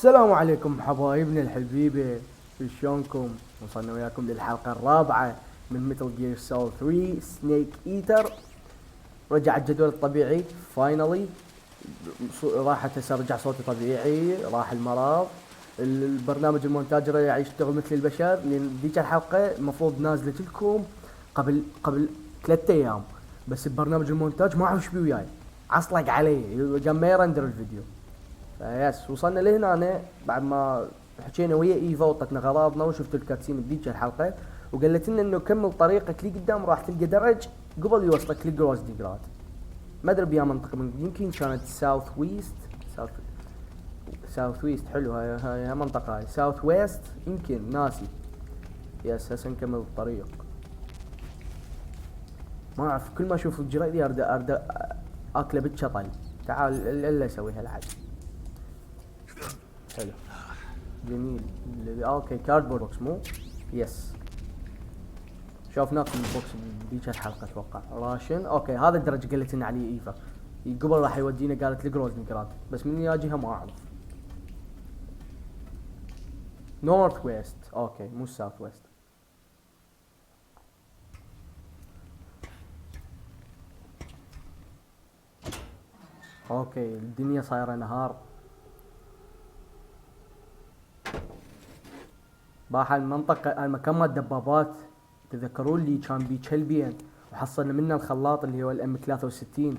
السلام عليكم حبايبنا الحبيبه، شونكم. وصلنا وياكم للحلقه الرابعه من ميتل جير سول 3 سنيك ايتر. رجع الجدول الطبيعي فاينلي، راحت هسه رجع صوتي طبيعي، راح المرض. البرنامج المونتاج رجع يشتغل مثل البشر، لان ذيك الحلقه المفروض نازلت لكم قبل 3 ايام، بس البرنامج المونتاج ما اعرف ايش بيه وياي، عصلق علي قام ما يرندر الفيديو. يس وصلنا لهنا أنا بعد ما حكينا ويا ايفا وطتنا غراضنا وشفت الكاتسين بذيك الحلقه، وقالت لنا انه كمل طريقك لي قدام راح تلقى درج قبل يوصلك لجروز ديجراد. ما ادري بيا منطقه من يمكن كانت ساوث ويست. ساوث ويست حلو، هاي منطقه، هاي ساوث ويست يمكن ناسي. يس هسه نكمل الطريق. ما اعرف، كل ما اشوف الجريدي ارد اكله بالشطل. تعال الا اسوي هالحاجه. حلو جميل. اوكي كاردبورد بوكس مو يس، شوفناكم البوكس بذيك الحلقه اتوقع. راشن اوكي، هذا الدرج قالت لنا عليه ايفا قبل راح يودينا، قالت لي جروز نقرات، بس من يا جهه ما اعرف. نورث ويست اوكي مو ساوث ويست. اوكي الدنيا صايره نهار. باح المنطقة المكان مال الدبابات، تذكرون لي كان بي كلبين وحصلنا منه الخلاط اللي هو الام 63.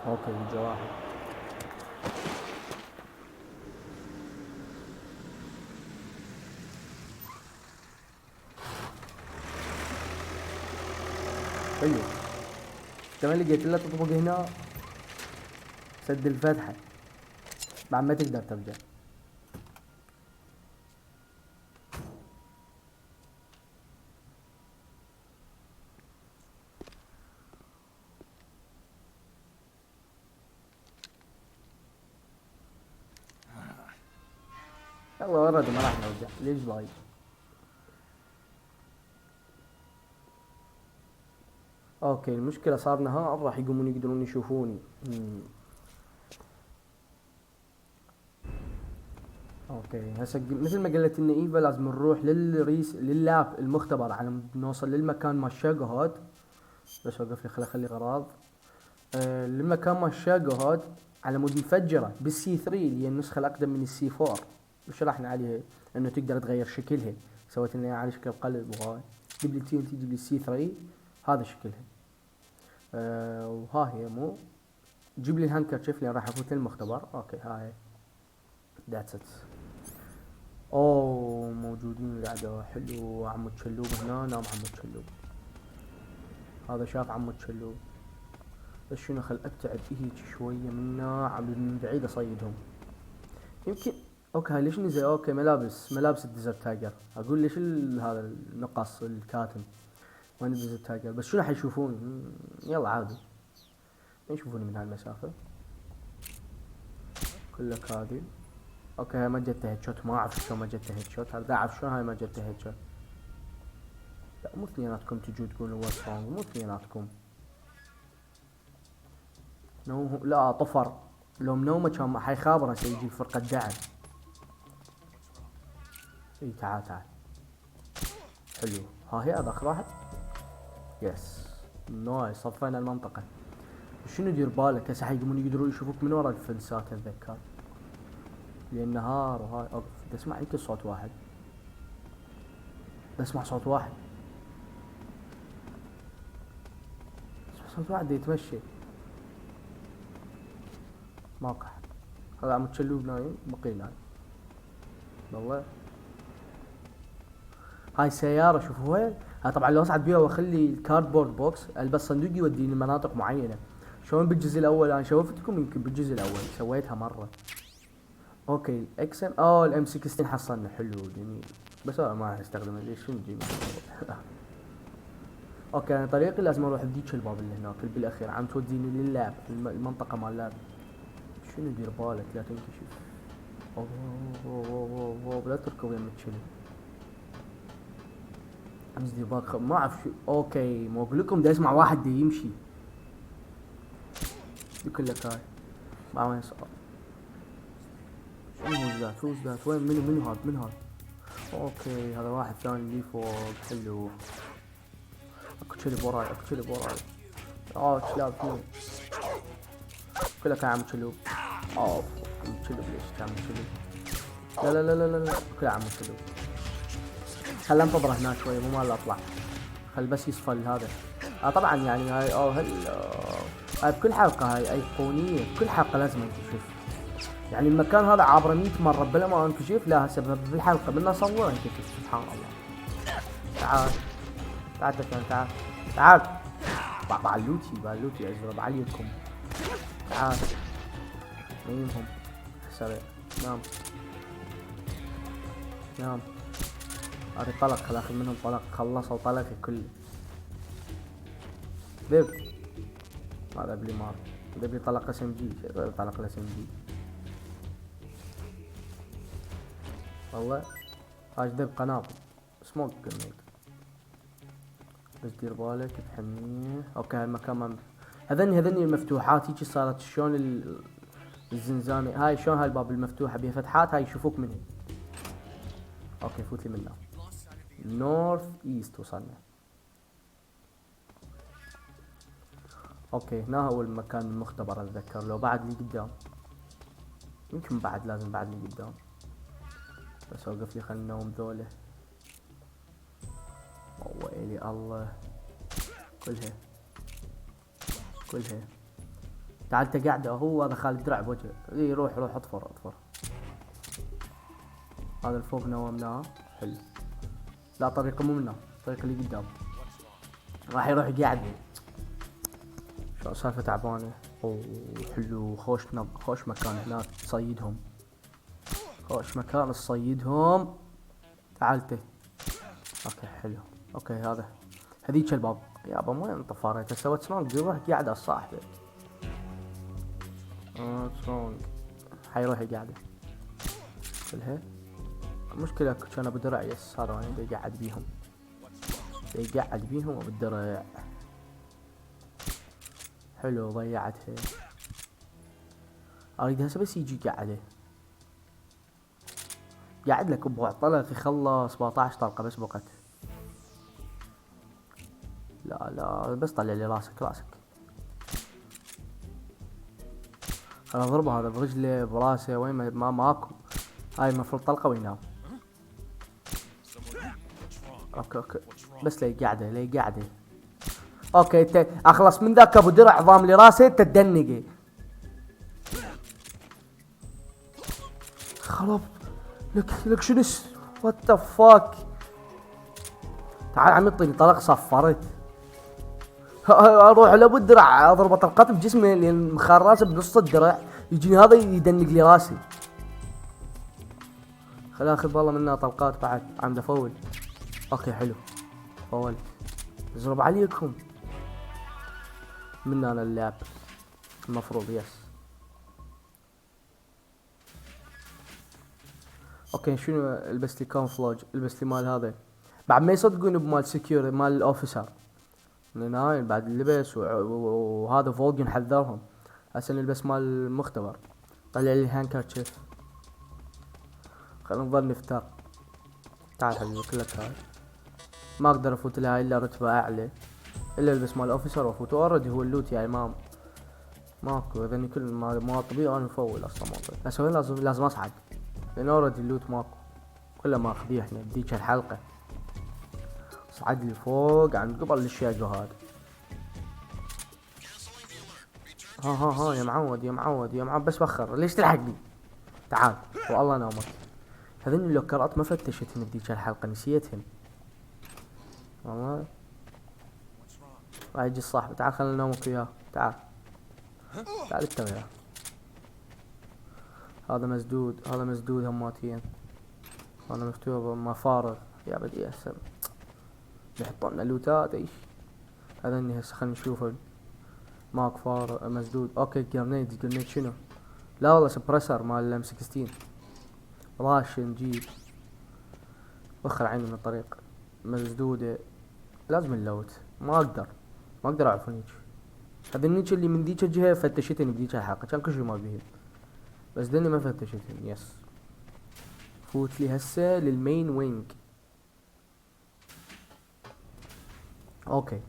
اوكي الجواهر. حلو كمان لقيت له تطبق هنا سد الفتحة بعد ما تقدر ترجع. يلا ورد ما راح نرجع، ليش باي؟ اوكي المشكلة صار نهار راح يقومون يقدرون يشوفوني. اوكي هسه مثل ما قلت ان ايفا لازم نروح لللاب المختبر على نوصل للمكان مال الشاقهود. بس وقف لي خلي غراض. للمكان مال الشاقهود على مود مفجرة بالسي 3 اللي هي النسخة الاقدم من السي 4، وشرحنا عليها انه تقدر تغير شكلها، سويت لنا على شكل قلب وهاي. جيب لي تي ان تي، جيب لي السي 3 هذا شكلها. وها هي مو، جيب لي الهانكرشيف اللي راح افوت المختبر. اوكي هاي ذاتس ات. اوه موجودين الاعداء. حلو عمو تشلوب هنا، نام عمو تشلوب. هذا شاف عمو تشلوب، بس شنو خل ابتعد هيك شوية منا، من بعيد اصيدهم يمكن. اوكي هاي ليش نزل؟ اوكي ملابس الديزرت تايجر. اقول ليش هذا النقص الكاتم وين الديزرت تايجر، بس شنو حيشوفوني؟ يلا عادي يشوفوني من هالمسافة. كلك هذه. اوكي هاي ما جتها هيد شوت، ما اعرف شلون ما جتها هيد شوت، هذا اعرف شلون هاي ما جتها هيد شوت. لا مو اثنيناتكم تجوا تقولوا هو سترونج، مو اثنيناتكم. لا طفر، لو منومه كان حيخابره سيجي فرقة دعم. اي تعال حلو. ها هي هذا اخر واحد. يس نايس صفينا المنطقة. شنو دير بالك هسه حيقومون يقدرون يشوفوك من ورا الفنسات اتذكر، لان نهار وهاي. اوقف تسمع يمكن صوت واحد، بسمع صوت واحد يتمشي. موقع هذا عم تشلوب نايم، بقي نايم والله. هاي سيارة شوفوا وين. ها طبعا لو اصعد بيها واخلي الكاردبورد بوكس البس صندوق يوديني لمناطق معينة، شلون بالجزء الاول انا شوفتكم يمكن بالجزء الاول سويتها مرة. اوكي الاكس ام الام 16 حصلنا. حلو جميل، بس انا ما راح استخدمه ليش شنو جميل. اوكي انا طريقي لازم اروح بذيك الباب اللي هناك اللي بالاخير عم توديني لللاب، المنطقة مال اللاب. شنو دير بالك لا تنكشف. اوه لا تركب يم تشيلي. امس دير بالك ما اعرف شو. اوكي ما اقول لكم دا اسمع واحد دا يمشي. شو كلك هاي؟ مع وين صار؟ شنو ذات وين منو هذا؟ اوكي هذا واحد ثاني اللي فوق. حلو. اكو كلب وراي كلاب اثنين كلك يا عم كلوب. عم كلوب ليش عم كلوب؟ لا كل عم كلوب. خل انتظره هناك شوي مو مال اطلع. خل بس يصفى هذا. طبعا يعني هاي هاي بكل حلقة هاي ايقونية. بكل حلقة لازم انكشف. يعني المكان هذا عابره 100 مرة بلا ما انكشف. لا هسه بالحلقة بدنا نصور انكشف. سبحان الله. تعال بعلوتي ازرب عليكم. تعال نيمهم سريع. نام هذا طلق. خل اخذ منهم طلق. خلصوا طلقي كله. دب هذا بلي مار. دبي طلق اس ام جي. طلق اس ام جي والله. هاج دب قنابل سموك جرنيد. بس دير بالك بحميه. اوكي هالمكان هذني المفتوحات هيجي صارت شلون الزنزانة هاي. شلون هاي الباب المفتوحة بها فتحات هاي يشوفوك منها. اوكي فوت لي منها. نورث ايست وصلنا. اوكي هنا هو المكان المختبر اتذكر. لو بعد لي قدام يمكن لازم بعد لي قدام. بس اوقف لي خلنا نوم ذوله. ويلي الله. كلها تعال انت قاعدة. هو هذا خالد درع بوجهه. اي روح اطفر. هذا الفوق نومناه. حلو. لا طريقه مو منه. الطريقة اللي قدام راح يروح يقعد. شو سالفة تعبانة. حلو. خوش مكان هناك تصيدهم. تعالته. اوكي حلو. اوكي هذيك الباب. يابا ما انت فاريته سويت سلونج. يروح قاعد على صاحبه. سلونج حيروح قاعده كلها. مشكلة كان ابو درع. يس هذا يعني يقعد بيهم ابو الدرع. حلو ضيعتها. اريد هسه بس يجي قاعد لك ابو طلق يخلص 17 طلقة بس بقت. لا بس طلع لي راسك. انا اضربه هذا برجله براسه وين ماكو. هاي المفروض طلقة وينام. اوكي بس لي قاعده. اوكي انت اخلص من ذاك ابو درع ضام لي راسه. انت تدنقي خرب لك شنو وات ذا فاك. تعال عم يعطيني طلق صفرت. اروح لابو الدرع اضربه طلقات بجسمه لان مخار راسه بنص الدرع. يجيني هذا يدنق لي راسي. خل اخذ والله منها طلقات بعد. عم فول. اوكي حلو فول. اضرب عليكم من انا اللعب المفروض. يس اوكي شنو البس لي كامفلاج. البس لي مال هذا بعد ما يصدقون بمال سكيور مال الاوفيسر. من هاي بعد اللبس وهذا فوق نحذرهم. هسه نلبس مال المختبر. طلع لي هانكرتشيف. خلينا نظل نفتر. تعال حبيبي كلك هاي. ما اقدر افوت لها الا رتبة اعلى. الا البس مال الاوفيسر وافوت. اوريدي هو اللوت يا امام. ماكو اذني كل ما طبيعي انا مفول اصلا. هسه وين لازم اصعد لان اوريدي اللوت ماكو. كله ما اخذيه احنا بديك الحلقة. صعد لي فوق عند قبل الشياجو هذا. ها يا معود بس بخر. ليش تلحقني؟ تعال والله نامت. هذين اللوكرات ما فتشتهن بديك الحلقة. نسيتهن والله. راح يجي الصاحب. تعال خلينا ننومك وياه. تعال انت وياه. هذا مسدود هماتين. انا مفتوح ما فارغ يا بدي هسه بيحطوا لنا لوتات ايش. هذا اني هسه خلينا نشوف. ماك فارغ مسدود. اوكي جرنيد شنو؟ لا والله سبريسر مال ام 16 راش نجيب. وخر عيني من الطريق مسدودة. لازم اللوت. ما اقدر اعرف هيك. هذا النيتش اللي من ذيك الجهة فتشتني بذيك الحلقة، كان كل شي ما بيهم، بس دني ما فتشتني. يس فوت لي هسه للمين وينج. اوكي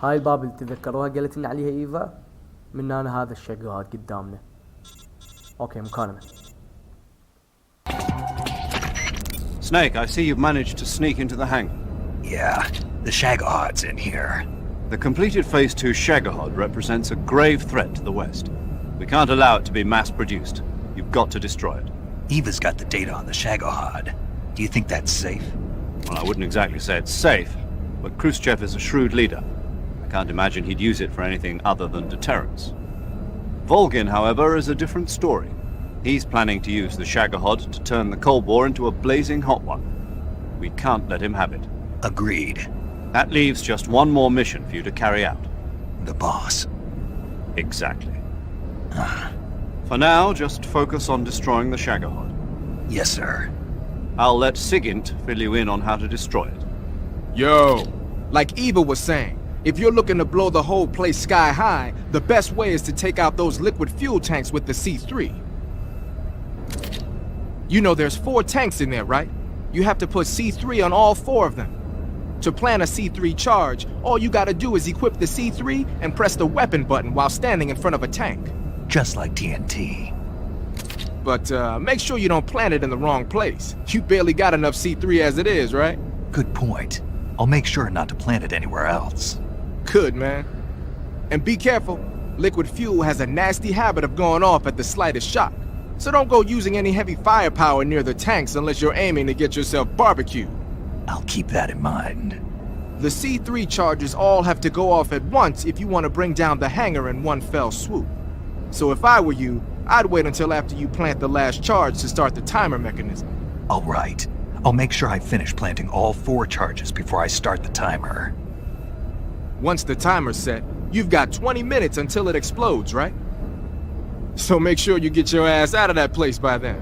هاي الباب اللي تذكروها قالت لنا عليها ايفا، من هنا هذا الشقة قدامنا. اوكي مكالمة. Snake, I see you've managed to sneak into the hangar. Yeah, the Shagahad's in here. The completed Phase 2 Shagahod represents a grave threat to the West. We can't allow it to be mass-produced. You've got to destroy it. Eva's got the data on the Shagahad. Do you think that's safe? Well, I wouldn't exactly say it's safe, but Khrushchev is a shrewd leader. I can't imagine he'd use it for anything other than deterrence. Volgin, however, is a different story. He's planning to use the Shagahod to turn the Cold War into a blazing hot one. We can't let him have it. Agreed. That leaves just one more mission for you to carry out. The boss. Exactly. For now, just focus on destroying the Shagahod. Yes, sir. I'll let Sigint fill you in on how to destroy it. Yo, like Eva was saying, if you're looking to blow the whole place sky high, the best way is to take out those liquid fuel tanks with the C3. You know there's 4 tanks in there, right? You have to put C3 on all 4 of them. To plant a C3 charge, all you gotta do is equip the C3 and press the weapon button while standing in front of a tank. Just like TNT. But make sure you don't plant it in the wrong place. You barely got enough C3 as it is, right? Good point. I'll make sure not to plant it anywhere else. Good, man. And be careful. Liquid fuel has a nasty habit of going off at the slightest shock. So don't go using any heavy firepower near the tanks unless you're aiming to get yourself barbecued. I'll keep that in mind. The C3 charges all have to go off at once if you want to bring down the hangar in one fell swoop. So if I were you, I'd wait until after you plant the last charge to start the timer mechanism. All right. I'll make sure I finish planting all 4 charges before I start the timer. Once the timer's set, you've got 20 minutes until it explodes, right? So make sure you get your ass out of that place by then.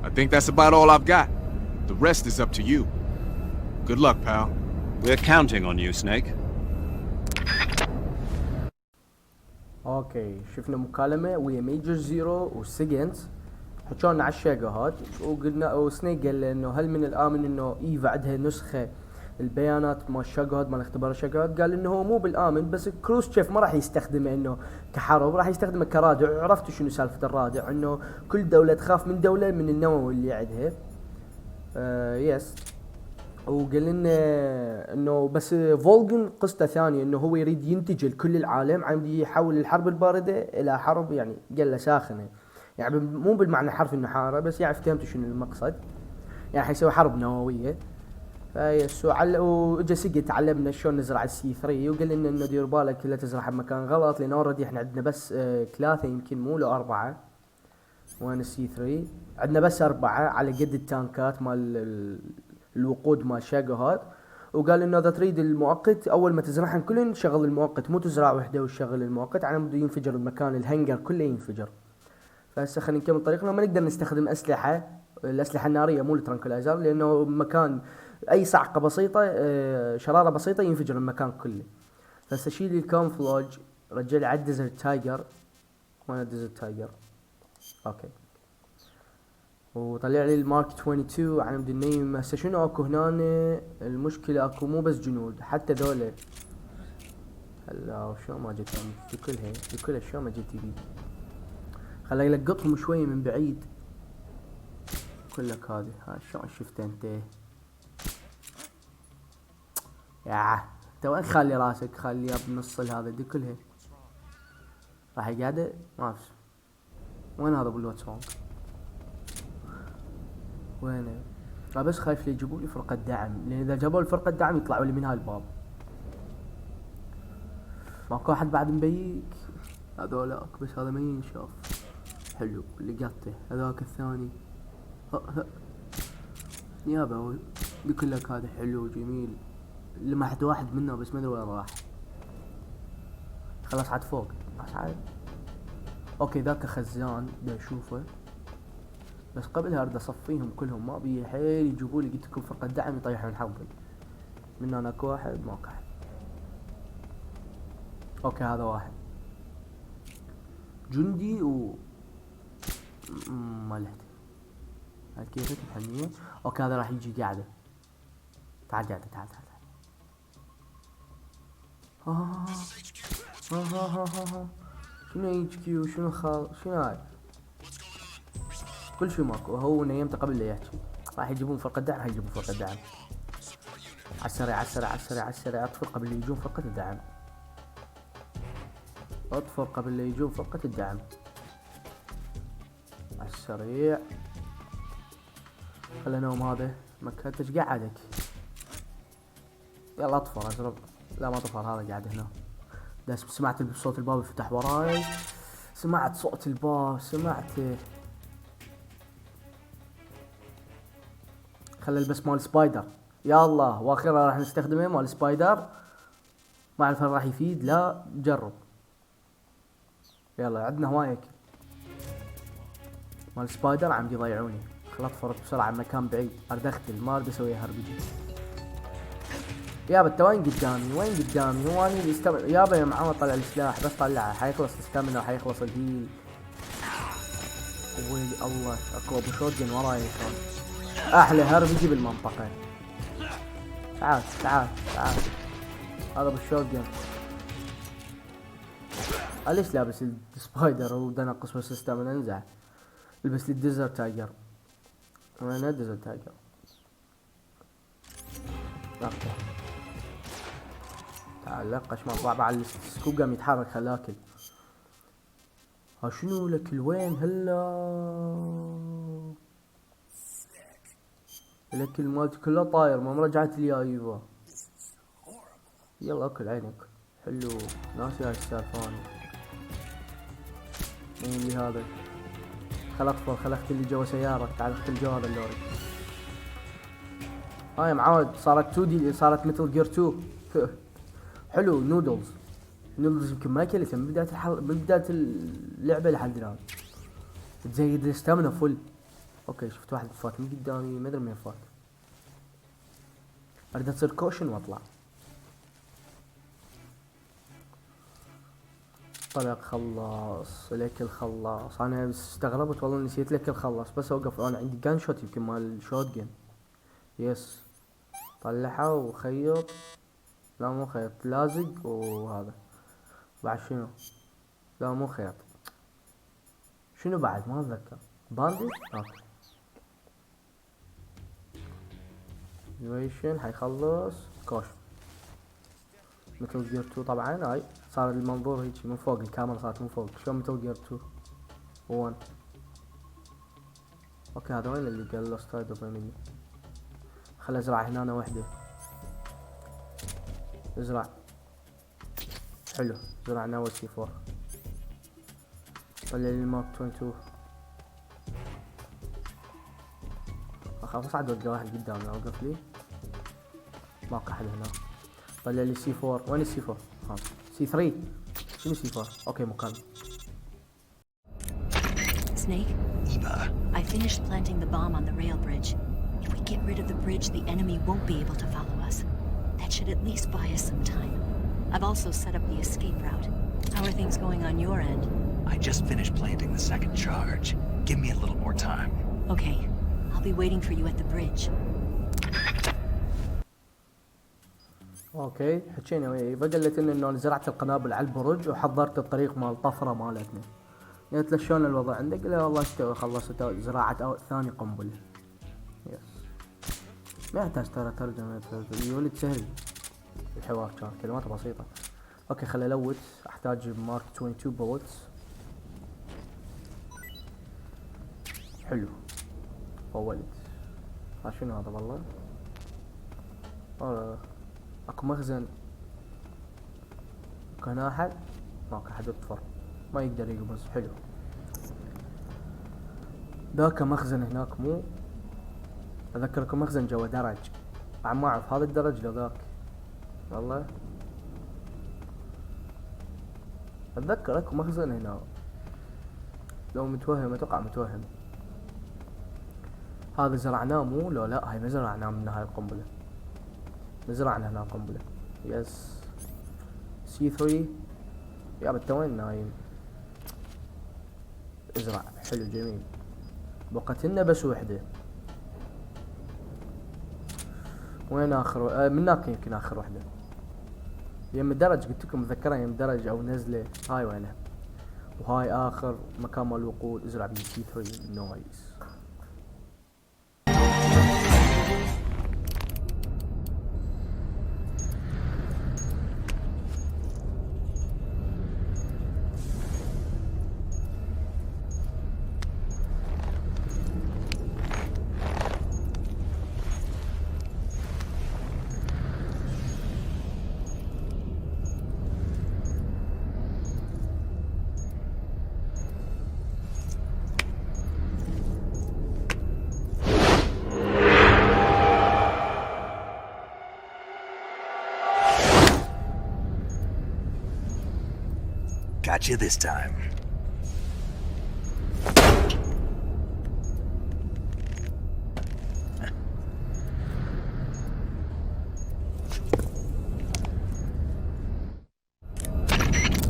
I think that's about all I've got. The rest is up to you. Good luck, pal. We're counting on you, Snake. اوكي شفنا مكالمة ويا ميجر زيرو وسيجنت، حكونا على الشقهات وقلنا وسنيك قال انه هل من الامن انه ايفا عندها نسخة البيانات مال الشقهات مال اختبار الشقهات. قال انه هو مو بالامن، بس كروسشيف ما راح يستخدمه انه كحرب، راح يستخدمه كرادع. عرفتوا شنو سالفة الرادع؟ انه كل دولة تخاف من دولة من النووي اللي عندها. يس. وقال لنا انه بس فولجن قصته ثانية، انه هو يريد ينتج لكل العالم، عم يحول الحرب الباردة الى حرب يعني قال له ساخنة، يعني مو بالمعنى حرفي انه حارة، بس يعني فهمتوا شنو المقصد، يعني حيسوي حرب نووية. فيس واجا سيجت علمنا شلون نزرع السي 3، وقال لنا انه دير بالك لا تزرعها بمكان غلط، لان اوريدي احنا عندنا بس 3 يمكن مو لو 4. وين السي 3 عندنا بس 4 على قد التانكات مال الوقود مال شاقهات. وقال انه اذا تريد المؤقت اول ما تزرعهم كلهم شغل المؤقت، مو تزرع وحده وشغل المؤقت، على مود ينفجر المكان، الهنجر كله ينفجر. فهسه خلينا نكمل طريقنا. ما نقدر نستخدم الاسلحه الناريه مو الترانكلايزر، لانه مكان اي صعقه بسيطه شراره بسيطه ينفجر المكان كله. فهسه شيل الكامفلاج، رجع لي على الديزرت تايجر. وين الديزرت تايجر؟ اوكي. وطلع لي المارك 22 على مود النيم. هسه شنو اكو هنا؟ المشكله اكو مو بس جنود، حتى ذولا. هلا شو ما جت في كلها شو ما جت لي. خلي يلقطهم شوي من بعيد. كلك هذه ها شلون شفت انت؟ يا انت وين خلي راسك؟ خليها بنص هذا دي كلها. راح قاعده ما اعرف وين هذا بالواتساب. وينه؟ بس خايف لي يجيبوا لي فرقة دعم، لان اذا جابوا لي فرقة دعم يطلعوا لي من هالباب. ماكو احد بعد مبيك؟ هذولاك بس هذا ما ينشاف. حلو لقطته. هذاك الثاني يابا يقول لك هذا حلو جميل. لمحت واحد منه بس ما ادري وين راح. خلاص عاد فوق عاد. اوكي ذاك خزان دا اشوفه، بس قبلها ارد اصفيهم كلهم. ما بي حيل يجيبوا لي قلت لكم فرقة دعم يطيحون حظي. من هناك واحد ماكو احد. اوكي هذا واحد جندي ما لحت هاي كيفك الحنية. اوكي هذا راح يجي قاعدة. تعال قاعدة تعال. شنو اتش كيو شنو شنو هاي كل شي ماكو. هو نيمته قبل لا يحكي. راح يجيبون فرقة دعم. هيجيبون فرقة دعم عالسريع. اطفر قبل لا يجون فرقة الدعم. اطفر قبل لا يجون فرقة الدعم عالسريع. خلنا نوم. هذا مكتش قعدك. يلا اطفر ازرق. لا ما طفر هذا قاعد هنا. بس سمعت صوت الباب يفتح وراي. سمعت صوت الباب سمعته. خلي البس مال سبايدر. يلا واخيرا راح نستخدمه مال سبايدر. ما اعرف هل راح يفيد. لا جرب. يلا عندنا هواية مال سبايدر عم يضيعوني. خل اطفر بسرعة مكان بعيد. ارد اختل ما ارد اسوي هربجي. يابا انت وين قدامي هو اني اللي يابا يا معود طلع السلاح بس طلعه. حيخلص الستامنا وحيخلص الهيل. ويلي الله اكو ابو شوتجن وراي كان. احلى هربجي بالمنطقة. تعال هذا ابو شوتجن. ليش لابس السبايدر ودنقص بس الستامنا انزع. البس لي الديزر تايجر. انا ديزر تايجر. تعال لقش ما طلع على السكوب قام يتحرك خلاكل. ها شنو لك الوين هلا لك المالت كله طاير ما رجعت لي. ايوه يلا اكل عينك. حلو ناسي هاي السالفاني. مين اللي هذا. خل اطفر. خل اختل اللي جوا سيارة. تعال اختل جوا هذا اللوري. هاي معود صارت 2 دي. صارت مثل جير 2. حلو نودلز يمكن ما اكلتها من بداية اللعبة لحد الان. تزيد الاستامنا فل. اوكي شفت واحد فات من قدامي ما ادري مين فات. اريد اصير كوشن واطلع. طلق خلص لك الخلاص. انا استغربت والله نسيت لك الخلاص. بس اوقف انا عندي جان شوت يمكن مال شوت جن. يس طلعها وخيط. لا مو خيط لازق وهذا بعد شنو. لا مو خيط شنو بعد ما اتذكر. باندج اوكي. ديويشن حيخلص كوش مثل جير 2 طبعا. هاي صار المنظور هيك من فوق. الكاميرا صارت من فوق شلون مثل جير 2 1. اوكي هذا وين اللي قال له ستايد فاميلي. خل ازرع هنا وحده. ازرع حلو. زرعنا اول سي 4. طلع لي الماب 22. اخاف اصعد والقى واحد قدامي. اوقف لي ماكو احد هنا. طلع لي سي 4. وين السي 4 سي 3. شنو سي 4 اوكي مكان. Snake? Eva. I finished planting the bomb on the rail bridge. If we get rid of the bridge, the enemy won't be able to follow us. That should at least buy us some time. I've also set up the escape route. How are things going on your end? I just finished planting the second charge. Give me a little more time. Okay. I'll be waiting for you at the bridge. اوكي حكينا وياي. فقلت انه زرعت القنابل على البرج وحضرت الطريق مال طفره مالتنا. قلت له شلون الوضع عندك؟ قال والله اشتوي خلصت زراعه ثاني قنبله. يس ما يحتاج ترى ترجمه. اليونت سهل الحوار كان كلمات بسيطه. اوكي خلي الوت. احتاج مارك 22 بولتس. حلو فولت. شنو هذا والله. اكو مخزن. كان احد ماكو احد يطفر ما يقدر يقبز. حلو ذاك مخزن هناك مو اذكركم مخزن جوا درج. عم ما اعرف هذا الدرج لو ذاك والله. اتذكر اكو مخزن هنا لو متوهم. اتوقع متوهم. هذا زرعناه مو لو لا. هاي ما زرعناه من هاي القنبله. زرعنا هنا قنبله. يس سي 3 يابا انت وين نايم؟ ازرع حلو جميل. بقت لنا بس وحده. وين اخر؟ من هناك يمكن اخر وحده. يم الدرج قلت لكم مذكرة يم درج او نزله. هاي وينها؟ وهاي اخر مكان مال الوقود. ازرع بي سي 3 نايس. Got you this time.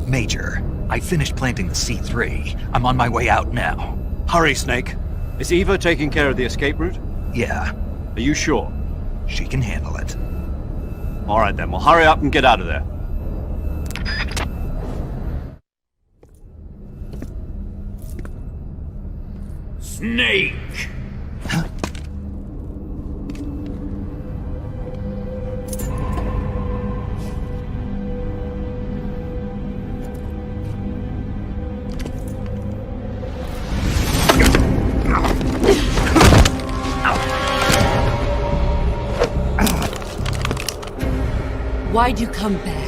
Major, I finished planting the C3. I'm on my way out now. Hurry, Snake. Is Eva taking care of the escape route? Yeah, Are you sure? she can handle it. All right then, well hurry up and get out of there. Snake! Why'd you come back?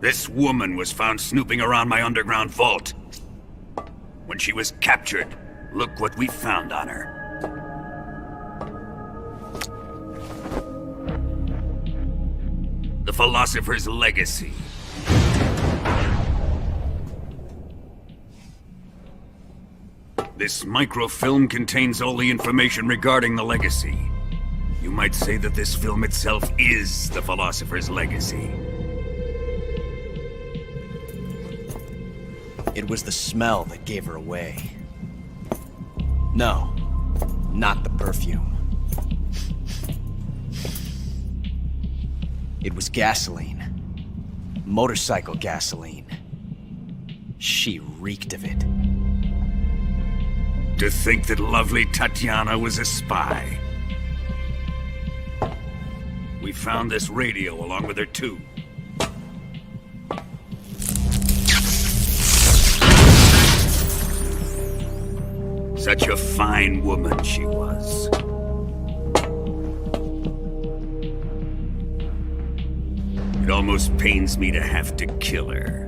This woman was found snooping around my underground vault. When she was captured, look what we found on her. The philosopher's legacy. This microfilm contains all the information regarding the legacy. You might say that this film itself is the philosopher's legacy. It was the smell that gave her away. No, not the perfume. It was gasoline. Motorcycle gasoline. She reeked of it. To think that lovely Tatiana was a spy. We found this radio along with her too. Such a fine woman she was. It almost pains me to have to kill her.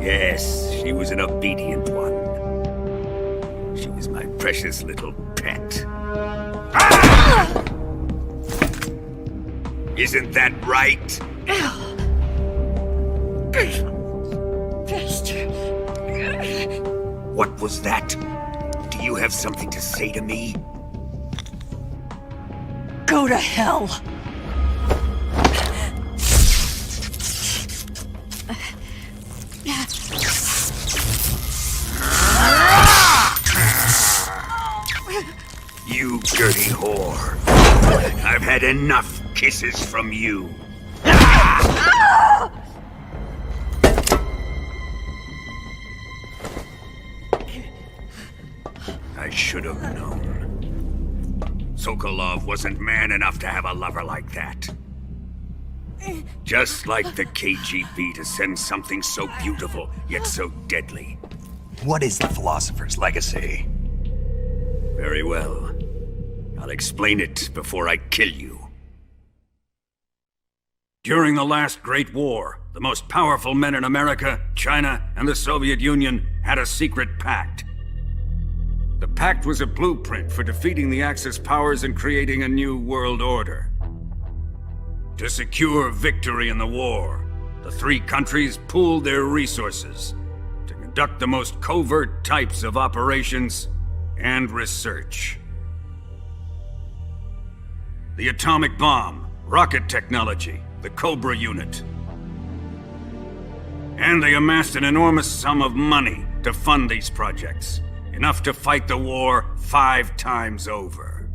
Yes, she was an obedient one. She was my precious little pet. Ah! Isn't that right? What was that? Do you have something to say to me? Go to hell! You dirty whore. I've had enough kisses from you. should have known. Sokolov wasn't man enough to have a lover like that. Just like the KGB to send something so beautiful, yet so deadly. What is the philosopher's legacy? Very well. I'll explain it before I kill you. During the last Great War, the most powerful men in America, China, and the Soviet Union had a secret pact. The pact was a blueprint for defeating the Axis powers and creating a new world order. To secure victory in the war, the three countries pooled their resources to conduct the most covert types of operations and research. The atomic bomb, rocket technology, the Cobra unit. And they amassed an enormous sum of money to fund these projects, enough to fight the war 5 times over.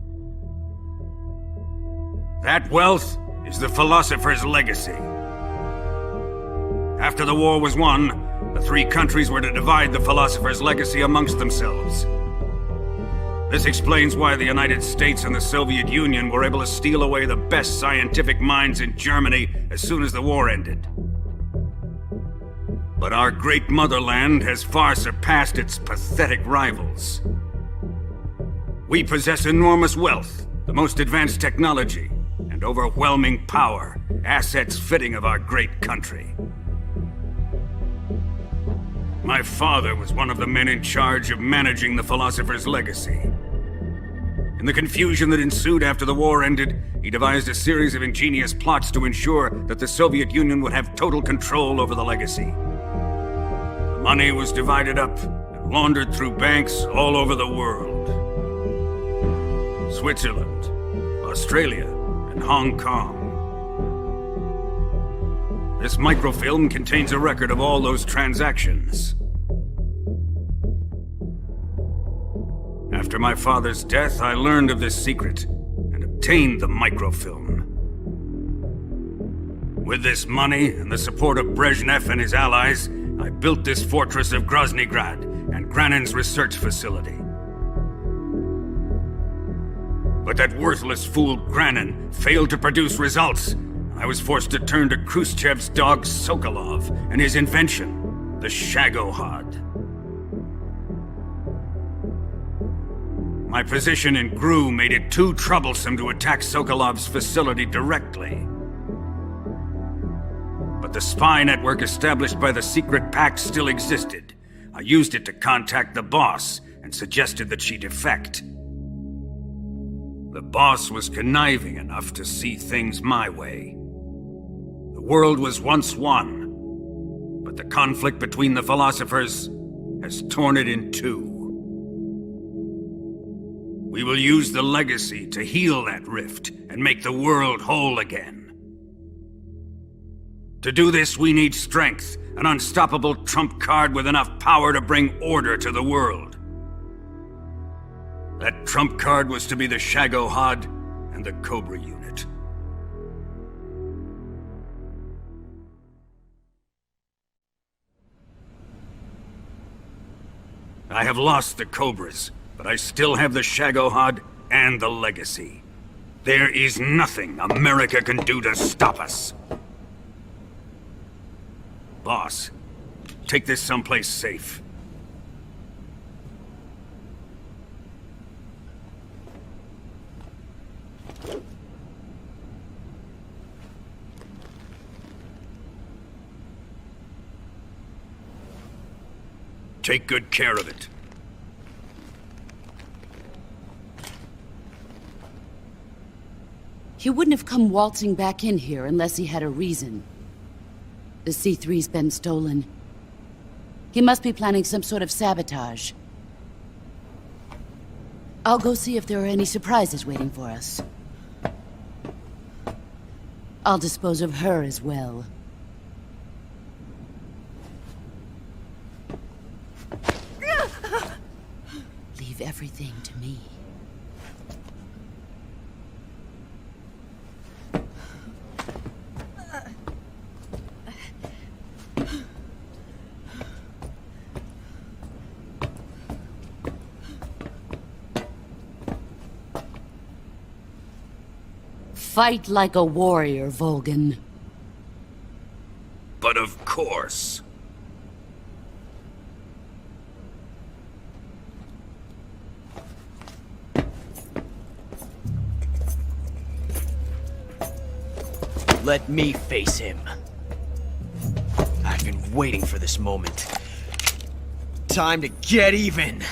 That wealth is the philosopher's legacy. After the war was won, the three countries were to divide the philosopher's legacy amongst themselves. This explains why the United States and the Soviet Union were able to steal away the best scientific minds in Germany as soon as the war ended. But our great motherland has far surpassed its pathetic rivals. We possess enormous wealth, the most advanced technology, and overwhelming power, assets fitting of our great country. My father was one of the men in charge of managing the philosopher's legacy. In the confusion that ensued after the war ended, he devised a series of ingenious plots to ensure that the Soviet Union would have total control over the legacy. The money was divided up and laundered through banks all over the world. Switzerland, Australia, and Hong Kong. This microfilm contains a record of all those transactions. After my father's death, I learned of this secret and obtained the microfilm. With this money and the support of Brezhnev and his allies, I built this fortress of Groznygrad and Granin's research facility. But that worthless fool Granin failed to produce results. I was forced to turn to Khrushchev's dog Sokolov and his invention, the Shagohod. My position in GRU made it too troublesome to attack Sokolov's facility directly. But the spy network established by the secret pact still existed. I used it to contact the boss and suggested that she defect. The boss was conniving enough to see things my way. The world was once one, but the conflict between the philosophers has torn it in two. We will use the legacy to heal that rift and make the world whole again. To do this, we need strength, an unstoppable trump card with enough power to bring order to the world. That trump card was to be the Shagohod and the Cobra unit. I have lost the Cobras, but I still have the Shagohod and the legacy. There is nothing America can do to stop us. Boss, take this someplace safe. Take good care of it. He wouldn't have come waltzing back in here unless he had a reason. The C3's been stolen. He must be planning some sort of sabotage. I'll go see if there are any surprises waiting for us. I'll dispose of her as well. Leave everything to me. Fight like a warrior, Volgin. But of course. Let me face him. I've been waiting for this moment. Time to get even!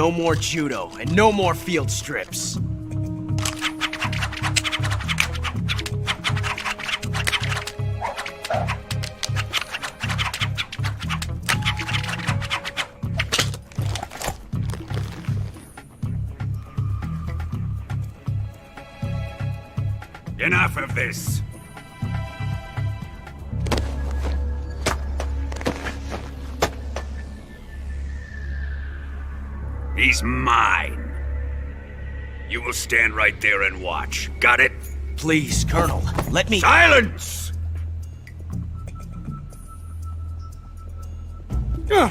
No more judo, and no more field strips. Enough of this! He's mine. You will stand right there and watch. Got it? Please, Colonel, let me— Silence! Huh?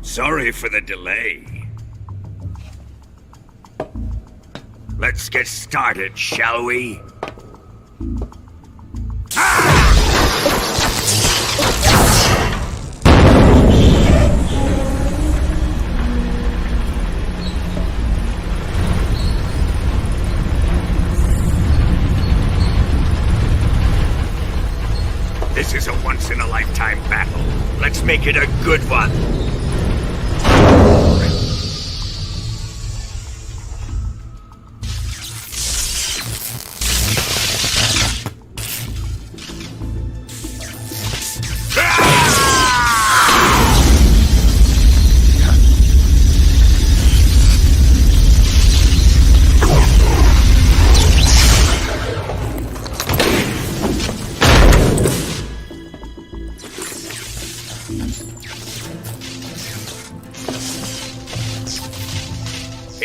Sorry for the delay. Let's get started, shall we? This is a once-in-a-lifetime battle. Let's make it a good one.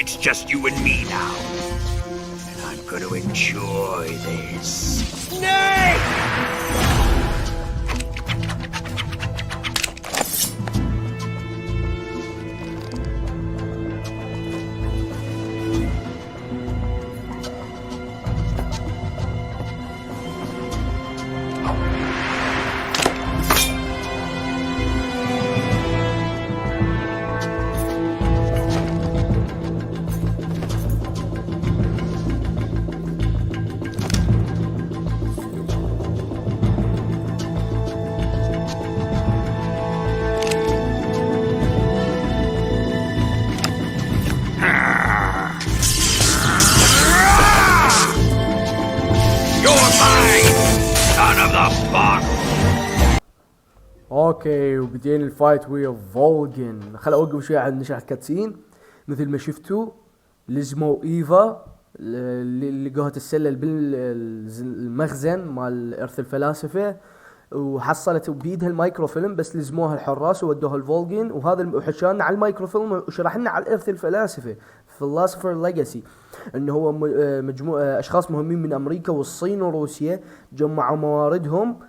It's just you and me now. And I'm gonna enjoy this. Snake! اوكي، وبدينا الفايت ويا فولجن. خل اوقف شوي عن نشرح كاتسين. مثل ما شفتوا لزموا ايفا اللي لقوها تتسلل بالمخزن مال ارث الفلاسفه، وحصلت بيدها المايكروفيلم، بس لزموها الحراس وودوها الفولجن. وهذا وحكى لنا على المايكروفيلم وشرح لنا على الارث الفلاسفه فلاسفر ليجاسي، انه هو مجموعه اشخاص مهمين من امريكا والصين وروسيا جمعوا مواردهم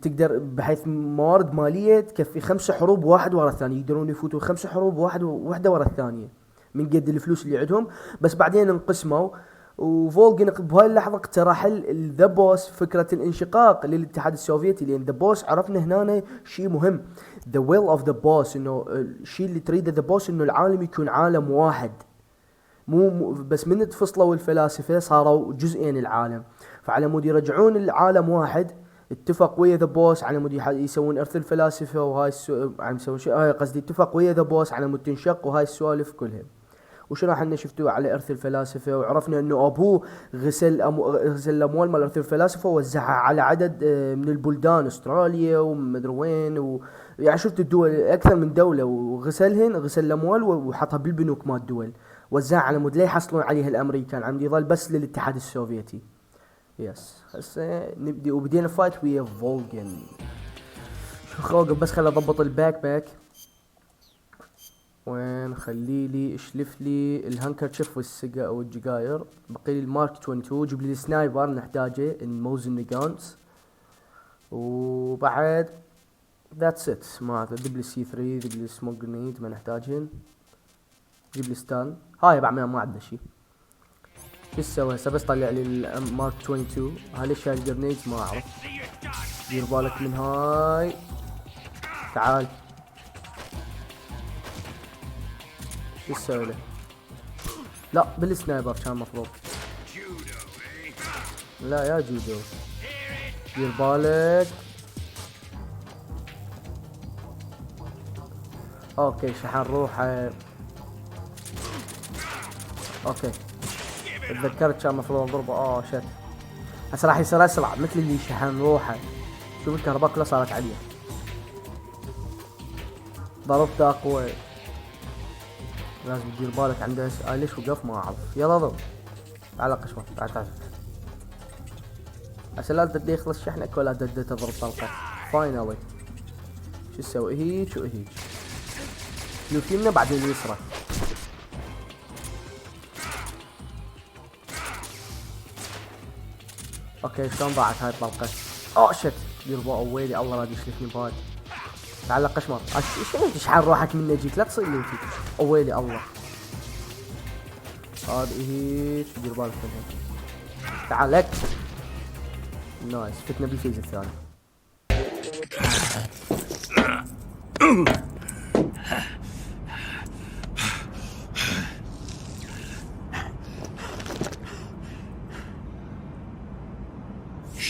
تقدر بحيث موارد مالية تكفي 5 حروب واحد ورا الثانية. يقدرون يفوتوا 5 حروب واحدة ورا الثانية من قد الفلوس اللي عندهم. بس بعدين انقسموا، وفولجن بهاي اللحظة اقترح ذا بوس فكرة الانشقاق للاتحاد السوفيتي، لأن ذا بوس عرفنا هنا شيء مهم، ذا ويل اوف ذا بوس، انه الشيء اللي تريده ذا بوس انه العالم يكون عالم واحد، مو بس من تفصلوا الفلاسفة صاروا جزئين العالم. فعلى مود يرجعون العالم واحد اتفق ويا ذا بوس على مود يسوون ارث الفلاسفه، وهاي عم يسوون شيء قصدي اتفق ويا ذا بوس على مود تنشق وهاي السوالف كلها. وشنو احنا شفتوه على ارث الفلاسفه، وعرفنا انه ابوه غسل الاموال مال ارث الفلاسفه ووزعها على عدد من البلدان، استراليا ومدري وين يعني شفت الدول اكثر من دوله، غسل الاموال وحطها بالبنوك مال الدول، وزعها على مود لا يحصلون عليها الامريكان، عم يظل بس للاتحاد السوفيتي. يس هسه نبدي وبدينا فايت ويا فولجن. شو خوقف بس خلي اضبط الباك باك. وين خليلي اشلف لي الهانكرشيف والسقا او الجقاير. بقي لي المارك 22. جيب لي السنايبر نحتاجه، الموزن جانز. وبعد ذاتس ات. ما جيب لي سي 3، جيب لي سموك جرينيد ما نحتاجهن. جيب لي ستان. هاي بعد ما عندنا شي. شو تسوي هسه؟ بس طلع لي المارك 22. هاي ليش هاي الجرنيد ما اعرف. دير بالك من هاي. تعال. شو تسوي له؟ لا بالسنايبر كان مفروض. لا يا جودو. دير بالك. اوكي شحن روحه. اوكي تذكرت كان مفروض اضربه. شت هسه راح يصير اسرع مثل اللي شحن روحه. شوف الكهرباء كلها صارت عالية. ضربته اقوى. لازم تدير بالك عنده ليش وقف ما اعرف. يلا ضرب. تعال قشمه. تعال هسه لا تدي يخلص شحنك ولا تدي تضرب طلقه. فاينالي. شو تسوي؟ هيج وهيج. شوف يمنا بعدين اليسرى. اوكي شلون ضاعت هاي الطلقه؟ شت. دير ويلي الله لا يشلفني بهاي. تعال قشمر. شنو تشحن روحك من نجيك؟ لا تصير لي ويلي الله. هذه هيك دير بالك منها. تعال لك. نايس فتنا بالفيز الثاني.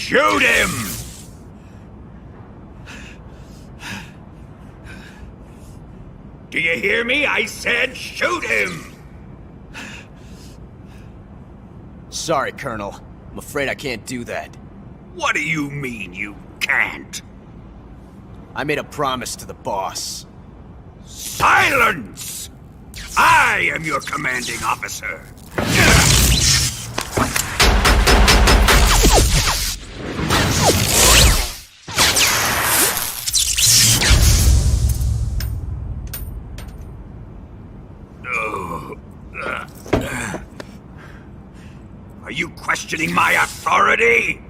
Shoot him! Do you hear me? I said shoot him! Sorry, Colonel. I'm afraid I can't do that. What do you mean you can't? I made a promise to the boss. Silence! I am your commanding officer. Are you questioning my authority?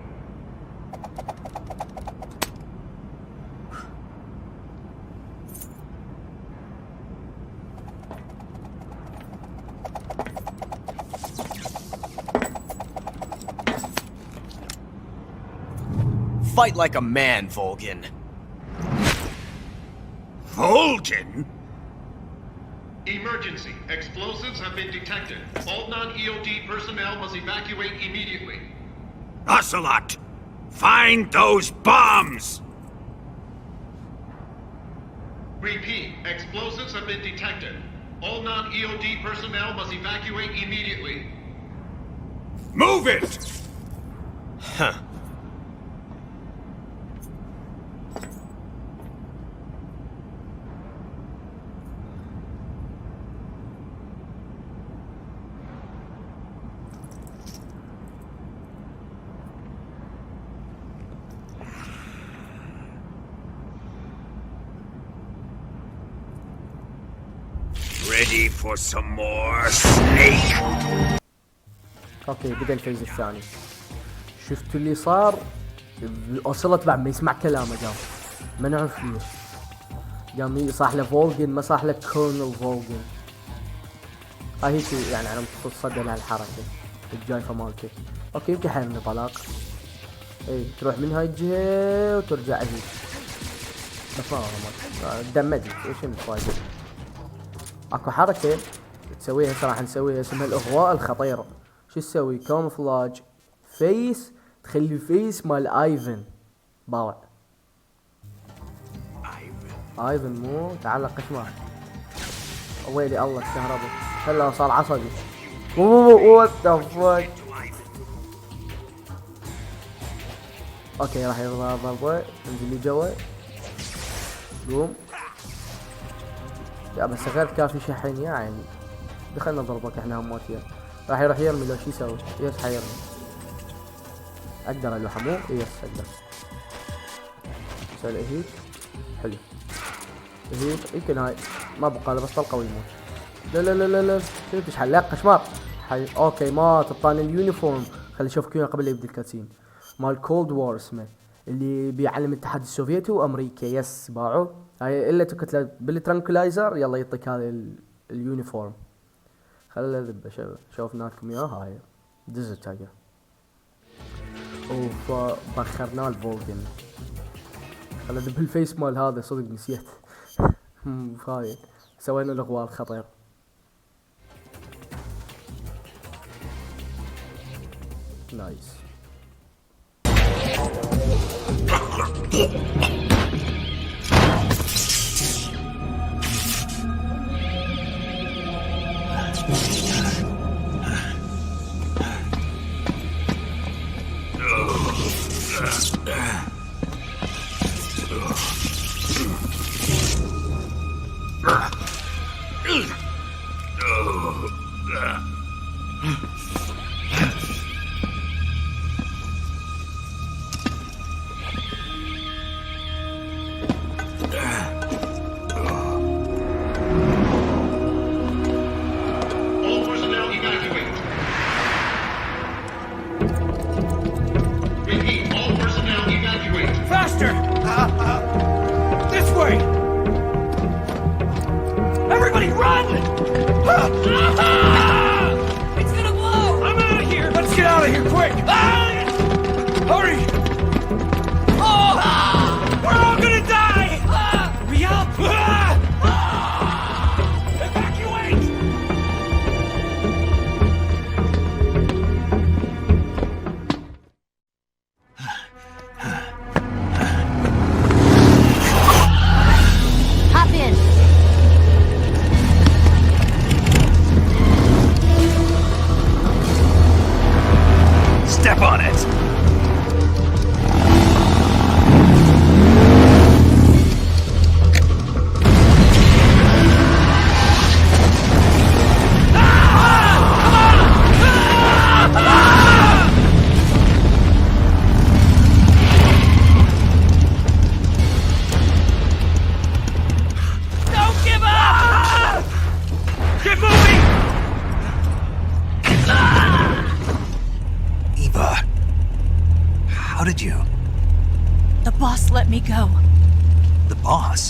Fight like a man, Volgin. Volgin? Emergency. Explosives have been detected. All non-EOD personnel must evacuate immediately. Ocelot! Find those bombs! Repeat. Explosives have been detected. All non-EOD personnel must evacuate immediately. Move it! Huh. Ready for some more, snake? اوكي بدا الفيز الثاني. شفتوا اللي صار؟ وصلت بعد ما يسمع كلامه قام ما نعرف ليش قام صاح له فولجن ما صاح له كورنل فولجن. هاي هيك يعني على متصدى لهالحركه الجايفه مالته. اوكي يمكن حيرني طلاق. اي تروح من هاي الجهه وترجع هيك بس ما دمجت. ايش الفايده؟ اكو حركه تسويها هسه راح نسويها اسمها الاغواء الخطيره. شو تسوي؟ كاموفلاج فيس، تخلي الفيس مال ايفن باوع. ايفن مو تعال قشمار. ويلي الله الكهرباء. هلا صار عصبي. وات ذا فاك. اوكي راح يضرب ضربه. انزل لي جوا. قوم. يا بس غير كافي شحن يا عيني. دخلنا ضربك احنا هم موتين. راح يروح يرمي لو شي يسوي. يس حيرمي. اقدر الوحمو. يس اقدر. سوي هيك. حلو. هيك يمكن هاي ما بقى هذا بس طلقه ويموت. لا لا لا لا لا شوف ايش حلاق قشمار. اوكي مات. اعطاني اليونيفورم. خلي اشوف كيف قبل لا يبدا الكاتسين. مال كولد وور اسمه اللي بيعلم الاتحاد السوفيتي وامريكا. يس باعوا هاي الا تكتله بالترانكلايزر. يلا يعطيك هذا اليونيفورم. خلي اذبه. شوفناكم اياه. هاي دزت هاي. اوف بخرناه الفولجن. خلي اذب الفيس مال هذا صدق نسيت. هاي سوينا الاغوار خطير. نايس. How did you? The boss let me go. The boss?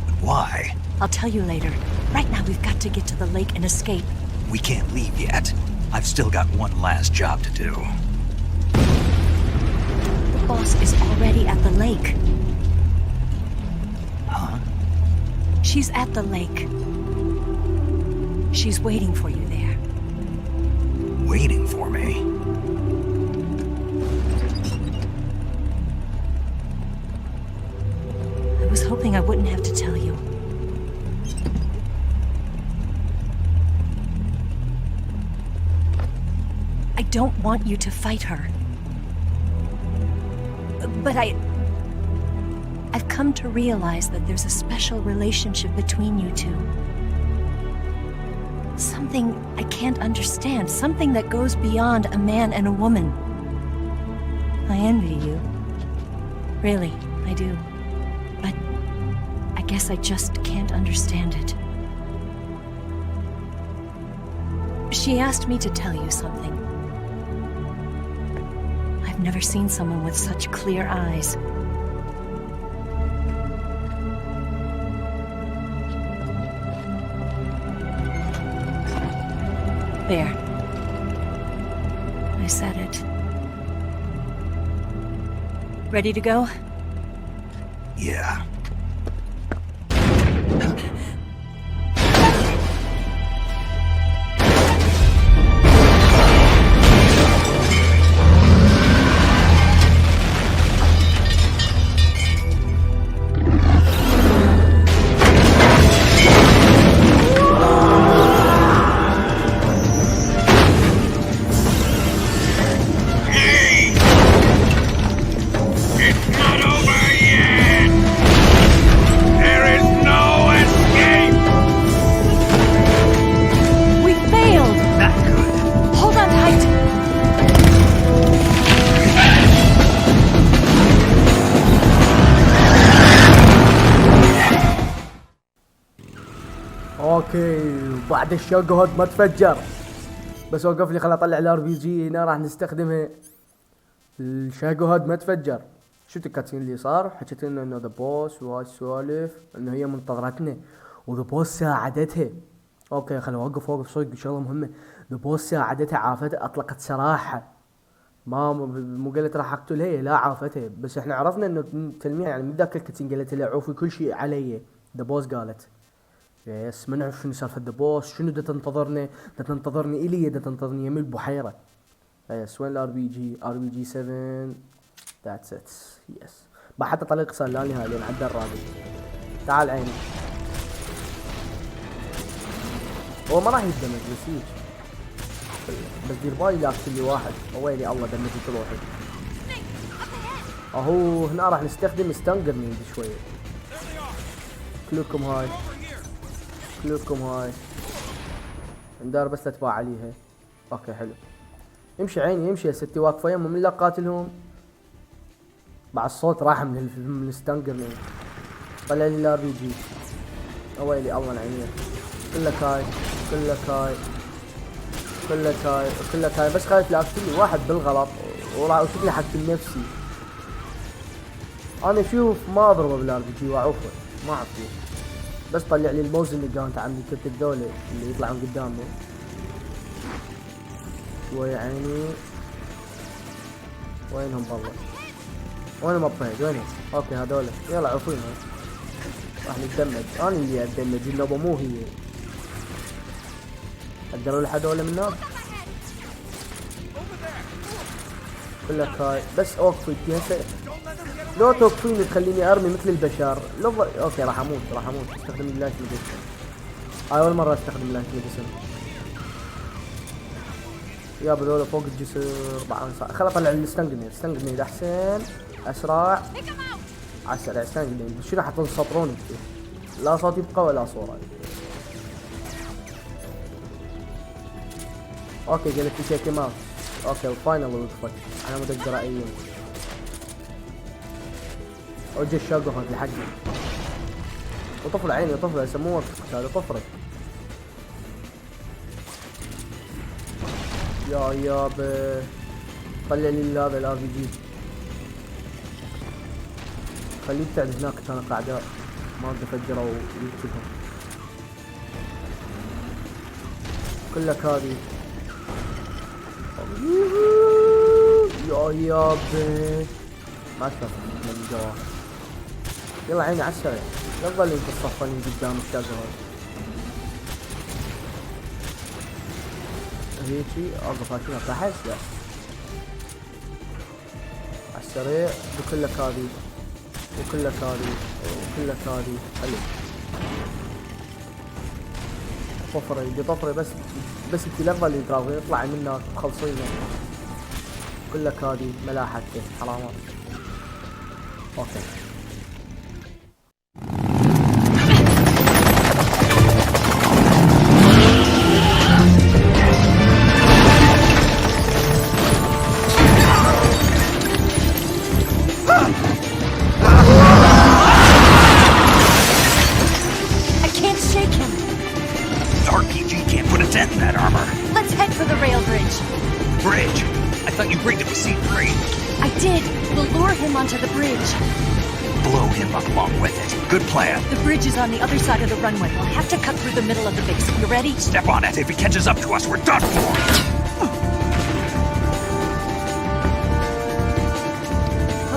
But why? I'll tell you later. Right now we've got to get to the lake and escape. We can't leave yet. I've still got one last job to do. The boss is already at the lake. Huh? She's at the lake. She's waiting for you there. Waiting for me? I was hoping I wouldn't have to tell you. I don't want you to fight her. But I've come to realize that there's a special relationship between you two. Something I can't understand. Something that goes beyond a man and a woman. I envy you. Really, I do. But I guess I just can't understand it. She asked me to tell you something. I've never seen someone with such clear eyes. There. I said it. Ready to go? Yeah. اوكي بعد الشوق هود ما تفجر، بس وقف لي خل اطلع الار بي جي. هنا راح نستخدمها. الشوق هود ما تفجر. شفت الكاتسين اللي صار؟ حكيت لنا انه ذا بوس وهاي السوالف، انه هي منتظرتنا وذا بوس ساعدتها. اوكي خل اوقف صدق شغله مهمه. ذا بوس ساعدتها، عافتها، اطلقت سراحها. ما مو قالت راح اقتلها، لا عافتها. بس احنا عرفنا انه تلميح يعني من ذاك الكاتسين قالت لها عوفي كل شيء علي. ذا بوس قالت يس. ما نعرف شنو سالفه ذا بوس، شنو دا تنتظرني الي، دا تنتظرني يمي البحيره. يس وين الار بي جي؟ ار بي جي 7 ذاتس ات. يس بحط طريق صار لا نهايه لين عدى الرابع. تعال عيني. هو ما راح يدمج بس هيك، بس دير بالي لا اقتل لي واحد. ويلي الله دمجت روحي. اهو هنا راح نستخدم ستانجر نيد شويه. كلكم هاي ندار بس تتباع عليها. اوكي حلو. يمشي عيني يمشي يا ستي، واقفه يمهم من لا قاتلهم. بعد الصوت راح من الستانجر نيد. طلع لي الار بي جي. ويلي الله نعينك. كلك هاي بس خايف لا اقتل لي واحد بالغلط وشكلي حقتل نفسي. انا شوف ما اضربه بالار بي جي واعوفه ما اعرف ليش، بس طلع لي الموز اللي كانت عندي كنت الذولة اللي يطلعون قدامي شوي عيني. وينهم بالله؟ وين مبهج؟ وينهم؟ اوكي هذول يلا عوفونا راح نتدمج. انا اللي اتدمج، النوبة مو هي. اقدروا لي هذول من النار؟ كلك هاي بس اوقفي هسه. لو توقفيني تخليني ارمي مثل البشر. اوكي راح اموت استخدم اللايت ميديسن. هاي اول مرة استخدم اللايت ميديسن. يا بذول فوق الجسر. خل اطلع الستنجنيد احسن اسرع. عالسريع ستنجنيد. شنو حتنسطروني كثير؟ لا صوت يبقى ولا صورة. اوكي قالت لي شيكي ماوس. اوكي وفاينل وقفت. انا مدقر ايام. اوجي الشوق هذا لحقي. وطفل عيني طفل يسموه هذا طفرة. يا يابا طلع لي هذا الار بي جي. خليه يبتعد هناك كان اعداء ما ادري فجروا ويقتلهم. كلك هذه. يا يابا ما شفت من جوا. يلا عيني على السريع لا تظل انت تصفني قدام الشجرة هيجي. اوقف هاشينا تحت لا على السريع. بكلك هذه حلو. طفري بس التلفة اللي تراوي يطلع منك مخلصينه. كلك هذه ملاحته حرامات. اوكي is on the other side of the runway. We'll have to cut through the middle of the base. You ready? Step on it. If he catches up to us, we're done for.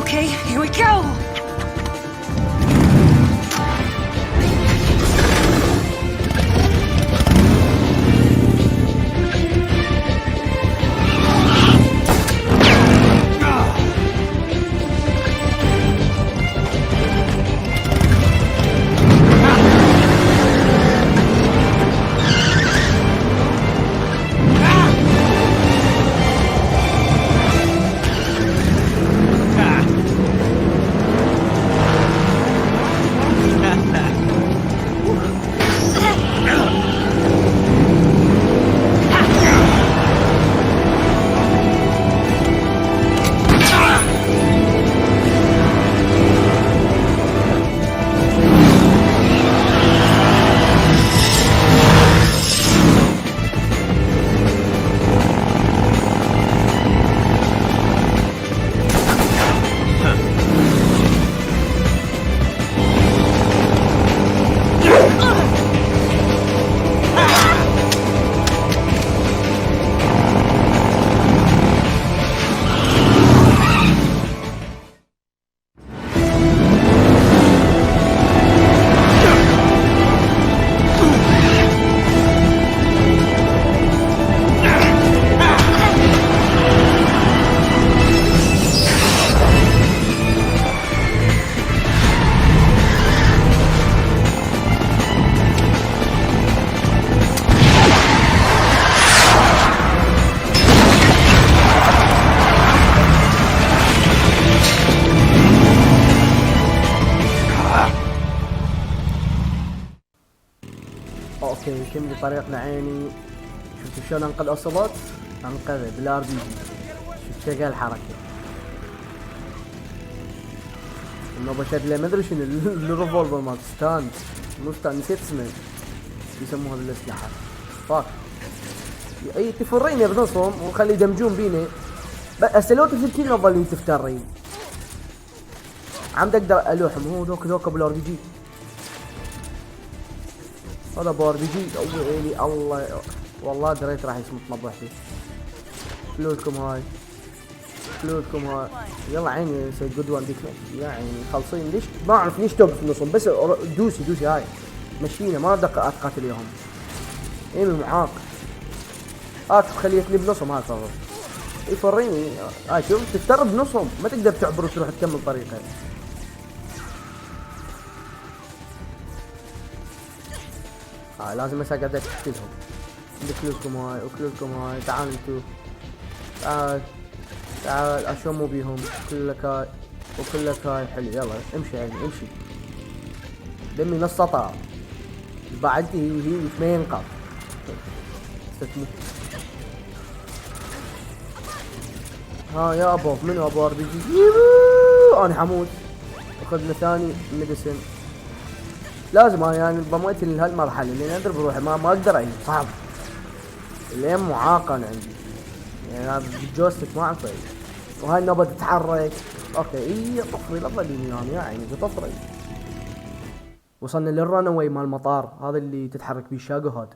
Okay, here we go. يتم لي طريقنا عيني. شفت شلون انقذ اوسلوت؟ انقذه بالار بي جي. شفت شكل الحركة. النوبة شكله ما ادري شنو الريفولفر مال ستاند. مو ستاند، نسيت اسمه. يسموها بالاسلحة. فاك. اي تفريني بنصهم وخلي يدمجون بيني. هسه لو تفكرين ظلين تفترين. عم اقدر الوحهم. هو ذوك بالار بي جي. هذا بار بي جي. ويلي الله والله دريت راح يسمط نبضحتي. فلوسكم هاي. يلا عيني سيد جود وان ديك يا عيني خالصين. ليش ما اعرف ليش توقف نصهم؟ بس دوسي هاي مشينا ما بدك اتقاتل وياهم. ايمي معاق خليتني بنصهم. هاي صار يفريني. هاي شوف تفتر بنصهم ما تقدر تعبر وتروح تكمل طريقك. لازم هسه قاعد اقتلهم. كلكم هاي تعال انتو. تعال اشموا بيهم كلك هاي حلو. يلا امشي يعني امشي. دمي نص سطع بعد هي ما ينقض. ها يا ابو منو ابو ار بي جي؟ انا حموت. اخذنا ثاني ميديسن. لازم يعني ضميت لهالمرحله لان ادري بروحي ما اقدر اعيش. صعب الام معاقه انا عندي يعني بالجوستيك ما اعرف. وهاي النوبه تتحرك. اوكي اي طفري لا تظلين ينام يا عيني طفري. وصلنا للرنوي مال المطار. هذا اللي تتحرك بيه الشاقه هاد.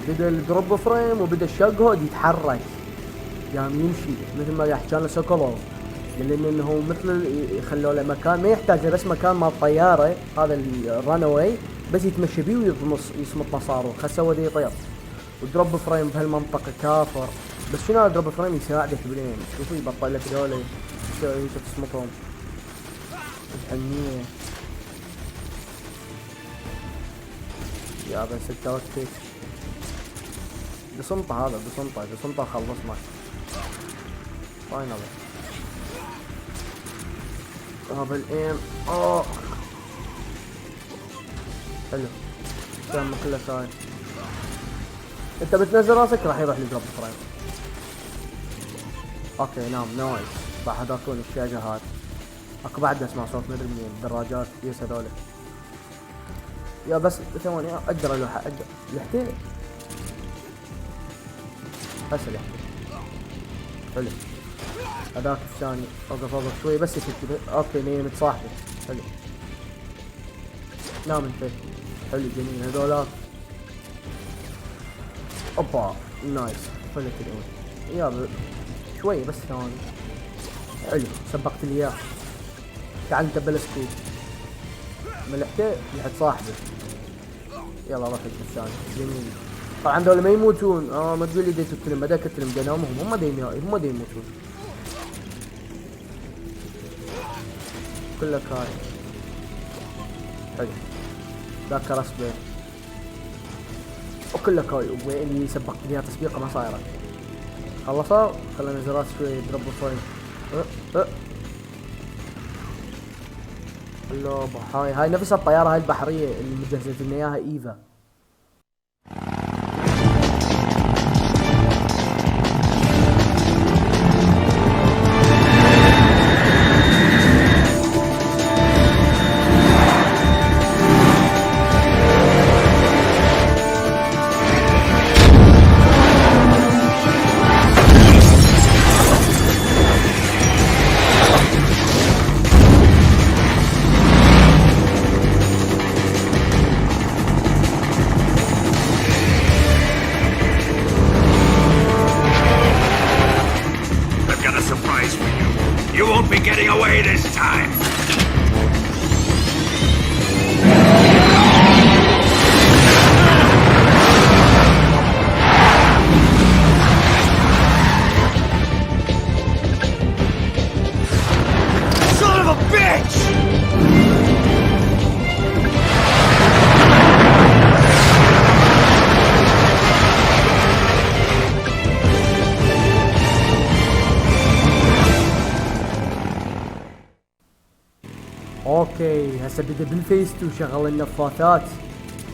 بدا الدروب فريم وبدا الشق هود يتحرك. قام يمشي مثل ما يحكي لنا سوكولوف. لانه مثل يخلوا له مكان ما يحتاج بس مكان مال الطياره. هذا الرانوي بس يتمشى بيه ويصمت مصاره. سوى ذي طير. والدروب فريم بهالمنطقه كافر. بس شنو هذا الدروب فريم يساعدك بالين. شوفوا يبطل لك ذولي يسوي تصمتهم الحنيه. يا بس التوكتيك بصمته. هذا بصمته خلصنا فاينل. هذا الايم حلو. كان كله ساي. انت بتنزل راسك راح يروح لدروب فريم. اوكي نام نايس. راح هذاكون الشاشه هاد. اكو بعد اسمع صوت مدري منين. الدراجات يس هذول. يا بس ثواني اقدر اللوحه اقدر لحتين. بس لحتين حلو. هذاك الثاني اوقف شوي بس يكتب. اوكي نيمت صاحبي حلو. نام انت حلو جميل. هذولاك اوبا نايس. فلت العين يا شوي بس ثواني. حلو سبقت لي اياه. تعال انت بالسكوب ملحته لحد صاحبي. يلا روح الثاني جميل. طبعا دول ما يموتون. ما تقول لي دي تقتلهم، بدك تقتلهم دينامهم، هم دي يموتون. كلك هاي حلو ذاك رسبه وكلك هاي. وين سبقت فيها تسبيقه ما صايره. خلصوا. خلينا نزرات شوي يضربوا شوي. اللوبة هاي نفس الطيارة هاي البحرية اللي مجهزة لنا اياها ايفا. اوكي هسه بدا بالفيس 2 شغل النفاثات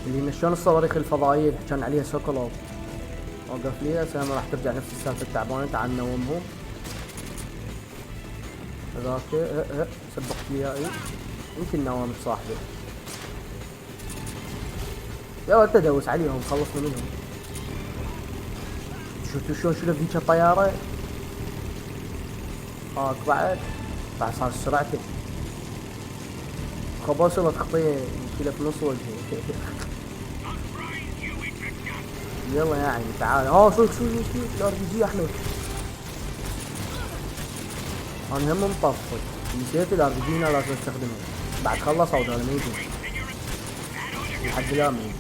اللي شلون الصواريخ الفضائيه اللي كان عليها سوكولوف. وقف لي هسه راح ترجع نفس السالفه التعبانه. تعال نومهم هذاك. سبقت لي اياه يمكن نوامت صاحبي. يا ولد تدوس عليهم خلصنا منهم. شفتوا شلون شلف ذيك الطياره؟ بعد صار سرعته خباصة تخطيه كذا في نص وجهه. يلا يعني تعال. شوف الار بي جي احمد. انا هم مطفي نسيت الار بي جي هنا لازم استخدمه. بعد خلصوا ولا ما يجي لحد الان ما يجي.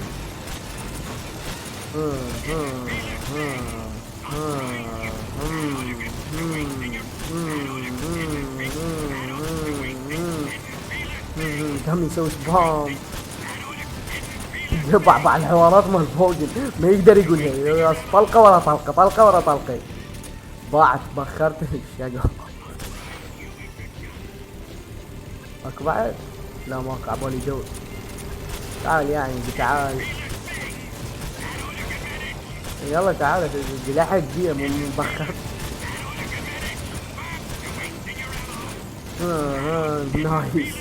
قام يسوي سبام بعض الحوارات مال فوجن ما يقدر يقولها. طلقه ورا طلقه طلقه ورا طلقه. ضاعت بخرت الشقه. ماكو بعد؟ لا ماكو عبالي جو. تعال يعني تعال يلا تعال لحق جيه مو مبخر. نايس.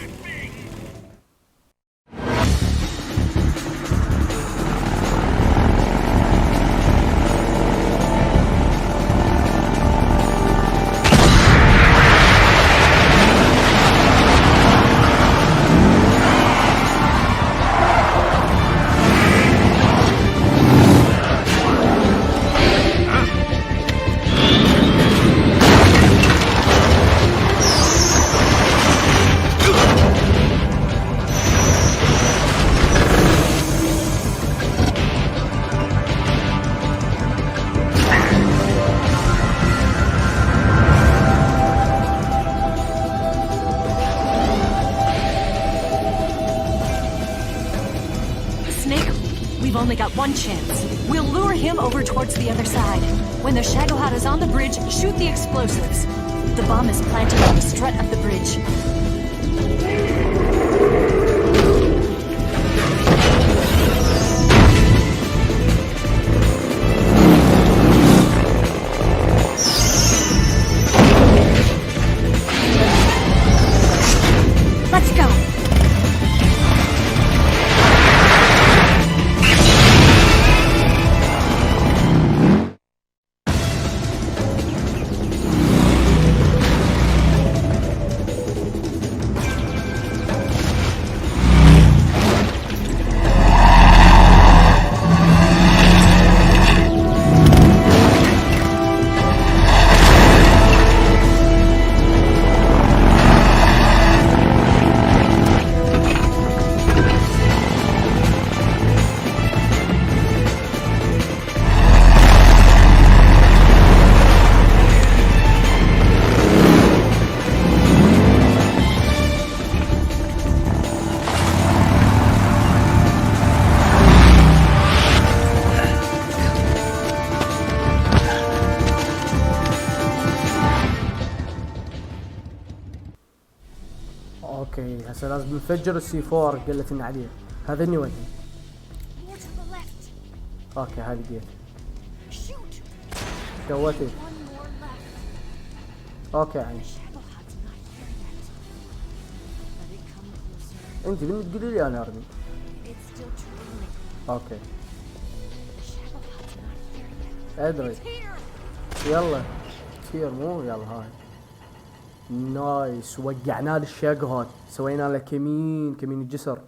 Only got one chance. We'll lure him over towards the other side. When the Shagohod is on the bridge, shoot the explosives. The bomb is planted on the strut of the bridge. Let's go. بنفجر السي 4 قلت لنا عليه. هذا اني ودي. اوكي هذا لقيت. سويتي. اوكي عين. انت من تقولي لي انا ارمي. اوكي ادري. يلا كثير مو يلا هاي. نايس وقعناه للشق هاد. سوينا له كمين الجسر.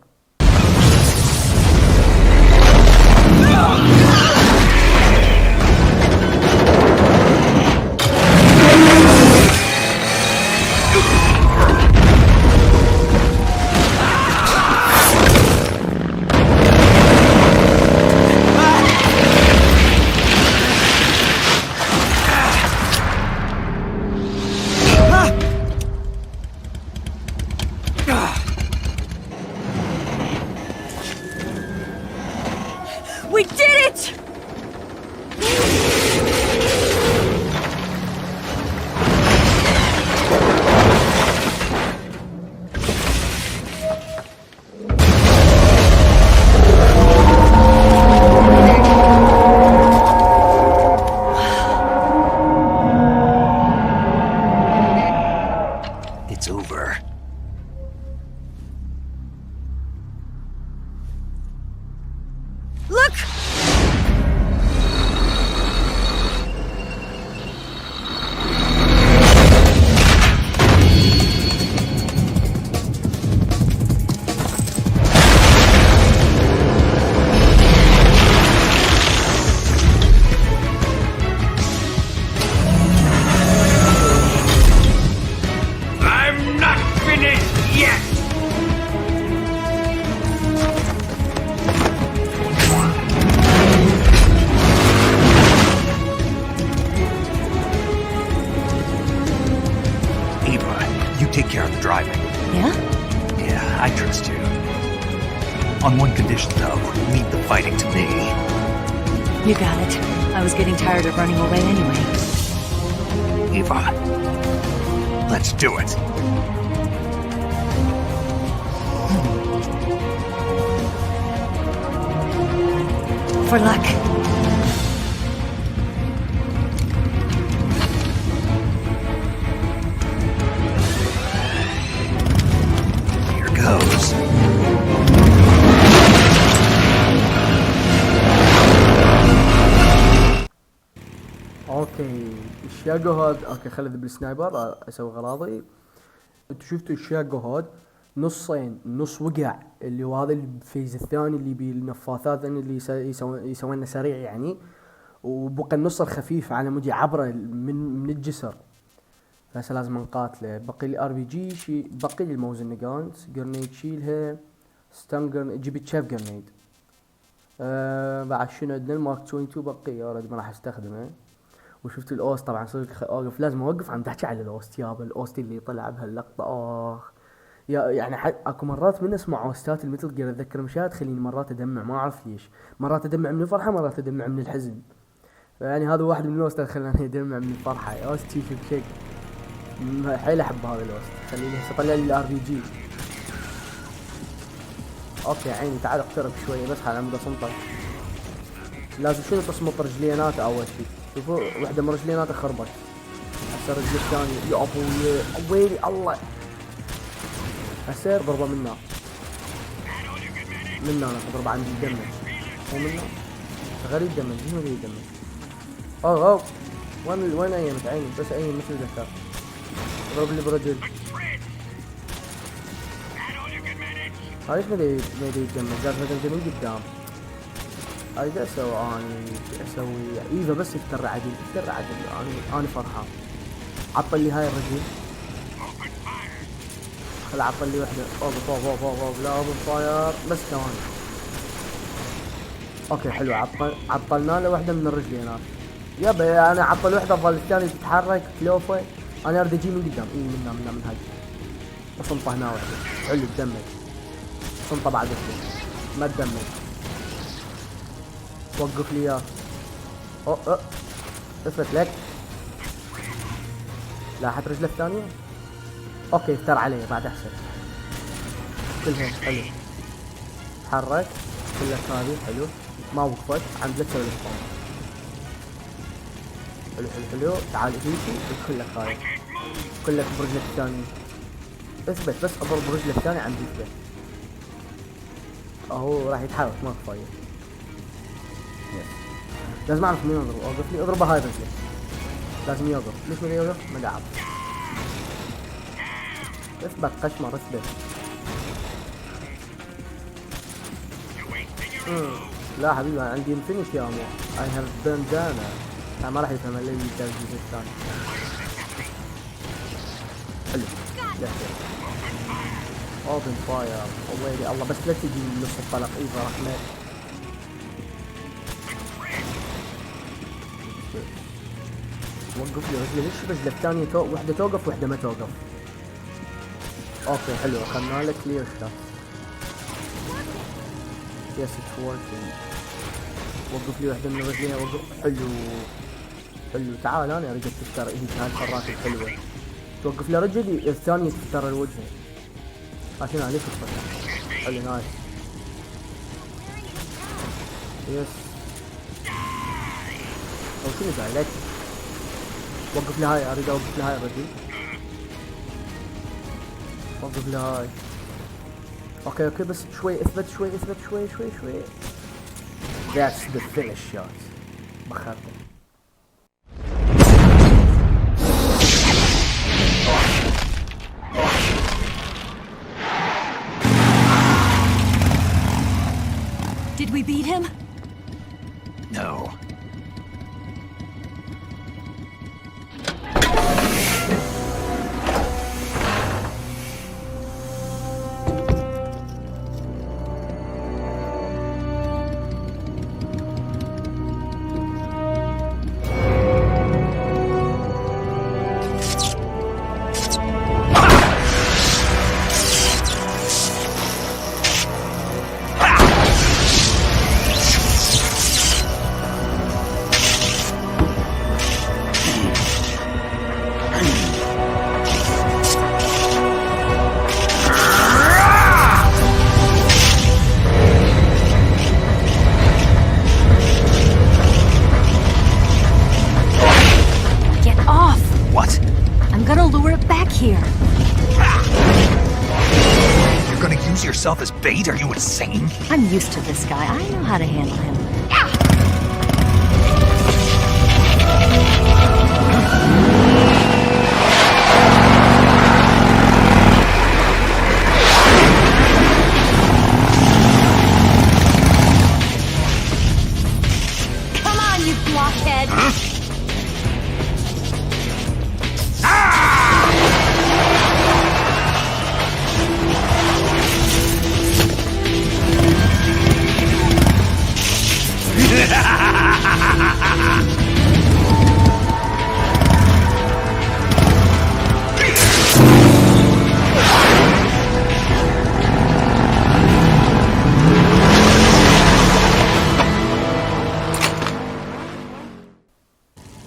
We did it! It's over. Look! I'm not finished yet! Eva, you take care of the driving. Yeah? Yeah, I trust you. On one condition, though, leave the fighting to me. You got it. I was getting tired of running away anyway. Eva, let's do it. For luck. Here goes. اوكي الشاقو هاد. اوكي خلذ بالسنايبر اسوي غراضي. انتوا شفتوا الشاقو هاد نصين، نص وقع اللي هو هذا الفيز الثاني اللي بالنفاثات اللي يسوينا سريع يعني، وبقى النص الخفيف على مود يعبره من الجسر. هسه لازم نقاتله. بقي لي ار بي جي، بقي لي الموز النقانت، جرنيد شيلها، ستان جيب تشاف جرنيد. بعد شنو عندنا المارك 22 بقي اوريدي ما راح استخدمه. وشفت الاوست طبعا صدق اوقف، لازم اوقف عم تحكي على الاوست يابا. الاوست اللي طلع بهاللقطه يعني اكو مرات من اسمع اوستات المثل جير اتذكر مشاهد تخليني مرات ادمع، ما اعرف ليش. مرات ادمع من الفرحه، مرات ادمع من الحزن. يعني هذا واحد من الاوستات خلاني ادمع من الفرحه. اوست شيك شيك حيل احب هذا الاوست. خليني هسه طلع لي الار بي جي. اوكي عيني تعال اقترب شويه بس على مود اصمتك. لازم شنو تصمت رجليناته اول شيء. شوفوا وحده من رجليناته خربت. هسه الرجل الثاني يا ابوي ويلي الله. هسه ضربه منا انا ضربه عندي يدمج. هو منا غريب يدمج. مو غريب يدمج. اوه وين ايمت عيني بس ايم مثل ذكر. ضرب لي برجل. ليش ما يدمج؟ جالس مدمج من قدام. اريد اسوي اسوي ايفا بس يفتر عدل انا فرحان. عطل لي هاي الرجل. خل عطل لي وحده. اوف لا اوبن فاير بس ثواني. اوكي حلو. عطلنا له وحده من الرجلين. يابا انا عطل وحده ظل الثاني تتحرك كلوفه. انا اريد اجي من قدام. منا من هاي وصنطه هنا وحده. حلو تدمج. صنطه بعد ما تدمج. وقف لي اياه. اثبت لك. لاحت رجله الثانيه. اوكي افتر عليه بعد احسن. كلها حلو. تحرك كلك هذه حلو، ما وقفت عند لا تسوي الاسطوانة. حلو حلو حلو، تعال هيجي كلك هاي كلك برجلك الثاني. اثبت بس اضرب برجلك الثاني عند يثبت. اهو راح يتحرك ما كفاية. لازم اعرف مين اضرب. اوقف لي اضربه هاي برجلك. لازم يوقف. ليش ما يوقف؟ ما اعرف. اثبت قشمر اثبت. لا حبيبي انا عندي انفينيتي امو. اي هاف باندانا. ما راح يفهم اللي يبدا الجزء الثاني. حلو. اوبن فاير. ويلي الله بس لا تجي من نص الطلق ايضا رحمة. وقف لي رجلي. ليش رجلك الثانية وحدة توقف وحدة ما توقف؟ اوكي حلو اخذنا لك كلير شوت. يس اتس وركينج. وقف لي واحدة من رجليها وقف. حلو حلو. تعال انا رجعت تفتر انت هاي الفرات الحلوة. توقف لي رجلي الثانية تفتر الوجه عشان عليك تفتر. حلو نايس. يس او شنو جاي لك؟ وقف لي هاي اريد اوقف لي هاي الرجل. وقف لي هاي. اوكي اوكي بس شوي اثبت شوي اثبت شوي شوي شوي. That's the finish shot. بخرته. Did we beat him? No. Yourself as bait? Are you insane? I'm used to this guy. I know how to handle him. Come on, you blockhead!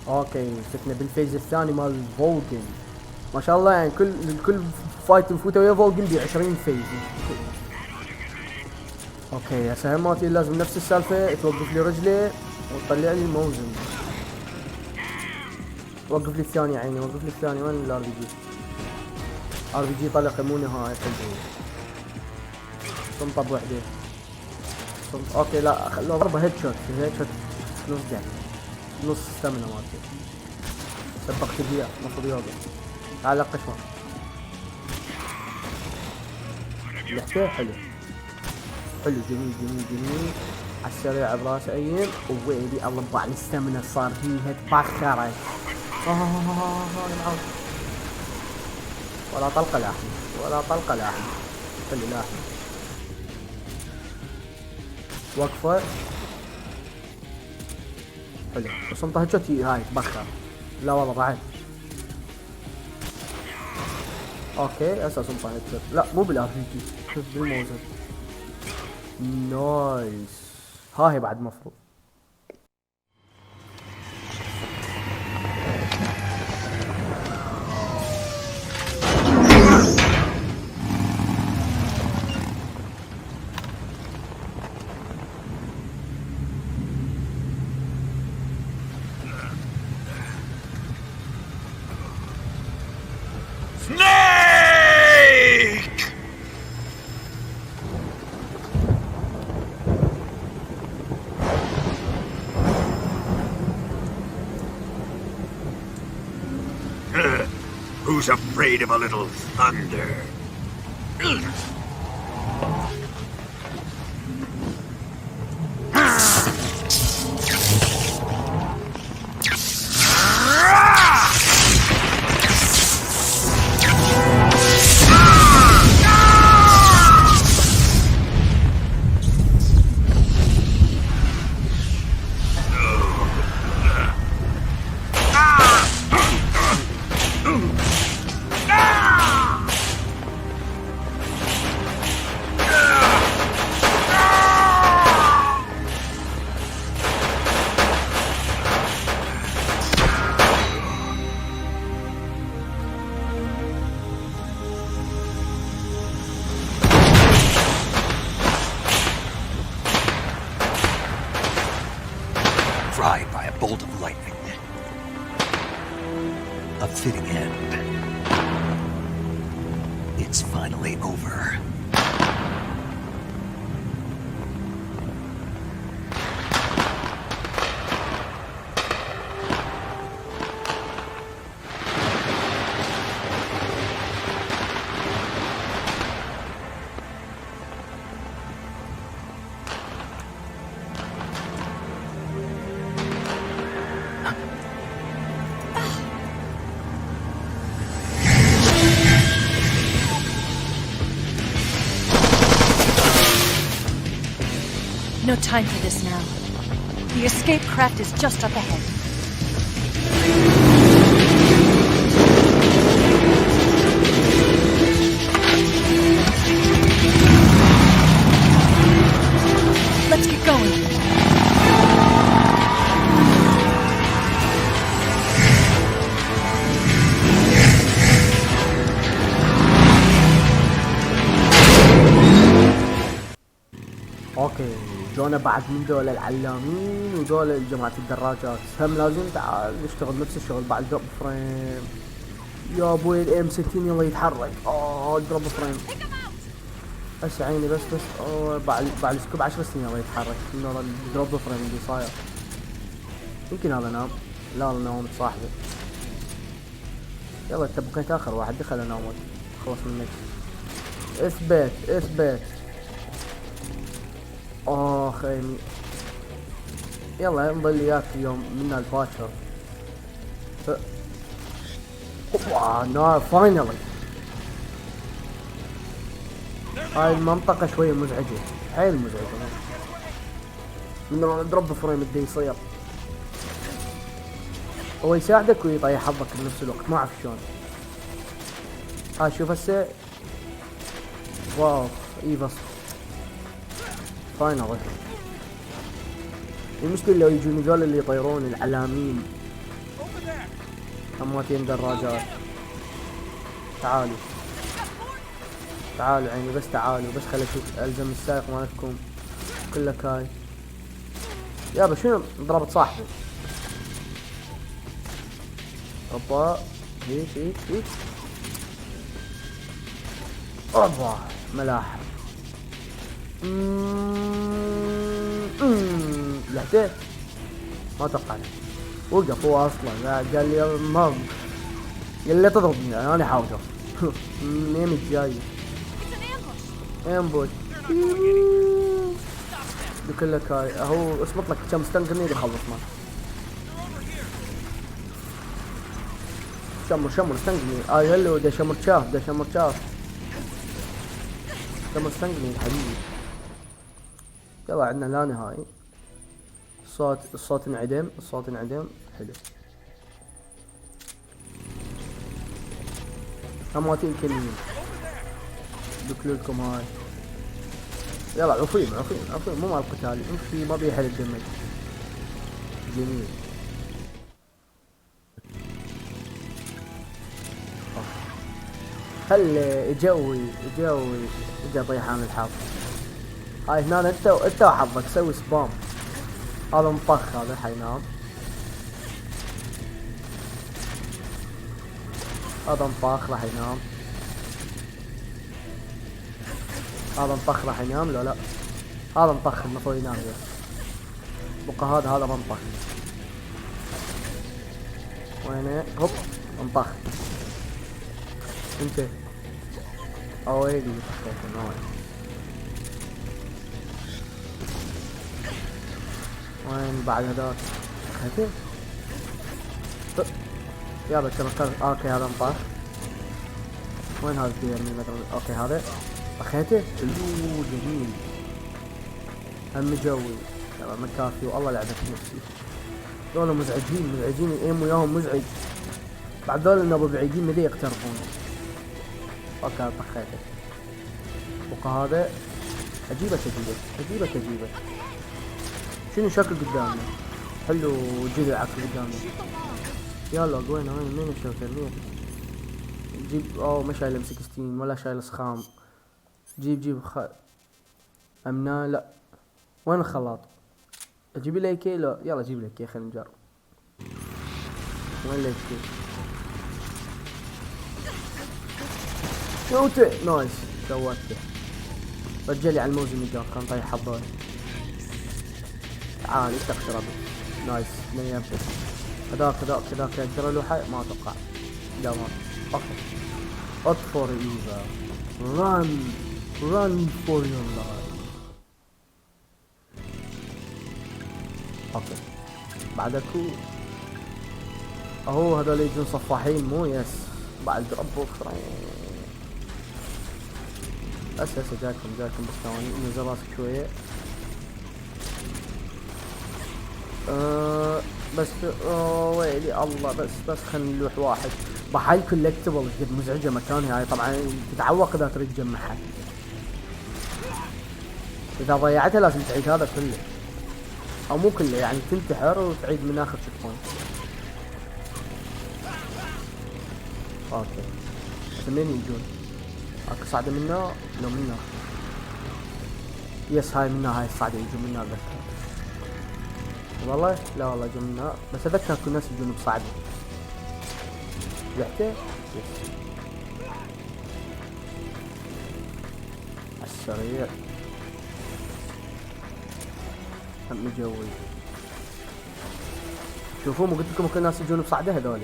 اوكي شفنا بالفيز الثاني مال فولجن. ما شاء الله يعني كل فايت نفوته ويا فولجن ب 20 فيز. اوكي يا سهماتي لازم نفس السالفه. توقف لي رجلي وتطلع لي الموزن. وقف لي الثاني عيني. وقف لي الثاني. وين الار بي جي؟ ار بي جي طلق مو نهاية. حلو. تنطب وحده. اوكي لا خلو اضربه هيد شوت. هيد شوت نص جاي. نص ستامنا مالتي. سبقت بيها المفروض يوقف. تعال قشمه. يحكي حلو. حلو جميل جميل جميل. على السريع براسه ايم. وويلي الله ببع الستامنا صار فيها تبخرت. ولا طلقة لاحم. ولا طلقة لاحم. خلي لاحم. وقفة. حلو بس انت هجتي هاي تبخر. لا والله بعد. اوكي اساس انت هجت. لا مو بالار بي جي. شوف بالموزن. نايس. هاي بعد مفروض. Who's afraid of a little thunder? Fried by a bolt of lightning. A fitting end. It's finally over. No time for this now. The escape craft is just up ahead. Let's get going. اوكي، جونا بعد من دول العلامين ودول جماعة الدراجات، هم لازم تعال نشتغل نفس الشغل بعد دروب فريم. يا ابوي الام 60 يلا يتحرك. دروب فريم. بس عيني بس بعد سكوب 10 سنين يلا يتحرك. انه الدروب فريم اللي صاير. يمكن هذا نام. لا نومت صاحبي. يلا انت بقيت اخر واحد دخل نومت. خلص منك. اثبت. خيمي. يلا نظل وياك اليوم منا الباشر. نار فاينلي. هاي المنطقة شوية مزعجة، حيل مزعجة. من دروب فريم بدي يصير. هو يساعدك ويطيح حظك بنفس الوقت، ما اعرف شلون. شوف هسه. واو بس فاينل. المشكلة لو يجون ذول اللي يطيرون العلامين امواتين دراجات. تعالوا عيني بس تعالوا بس خلي اشوف الزم السائق مالتكم كلك. هاي يابا شنو ضربت صاحبي. اوبا هيك اوبا ملاحق. لحظة ما توقعت. وقف هو اصلا قال لي ما يلا تضربني انا حاوجه. منين جاي امبوش بكلك. هاي هو اصمت لك كم ستان يخلصنا. شمر ستان هلو ده شمر شاف شمر ستان حبيبي. يلا عندنا لا نهاية. الصوت انعدم. حلو. امواتين كلين بكلكم. هاي يلا عفوين مو مال القتال. امشي ما بيحل الدمج. جميل. هل جوي اجا طيحان الحظ. هاي هنا انت وحظك سوي سبام. هذا مطخ هذا حينام. هذا مطخ راح ينام. لا هذا مطخ المفروض ينام بس. بقى هذا منطخ. وينه هوب مطخ. انت اويلي طخيته نايس. وين بعد هذاك؟ طخيته؟ يلا ترى اوكي هذا انطاح. وين هذا يرمي مثلا؟ اوكي هذا طخيته. حلو جميل هم جوي. يلا مكافي والله لعبت نفسي. دول مزعجين الايم وياهم مزعج. بعد دول انه بعيدين مدي يقتربون. اوكي طخيته. بقى هذا اجيبه. شنو شكل قدامنا؟ حلو جذع عكس قدامنا. يلا وين مين الشوتر مين؟ جيب ما شايل M16 ولا شايل سخام. جيب امنا لا. وين الخلاط؟ اجيب لي كي لا يلا جيب لي كي خلينا نجرب. وين لي كي؟ شوته نايس سوته. رجلي على الموز اللي كان طايح حبايب. تعال استخسر ابي. نايس نيمته. هذاك يقدر له حي ما اتوقع. لا ما اوكي. اطفر ايفا. run for your life. اوكي بعدكو اهو هذول يجون صفاحين مو يس بعد ربو بس جاكم بس ثواني نزل راسك شوية. بس ويلي الله بس خلني نلوح واحد. بحال كولكتبل قد مزعجة مكاني هاي طبعا تتعوق اذا تريد تجمعها. اذا ضيعتها لازم تعيد هذا كله او مو كله يعني تنتحر وتعيد من اخر شيك بوينت. اوكي بس منين يجون؟ اكو صعدة منا لو منا يس هاي منا هاي الصعدة يجون منا اتذكر والله لا والله يجون منا بس اتذكر كل الناس يجون بصعدة لحته يس السريع هم جوي. شوفوا مو قلت لكم كل الناس يجون بصعده هذول.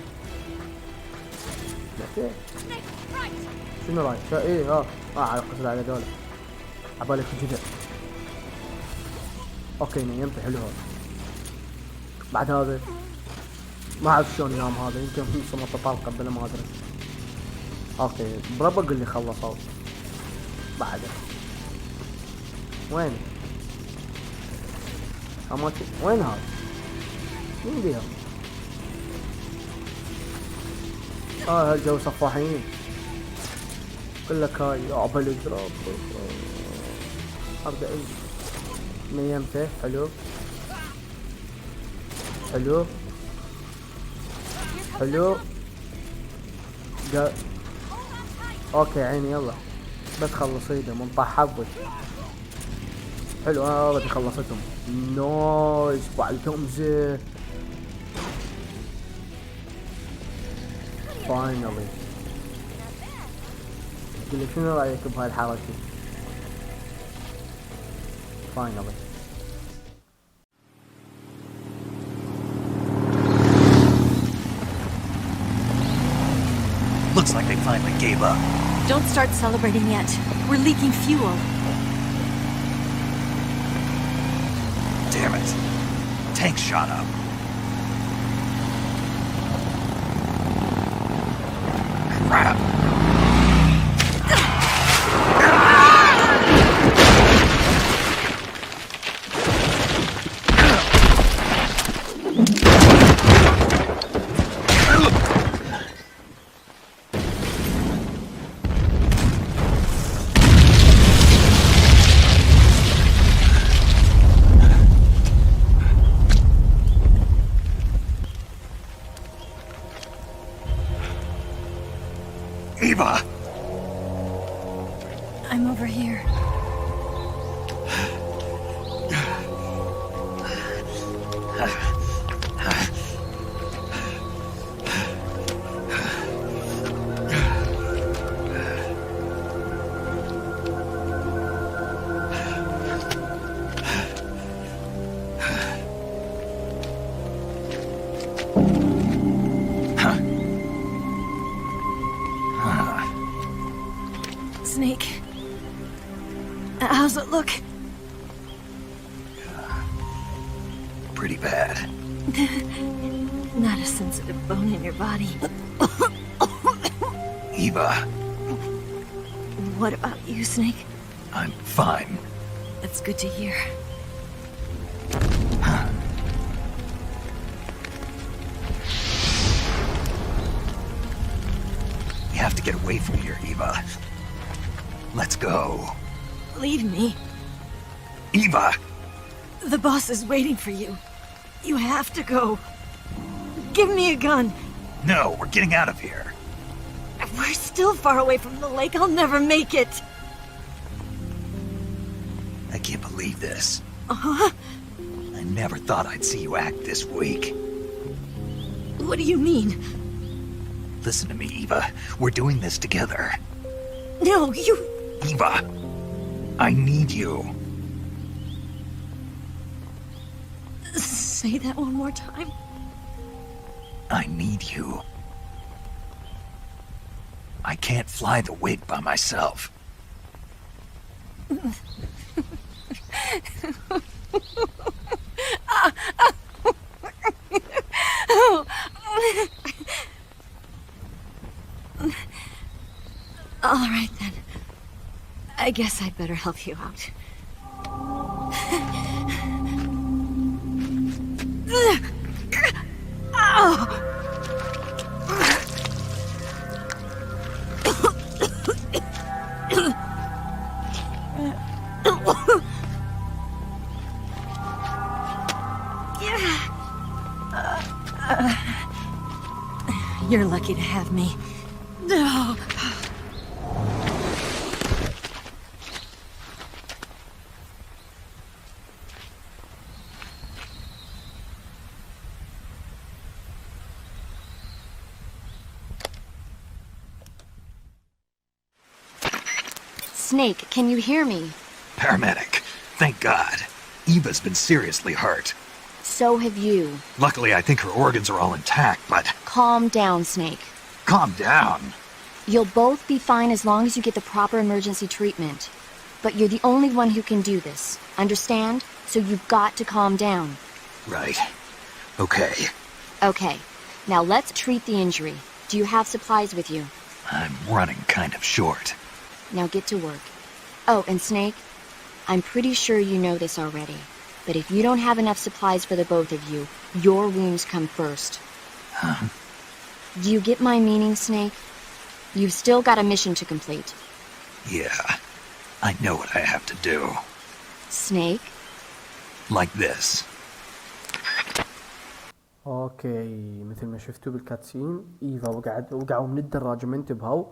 شنو رايك؟ ايه على قصد على هذول عبالك جدع. اوكي نيمت حلو هذا. بعد هذا ما اعرف شلون ينام هذا يمكن صمت طلقه بلا ما ادري. اوكي بربع قل لي خلصوا. بعده وين؟ وين هذا؟ مين بيها؟ هالجو صفاحين كلك هاي اعبر اضرب ابدا نيمته حلو اوكي عيني يلا بس خلصيده منطح حبك حلو. هذه خلصتهم نايس بعدهم زين فاينلي. قولي شنو رايك بهاي الحركه؟ فاينلي Looks like they finally gave up. Don't start celebrating yet. We're leaking fuel. Damn it. Tank shot up. Crap. Look. Pretty bad. Not a sensitive bone in your body. Eva, What about you, Snake? I'm fine. That's good to hear. We have to get away from here, Eva. Let's go. Leave me. Eva! The boss is waiting for you. You have to go. Give me a gun. No, we're getting out of here. We're still far away from the lake. I'll never make it. I can't believe this. Uh-huh. I never thought I'd see you act this weak. What do you mean? Listen to me, Eva. We're doing this together. No, you... Eva, I need you. Say that one more time. I need you. I can't fly the wig by myself. All right, then. I guess I'd better help you out. You're lucky to have me. No. Snake, can you hear me? Paramedic. Thank God. Eva's been seriously hurt. So have you. Luckily, I think her organs are all intact, but... Calm down, Snake. Calm down. You'll both be fine as long as you get the proper emergency treatment. But you're the only one who can do this. Understand? So you've got to calm down. Right. Okay. Okay. Now let's treat the injury. Do you have supplies with you? I'm running kind of short. Now get to work. Oh, and Snake, I'm pretty sure you know this already. But if you don't have enough supplies for the both of you, your wounds come first. Huh? Do you get my meaning, Snake? You've still got a mission to complete. Yeah. I know what I have to do. Snake? Like this. اوكي مثل ما شفتوا بالكاتسين ايفا وقعوا من الدراجة ما انتبهوا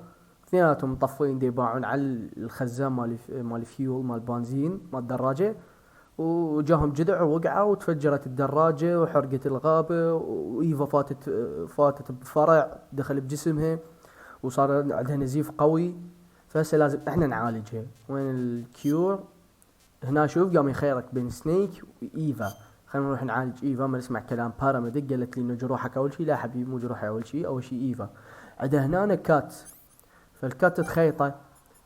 اثنيناتهم مطفين دي يباعون على الخزان مال فيول مال بنزين مال الدراجة وجاهم جذع ووقعوا وتفجرت الدراجة وحرقت الغابة وايفا فاتت بفرع دخل بجسمها وصار عندها نزيف قوي فهسه لازم احنا نعالجها. وين الكيور؟ هنا شوف قام يخيرك بين سنيك وايفا. خلينا نروح نعالج ايفا. ما نسمع كلام باراميديك قالت لي انه جروحك اول شيء. لا حبيبي مو جروحي اول شيء ايفا. عندها هنا كات فالكات تخيطه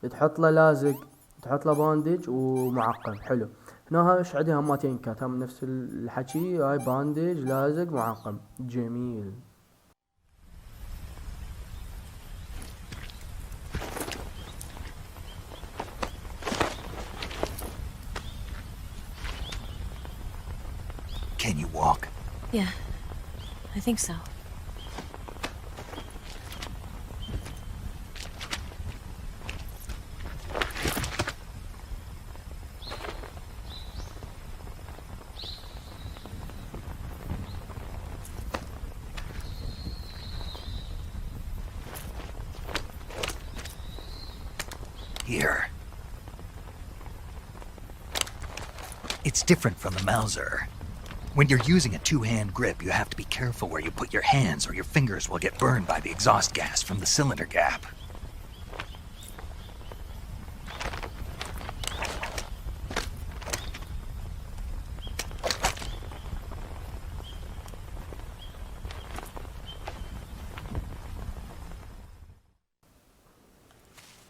تحط له لازق تحط له باندج ومعقم. حلو. هنا ايش عندها هماتين كات هم نفس الحكي. هاي باندج لازق معقم. جميل. Can you walk? Yeah, I think so. Here. It's different from the Mauser. When you're using a two-hand grip, you have to be careful where you put your hands or your fingers will get burned by the exhaust gas from the cylinder gap.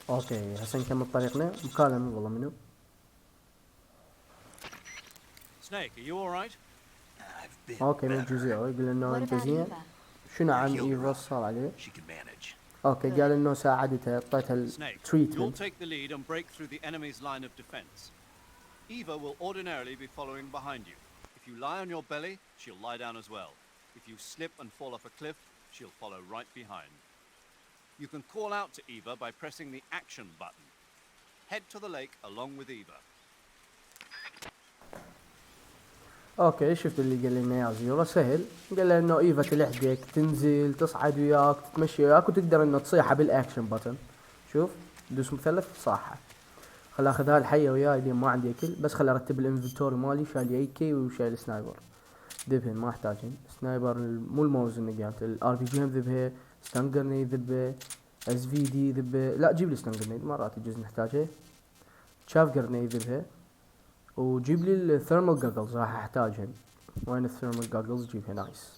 اوكي هسه نكمل طريقنا. مكالمة والله منو؟ Snake, are you all right? I've been اوكي من better. الجزء يقول انه What انت about زين. Eva? شنو عن Healed her ايفا up. صار عليه؟ She can manage. اوكي قال انه ساعدتها اعطيتها Snake, you'll التريتمنت. take the lead and break through the enemy's line of defense. Eva will ordinarily be following behind you. If you lie on your belly, she'll lie down as well. If you slip and fall off a cliff, she'll follow right behind. You can call out to Eva by pressing the action button. Head to the lake along with Eva. اوكي شفت اللي قال لنا اياه زيرو سهل. قال له انه ايفا تلحقك تنزل تصعد وياك تتمشي وياك وتقدر انه تصيحها بالاكشن بutton. شوف دوس مثلث تصاحها. خل اخذ هاي الحيه وياي لين ما عندي اكل، بس خل ارتب الانفنتوري مالي. شايل اي كي وشايل سنايبر. ذبهن ما احتاجهن. سنايبر مو الموز اللي قالت الار بي جي هم ذبها. ستان جرنيد ذبه. اس في دي ذبه. لا جيب لي ستان جرنيد مرات يجوز نحتاجها. شاف جرنيد ذبها. وجيب لي الثيرمال جاجلز راح احتاجهن. وين الثيرمال جاجلز؟ جيبها نايس.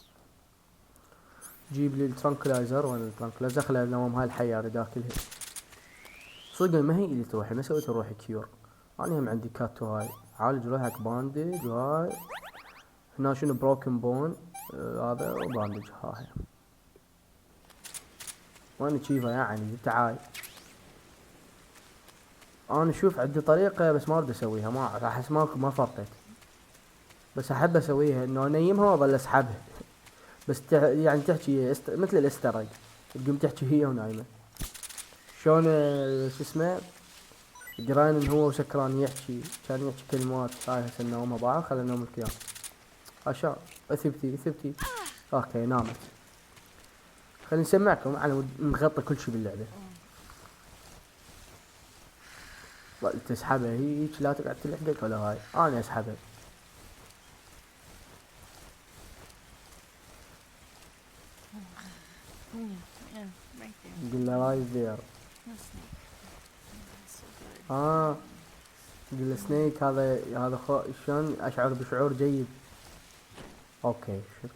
جيب لي الترانكلايزر. وين الترانكلايزر؟ خليها نوم هاي الحية اريد اكلها. صدق ما هي اللي تروحي ما سويت روحي كيور. انا هم عندي كاتو هاي عالج روحك باندج وهاي. هنا شنو بروكن بون هذا وباندج هاي. وين تشيفا يعني تعال. انا اشوف عندي طريقة بس ما اريد اسويها. ما راح احس ما فرقت. بس احب اسويها انه انيمها واظل اسحبها. بس يعني تحكي مثل الاسترق تقوم تحكي هي ونايمة. شلون شو اسمه جراين هو وسكران يحكي كان يحكي كلمات. هاي هسه نومها بعض خلينا نوم الكيان. عشان اثبتي. اوكي نامت. خلينا نسمعكم على نغطي كل شي باللعبة. تسحبها هيك لا تقعد تلحقك ولا هاي. انا اسحبها. قل له رايت ذير. قل له سنيك هذا شلون اشعر بشعور جيد. اوكي شوف.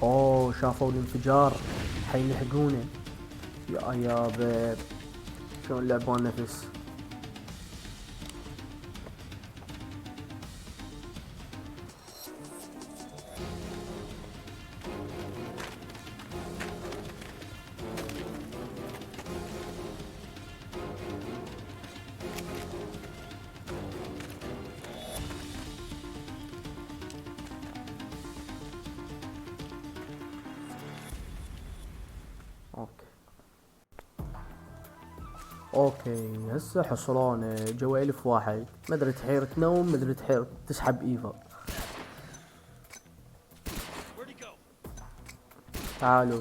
اوه شافوا الانفجار حيلحقونه. يا بيب شلون لعبوا نفس. اوكي هسه حصلونه جوا 1000 واحد. ما ادري تحير تنوم ما ادري تحير تسحب ايفا.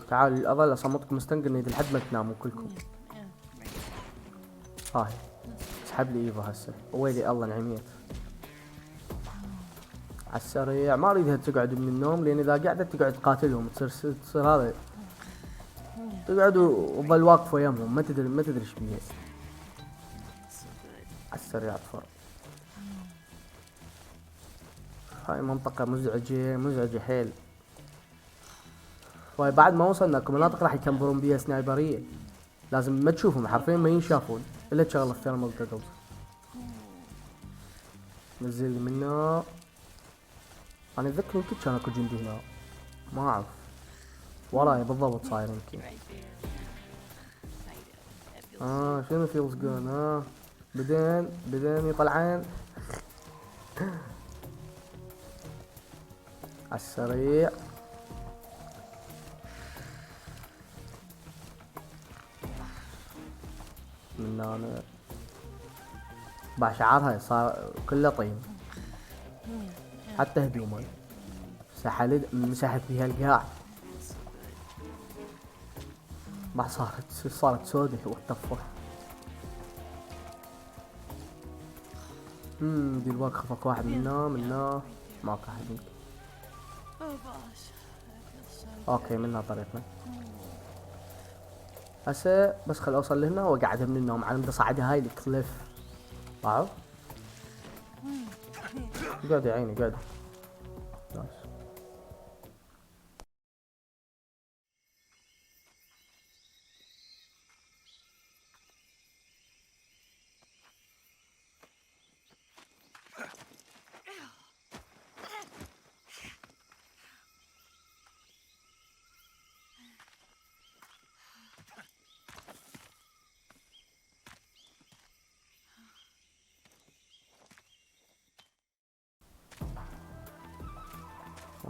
تعالوا اظل اصمتكم مستنقل لحد ما تناموا كلكم. هاي اسحب لي ايفا هسه. ويلي الله انعميت. عالسريع ما اريدها تقعد من النوم لان اذا قعدت تقعد تقاتلهم تصير هذا تقعدوا وظل واقفه يمهم ما تدري ايش بيها. عالسريع اطفر. هاي منطقة مزعجة حيل. وهاي بعد ما وصلنا اكو مناطق راح يكمبرون بيها سنايبرية. لازم ما تشوفهم حرفيا ما ينشافون الا تشغل الثيرمال جاجلز. نزل لي منه. انا اتذكر يمكن كان اكو جندي هنا ما اعرف وراي بالضبط صاير يمكن. شنو فيلز جون. بدين يطلعين عالسريع. من هنا بشعرها صار كله طين حتى هدومه مسحت بيها القاع. ما صارت سودة والطفة. دي الوقت خفك واحد منا ماكو احد يمكن. اوكي منا طريقنا هسه بس خل اوصل لهنا واقعدها من النوم على مدى صعدها هاي الكليف. واو قاعد يا عيني قاعد.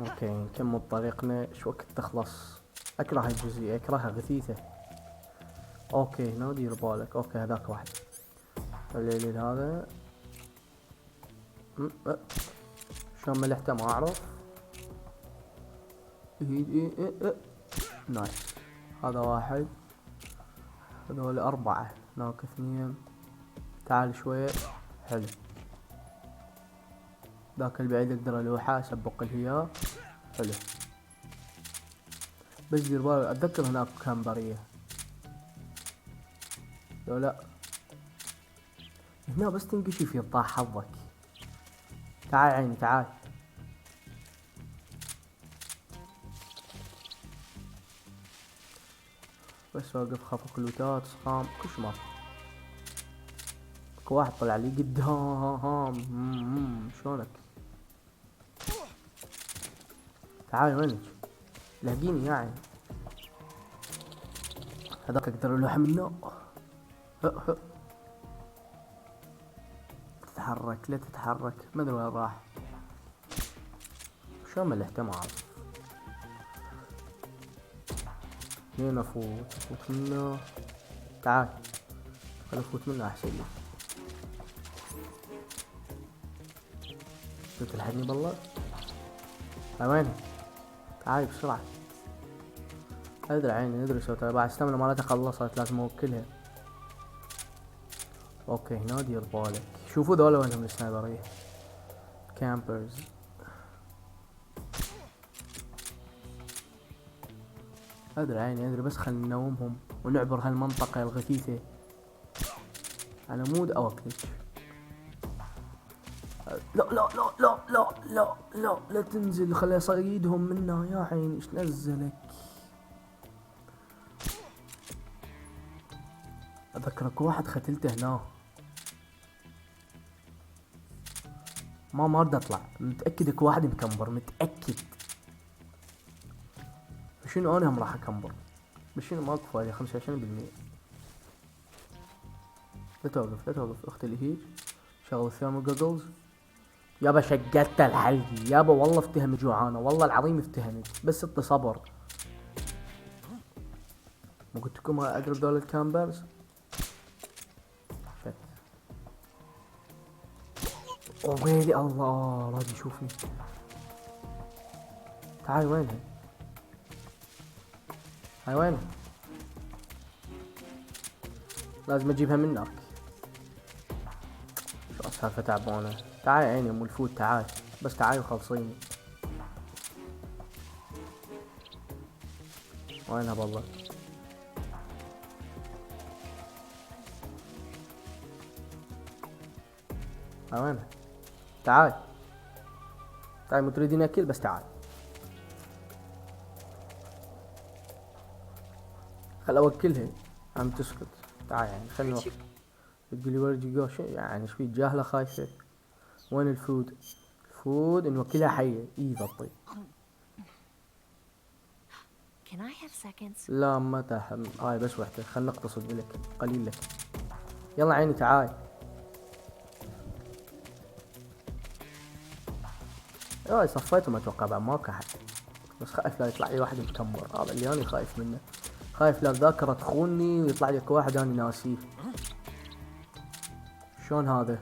اوكي نكمل طريقنا. شو وقت تخلص؟ اكره الجزء، اكرهها غثيثة. اوكي هنا دير بالك. اوكي هذاك واحد الليل هذا شلون ملحته ما اعرف. نايس. هذا واحد، هذول 4، هناك 2. تعال شوية. حلو. ذاك البعيد اقدر الوحه اسبق الهياه. حلو. بس دير بالك اتذكر هناك كان برية. لو لا هنا بس تنقشي في طاح حظك. تعال عيني تعال. بس واقف خافق لوتات صخام كل شي. ماف اكو واحد طلع لي قدام. شلونك؟ تعال وينك؟ لاقيني يا عين. هذاك اقدر الوح منه. تتحرك لا تتحرك. ما ادري وين راح. شلون ملحته ما اعرف. هنا افوت منه. تعال خل افوت منه احسن لي. تلحقني بالله. وين؟ تعال بسرعة. ادري عيني ادري سويتها بعد استمنى مالتها خلصت لازم اوكلها. اوكي هنا دير بالك. شوفوا ذولا وينهم السنايبرية كامبرز. ادري عيني ادري بس خلنا ننومهم ونعبر هالمنطقة الغثيثة. على مود اوكلك. لا لا لا لا لا لا لا لا تنزل. خلي اصيدهم منا يا عيني. ايش نزلك؟ اذكرك واحد ختلته هنا. ما اريد اطلع. متأكدك واحد مكمبر متأكد. شنو انا هم راح اكمبر. بس شنو ماكو فايدة. 25%. لا توقف لا توقف. اختي اللي هيك شغل الثيرمو جوجلز. يابا شقلت الحلقي يابا. والله افتهمت جوعانة والله العظيم افتهمت. بس انت صبر. ما قلت لكم اقرب دول الكامبرز. شت ويلي الله راضي يشوفني. تعال وينها؟ هاي وينها؟ لازم اجيبها منك. شو السالفة تعبانة. تعال يا عيني ام الفود تعال. بس تعال وخلصيني. وينها بالله؟ هاي وينها؟ تعال تعال. مو تريدين اكل بس تعال. خل اوكلها. عم تسكت. تعال يعني خلني وقت. تقولي ورجي جو شو يعني ايش في جاهلة خايفة. وين الفود؟ الفود نوكلها حية. ضبطي. لا ما تحم. هاي بس وحدة. خل نقتصد لك قليل لك. يلا عيني تعال. اي صفيته ما اتوقع بعد ماكو احد. بس خايف لا يطلع لي واحد مكمر. هذا اللي انا خايف منه. خايف لا الذاكرة تخونني ويطلع لك واحد انا ناسيه. شلون هذا؟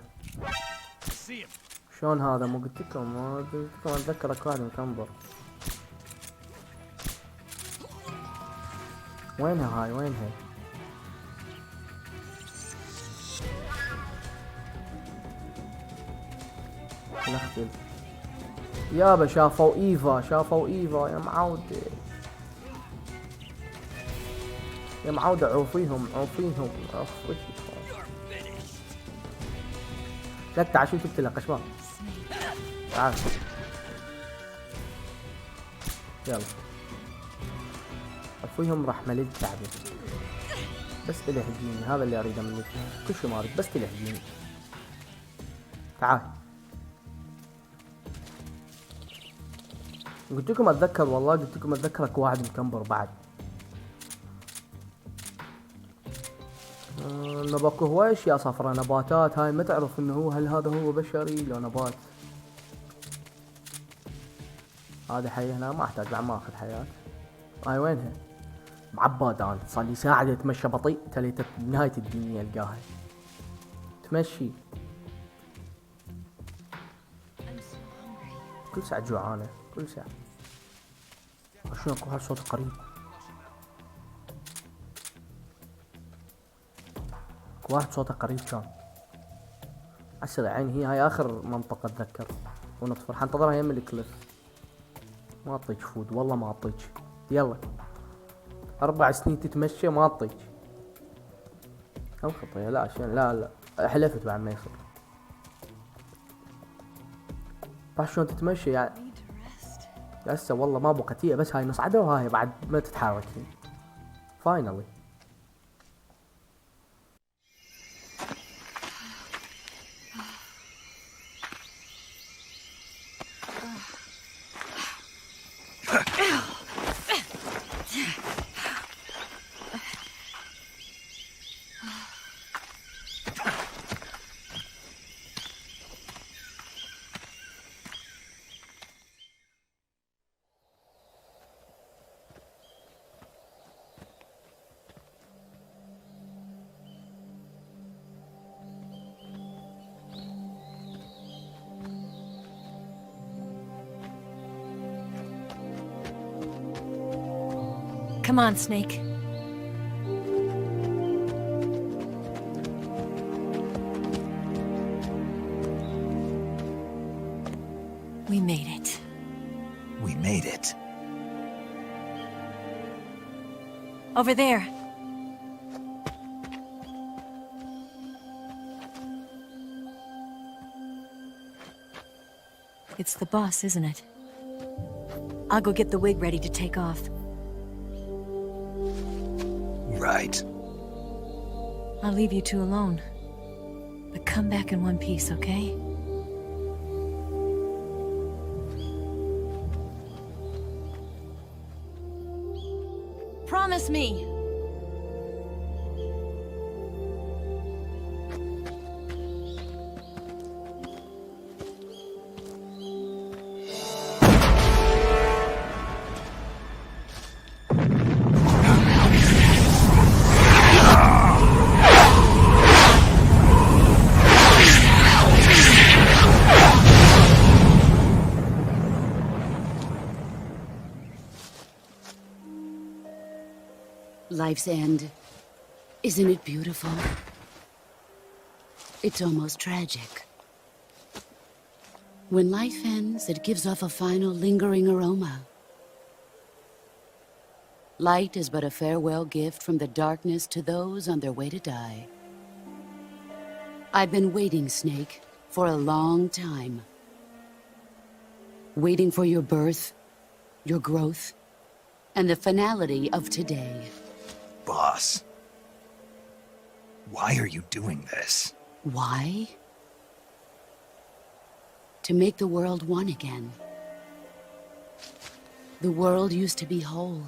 شلون هذا؟ مو قلت لكم اتذكرك واحد مكمبر. وينها هاي وينها؟ نختل يابا. شافوا ايفا شافوا ايفا يا معود يا معود. عوفيهم عوفيهم عوفيهم. لا تعال شو تقتلها قشبان. تعال يلا عفويهم. راح مليت تعبي. بس تلحقيني. هذا اللي اريده منك. كل شي ما اريد بس تلحقيني. تعال. قلت لكم اتذكر والله قلت لكم اتذكرك واحد مكمبر بعد. نباكو هواي اشياء صفرة نباتات. هاي ما تعرف انه هو هل هذا هو بشري لو نبات. هذه حية هنا، ما احتاج بعد ما اخذ حياة. هاي وينها؟ معبد انا، صار لي ساعة اتمشى بطيء، تليت بنهاية الدنيا القاها تمشي. كل ساعة جوعانة، كل ساعة. شنو اكو هالصوت قريب؟ اكو واحد صوته قريب كان. عسر عيني، هي اخر منطقة اتذكر ونطفر، حنتظرها يم الكليف. ما اعطيك فود والله ما اعطيك. يلا 4 سنين تتمشى ما اعطيك. هم خطية لا عشان لا حلفت بعد ما يصير. بعد شلون تتمشى يعني هسه والله ما بقت، هي بس هاي نصعدها وهاي بعد ما تتحرك هي. فاينلي Come on, Snake. We made it. We made it. Over there. It's the boss, isn't it? I'll go get the wig ready to take off. Right. I'll leave you two alone. But come back in one piece, okay? Promise me! Life's end. Isn't it beautiful? It's almost tragic. When life ends, it gives off a final lingering aroma. Light is but a farewell gift from the darkness to those on their way to die. I've been waiting, Snake, for a long time. Waiting for your birth, your growth, and the finality of today. Boss. Why are you doing this? Why? To make the world one again. The world used to be whole.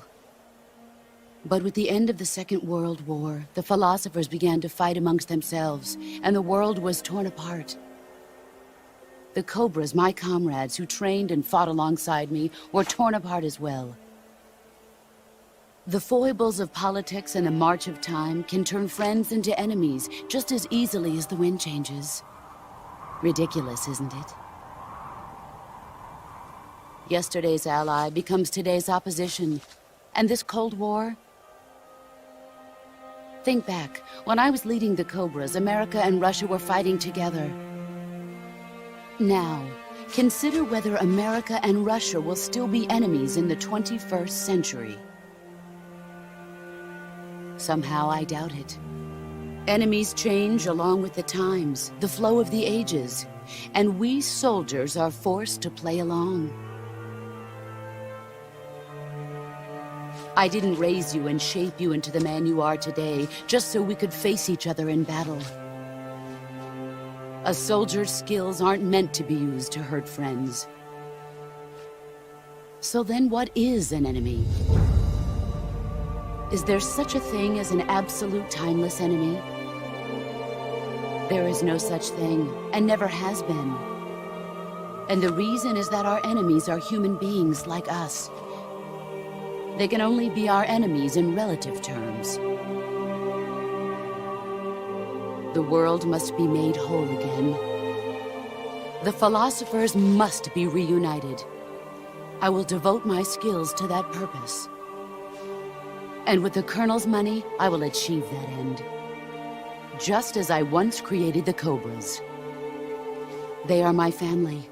But with the end of the Second World War, the philosophers began to fight amongst themselves, and the world was torn apart. The Cobras, my comrades who trained and fought alongside me, were torn apart as well. The foibles of politics and the march of time can turn friends into enemies just as easily as the wind changes. Ridiculous, isn't it? Yesterday's ally becomes today's opposition. And this Cold War? Think back. When I was leading the Cobras, America and Russia were fighting together. Now, consider whether America and Russia will still be enemies in the 21st century. Somehow I doubt it. Enemies change along with the times, the flow of the ages, and we soldiers are forced to play along. I didn't raise you and shape you into the man you are today just so we could face each other in battle. A soldier's skills aren't meant to be used to hurt friends. So then what is an enemy? Is there such a thing as an absolute timeless enemy? There is no such thing, and never has been. And the reason is that our enemies are human beings like us. They can only be our enemies in relative terms. The world must be made whole again. The philosophers must be reunited. I will devote my skills to that purpose. And with the Colonel's money, I will achieve that end. Just as I once created the Cobras. They are my family.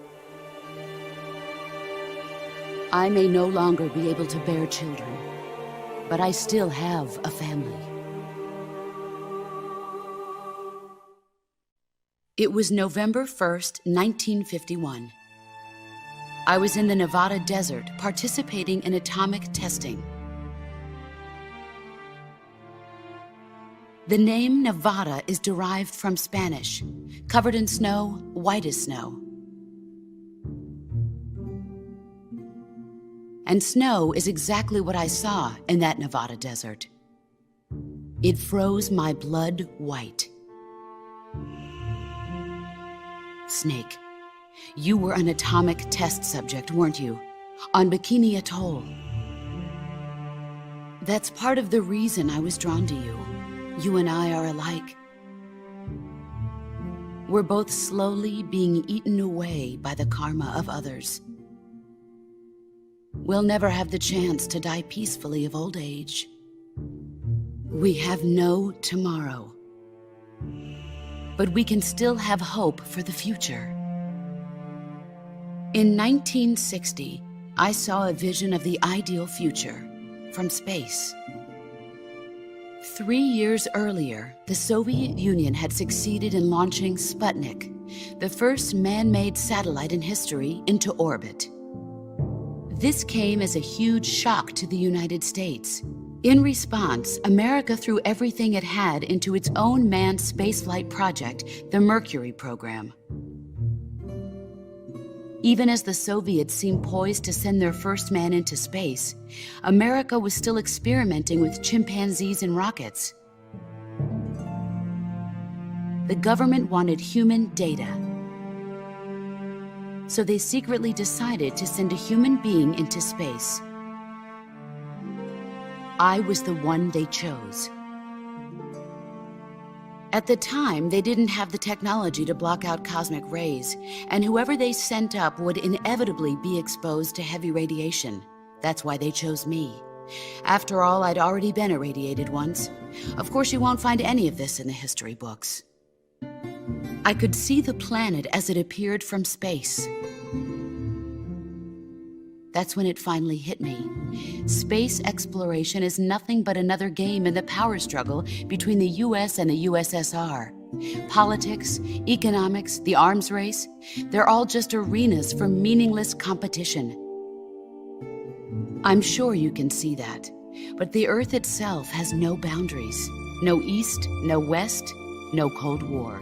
I may no longer be able to bear children, but I still have a family. It was November 1st, 1951. I was in the Nevada desert participating in atomic testing. The name Nevada is derived from Spanish, covered in snow, white as snow. And snow is exactly what I saw in that Nevada desert. It froze my blood white. Snake, you were an atomic test subject, weren't you? On Bikini Atoll. That's part of the reason I was drawn to you. You and I are alike. We're both slowly being eaten away by the karma of others. We'll never have the chance to die peacefully of old age. We have no tomorrow. But we can still have hope for the future. In 1960, I saw a vision of the ideal future from space. 3 years earlier, the Soviet Union had succeeded in launching Sputnik, the first man-made satellite in history, into orbit. This came as a huge shock to the United States. In response, America threw everything it had into its own manned spaceflight project, the Mercury program. Even as the Soviets seemed poised to send their first man into space, America was still experimenting with chimpanzees and rockets. The government wanted human data. So they secretly decided to send a human being into space. I was the one they chose. At the time, they didn't have the technology to block out cosmic rays, and whoever they sent up would inevitably be exposed to heavy radiation. That's why they chose me. After all, I'd already been irradiated once. Of course, you won't find any of this in the history books. I could see the planet as it appeared from space. That's when it finally hit me. Space exploration is nothing but another game in the power struggle between the US and the USSR. Politics, economics, the arms race, they're all just arenas for meaningless competition. I'm sure you can see that, but the Earth itself has no boundaries. No East, no West, no Cold War.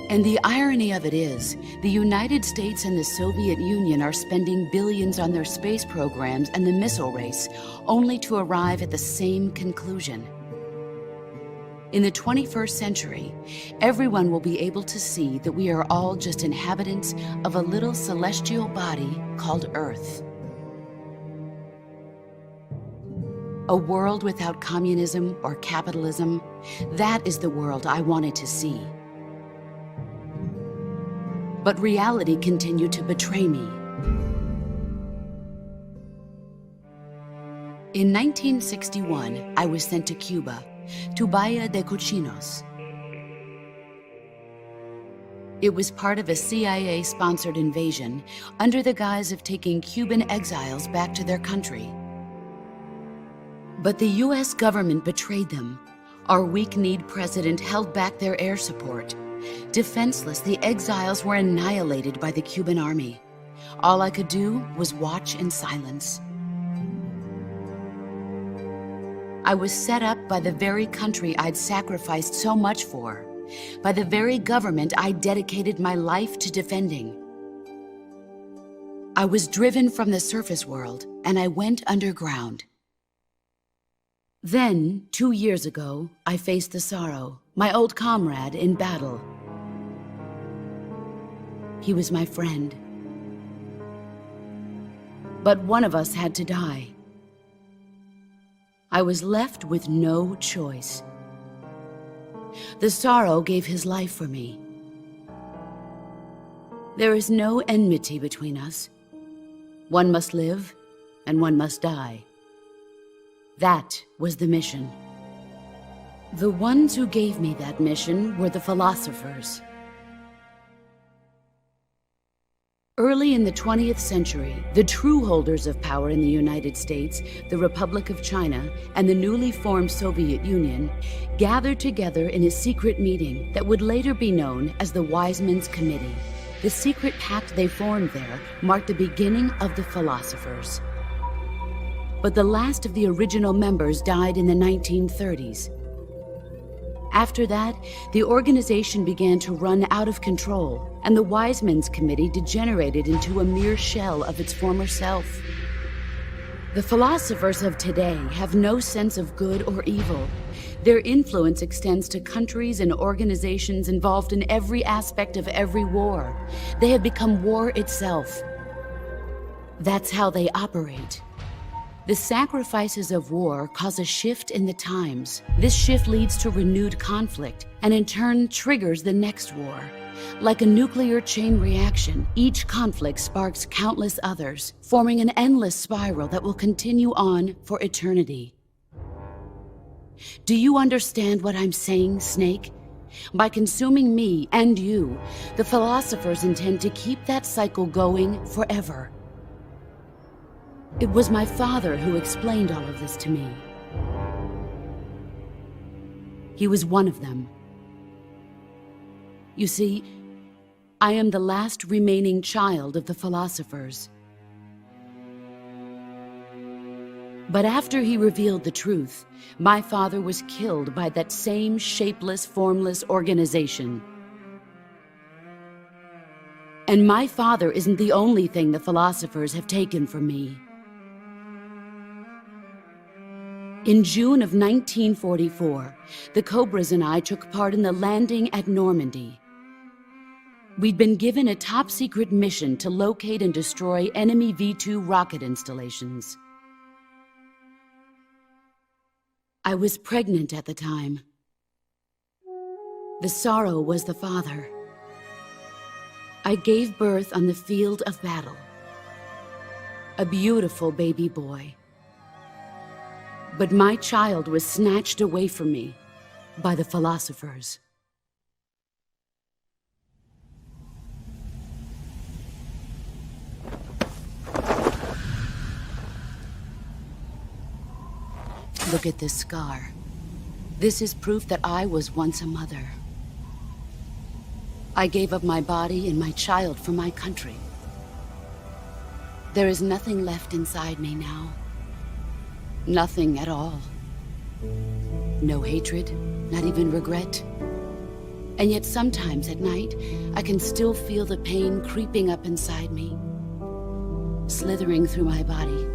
And the irony of it is, the United States and the Soviet Union are spending billions on their space programs and the missile race, only to arrive at the same conclusion. In the 21st century, everyone will be able to see that we are all just inhabitants of a little celestial body called Earth. A world without communism or capitalism, that is the world I wanted to see. But reality continued to betray me. In 1961, I was sent to Cuba, to Bahia de Cochinos. It was part of a CIA-sponsored invasion under the guise of taking Cuban exiles back to their country. But the US government betrayed them. Our weak-kneed president held back their air support. Defenseless, the exiles were annihilated by the Cuban army. All I could do was watch in silence. I was set up by the very country I'd sacrificed so much for, by the very government I dedicated my life to defending. I was driven from the surface world, and I went underground. Then, 2 years ago, I faced the sorrow, my old comrade in battle. He was my friend. But one of us had to die. I was left with no choice. The sorrow gave his life for me. There is no enmity between us. One must live, and one must die. That was the mission. The ones who gave me that mission were the philosophers. Early in the 20th century, the true holders of power in the United States, the Republic of China, and the newly formed Soviet Union gathered together in a secret meeting that would later be known as the Wise Men's Committee. The secret pact they formed there marked the beginning of the philosophers. But the last of the original members died in the 1930s. After that, the organization began to run out of control, and the Wise Men's Committee degenerated into a mere shell of its former self. The philosophers of today have no sense of good or evil. Their influence extends to countries and organizations involved in every aspect of every war. They have become war itself. That's how they operate. The sacrifices of war cause a shift in the times. This shift leads to renewed conflict, and in turn triggers the next war. Like a nuclear chain reaction, each conflict sparks countless others, forming an endless spiral that will continue on for eternity. Do you understand what I'm saying, Snake? By consuming me and you, the philosophers intend to keep that cycle going forever. It was my father who explained all of this to me. He was one of them. You see, I am the last remaining child of the philosophers. But after he revealed the truth, my father was killed by that same shapeless, formless organization. And my father isn't the only thing the philosophers have taken from me. In June of 1944, the Cobras and I took part in the landing at Normandy. We'd been given a top-secret mission to locate and destroy enemy V-2 rocket installations. I was pregnant at the time. The sorrow was the father. I gave birth on the field of battle. A beautiful baby boy. But my child was snatched away from me by the philosophers. Look at this scar. This is proof that I was once a mother. I gave up my body and my child for my country. There is nothing left inside me now. Nothing at all. No hatred, not even regret. And yet sometimes at night, I can still feel the pain creeping up inside me, slithering through my body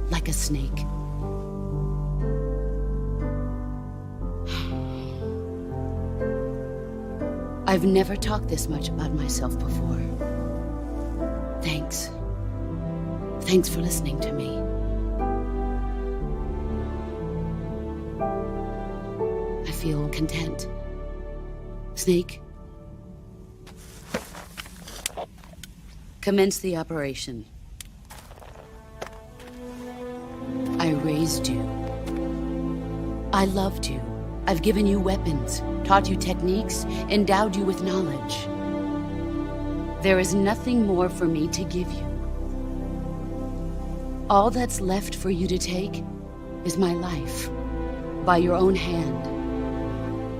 like a snake. I've never talked this much about myself before. Thanks. Thanks for listening to me. I feel content. Snake, commence the operation. I raised you. I loved you. I've given you weapons, taught you techniques, endowed you with knowledge. There is nothing more for me to give you. All that's left for you to take is my life, by your own hand.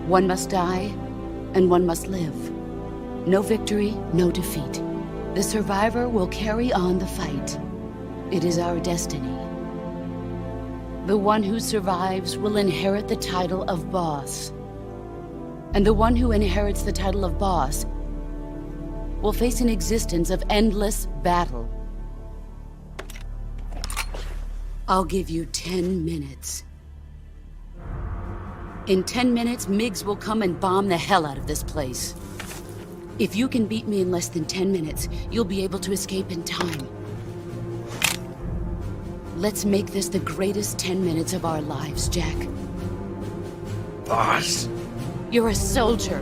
One must die, and one must live. No victory, no defeat. The survivor will carry on the fight. It is our destiny. The one who survives will inherit the title of boss. And the one who inherits the title of boss will face an existence of endless battle. I'll give you 10 minutes. In 10 minutes, MiGs will come and bomb the hell out of this place. If you can beat me in less than 10 minutes, you'll be able to escape in time. Let's make this the greatest 10 minutes of our lives, Jack. Boss. You're a soldier.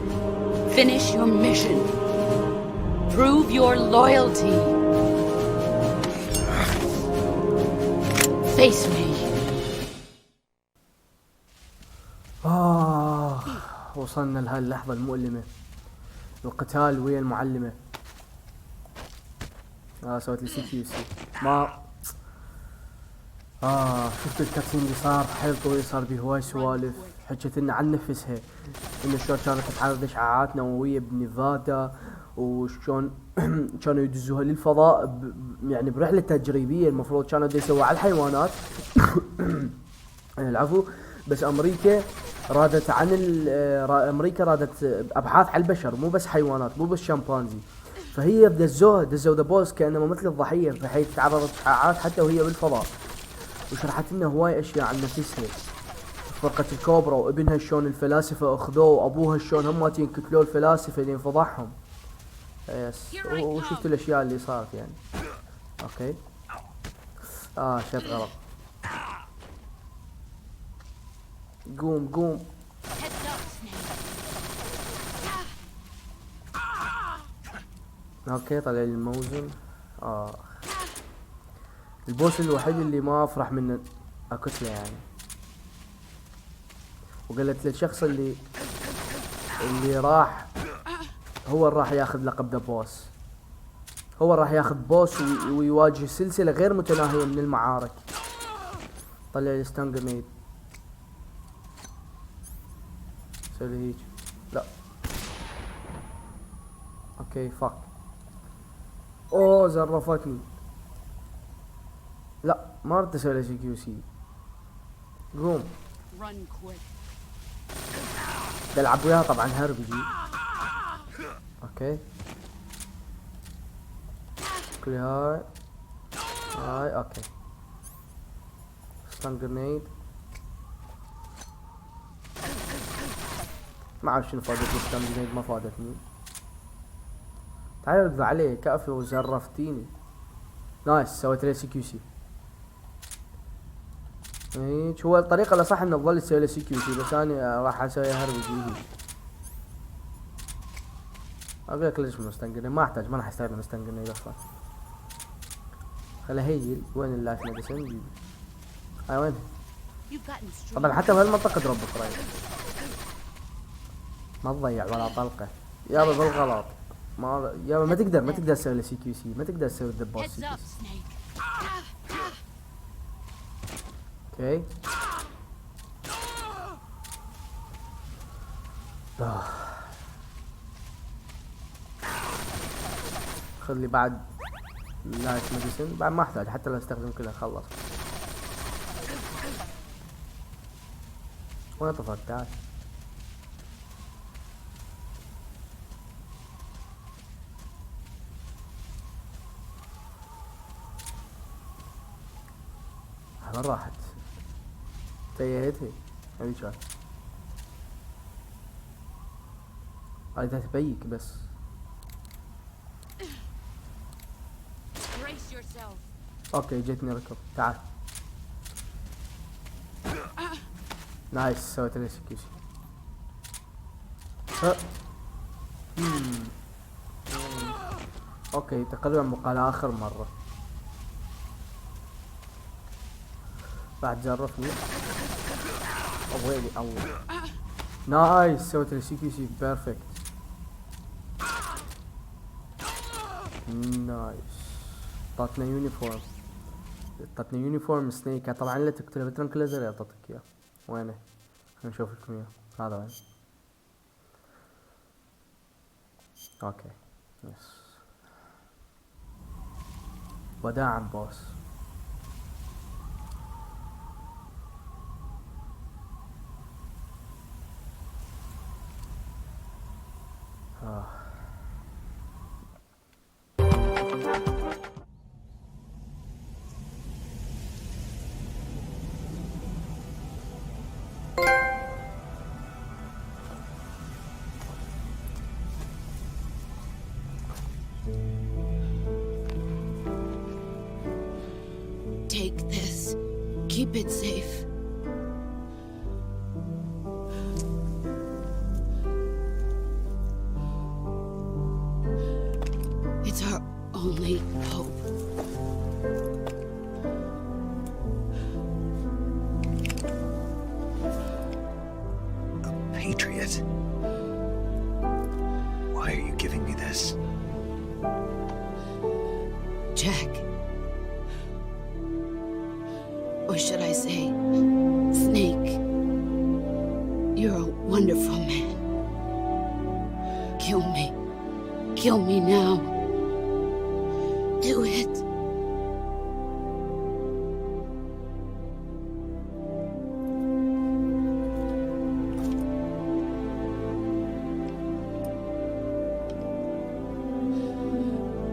Finish your mission. Prove your loyalty. Face me. وصلنا لهاي اللحظة المؤلمة، القتال ويا المعلمة. سويت لي CQC ما شفت الكاتسين اللي صار حيل طويل، صار بيه هواي سوالف، حكت لنا عن نفسها انه شلون كانت تتعرض اشعاعات نووية بنيفادا، وشلون كانوا يدزوها للفضاء يعني برحلة تجريبية، المفروض كانوا يسووها على الحيوانات. العفو. بس امريكا رادت امريكا رادت ابحاث على البشر، مو بس حيوانات، مو بس شمبانزي. فهي دزوا ذا بوس كانما مثل الضحيه، بحيث تعرضت اشعاعات حتى وهي بالفضاء. وشرحت لنا هواي اشياء عن نفسها، فرقة الكوبرا وابنها شلون الفلاسفه اخذوه، وابوها شلون هماتين كتلوا الفلاسفه لين فضحهم. يس. وشفت الاشياء اللي صارت يعني. اوكي. شد غلط. قوم. اوكي، طلع لي الموزن. البوس الوحيد اللي ما افرح منه اكتله يعني. وقالت للشخص اللي راح، هو راح ياخذ لقب ذا بوس، هو راح ياخذ بوس ويواجه سلسلة غير متناهية من المعارك. طلع لي ستان جرينيد. سوي هيك. لا. اوكي فاك. زرفتني. لا، ما رد اسوي له CQC. قوم. بلعب وياها طبعا هرب يجي. اوكي. كل هاي اوكي. ستان جرينيد. ما اعرف شنو فادتني ستان جرينيد، ما فادتني. تعال ارد عليه كافي وزرفتيني. نايس، سويت له CQC. هيك هو الطريقة الأصح إنه تظل تسوي له CQC، بس أنا راح أسويها هرب وجيهي. أقول لك ليش مستنقرني، ما أحتاج، ما راح أستخدم مستنقرني أصلا. خلها هي وين اللايف ميديسن؟ جيبي. وين؟ طبعا حتى بهالمنطقة دروب قريب. ما تضيع ولا طلقة يابا بالغلط. يابا ما تقدر تسوي له CQC، ما تقدر تسوي ذا بوس CQC. اوكي. خلي بعد لايف ميديسن، بعد ما احتاج حتى لو استخدم كلها خلص. وين طفت؟ تعال. وين راحت؟ تيهتها هذي شوي. هاي تبيك بس. اوكي جيتني ركض. تعال. نايس، سويت لي سكيوشي. اوكي تقريبا بقى لاخر مرة. بعد جرفني. ويلي اول. نايس، سويت لي CQC بيرفكت. نايس. طاتنا يونيفورم. سنيك. طبعا لا تقتله بترنك ليزر يعطيك اياه. وينه؟ خلينا نشوف لكم اياه. هذا وين؟ اوكي يس. وداعا بوس. keep it safe. It's our only hope. A patriot? Why are you giving me this? Jack. Or should I say, Snake. You're a wonderful man. Kill me. Kill me now. Do it.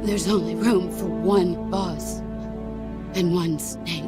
There's only room for one boss and one snake.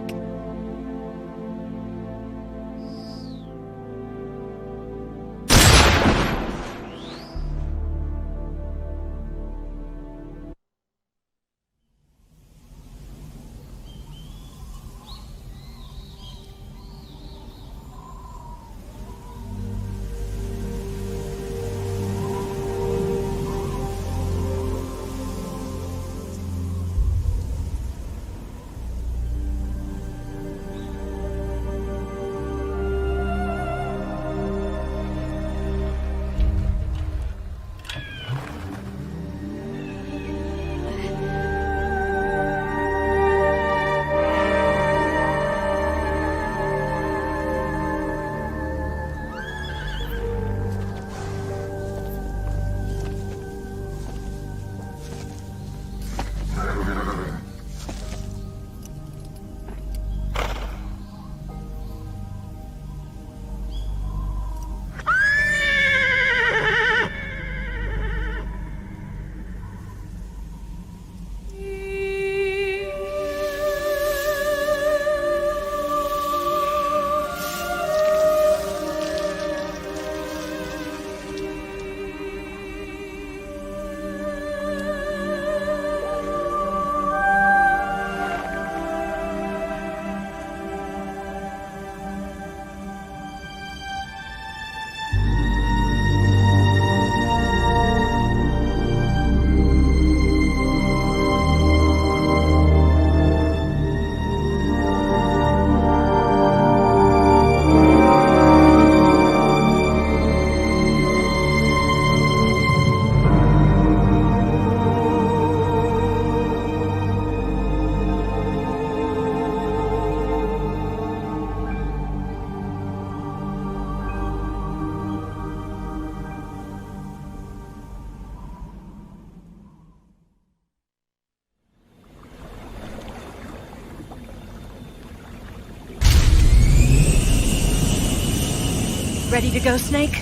Ready to go, Snake?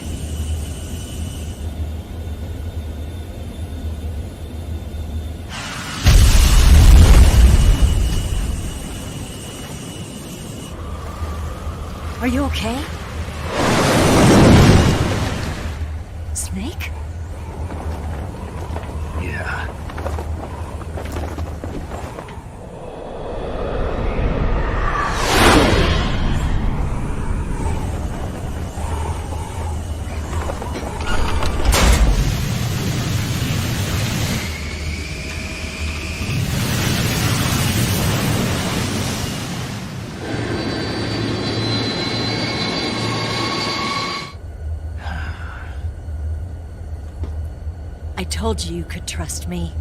Are you okay? Snake? Yeah. I told you you could trust me.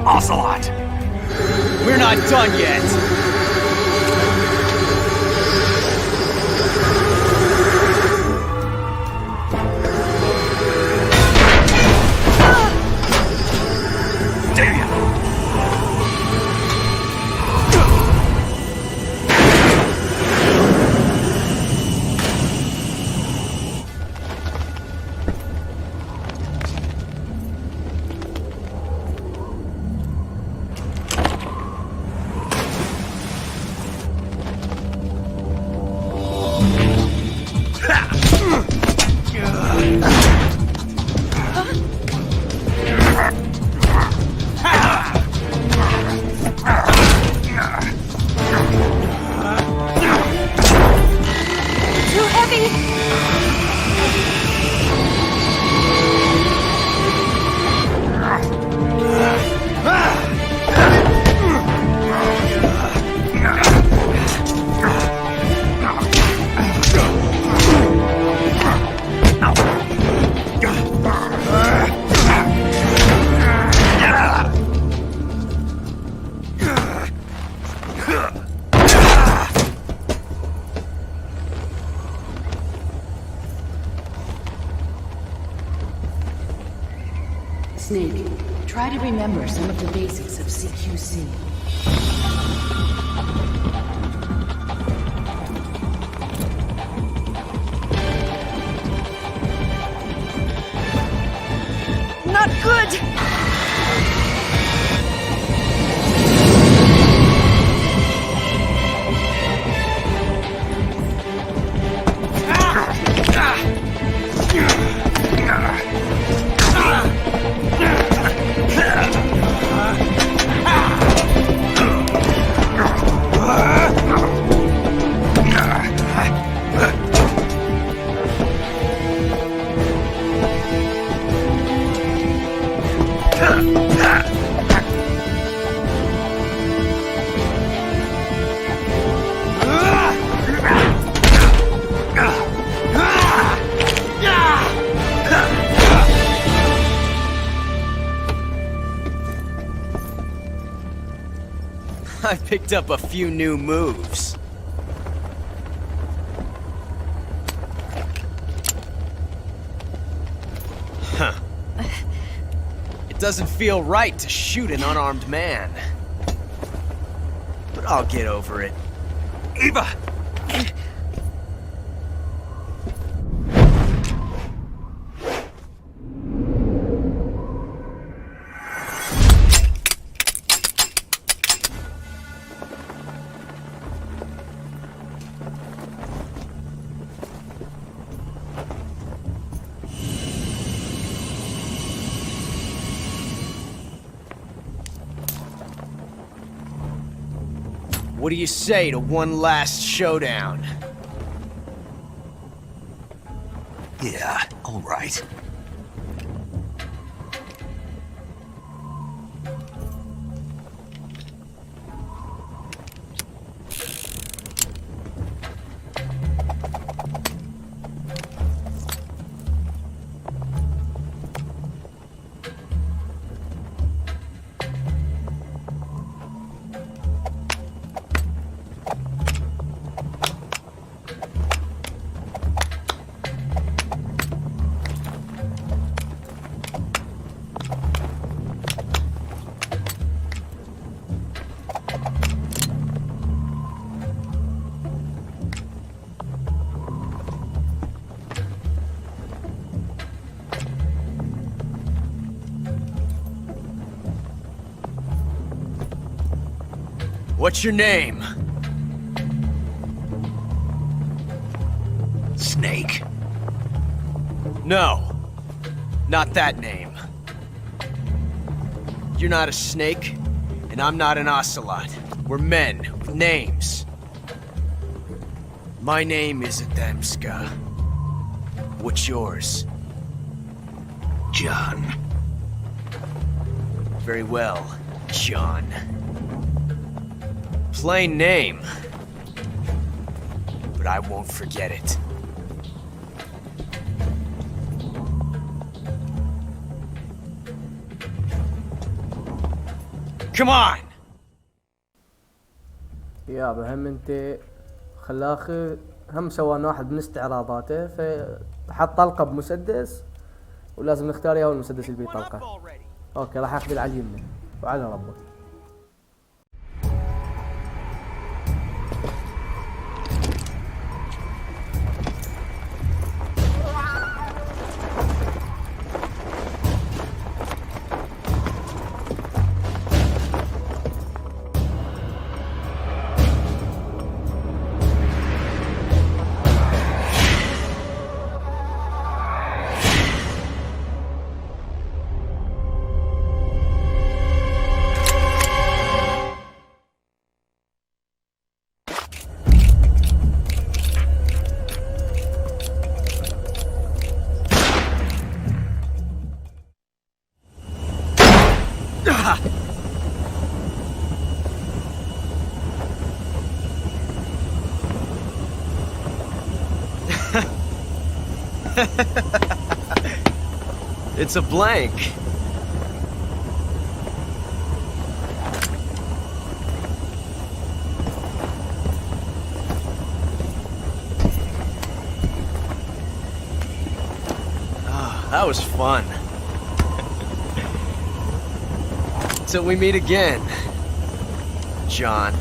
Ocelot! We're not done yet! Snake, try to remember some of the basics of CQC. Not good! I picked up a few new moves. Huh. It doesn't feel right to shoot an unarmed man. But I'll get over it. Eva! What do you say to one last showdown? Yeah, all right. What's your name? Snake. No, not that name. You're not a snake, and I'm not an ocelot. We're men with names. My name is Adamska. What's yours? John. Very well, John. Plain name, but I won't forget it. Come on! يابا هم انت خلاخي هم سوانا واحد من استعراضاته فحط طلقه بمسدس ولازم نختار يا المسدس اللي بيطلقه. اوكي راح اخذ على اليمين وعلى ربك. It's a blank. That was fun. Till we meet again, John.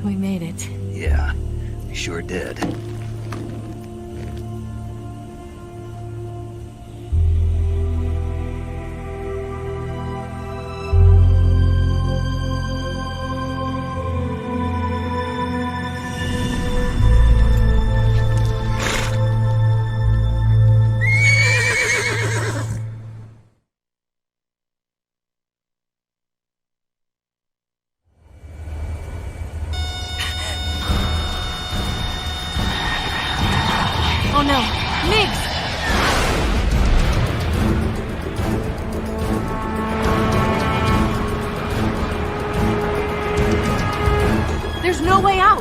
We made it. Yeah, you sure did. Oh no, Migs! There's no way out!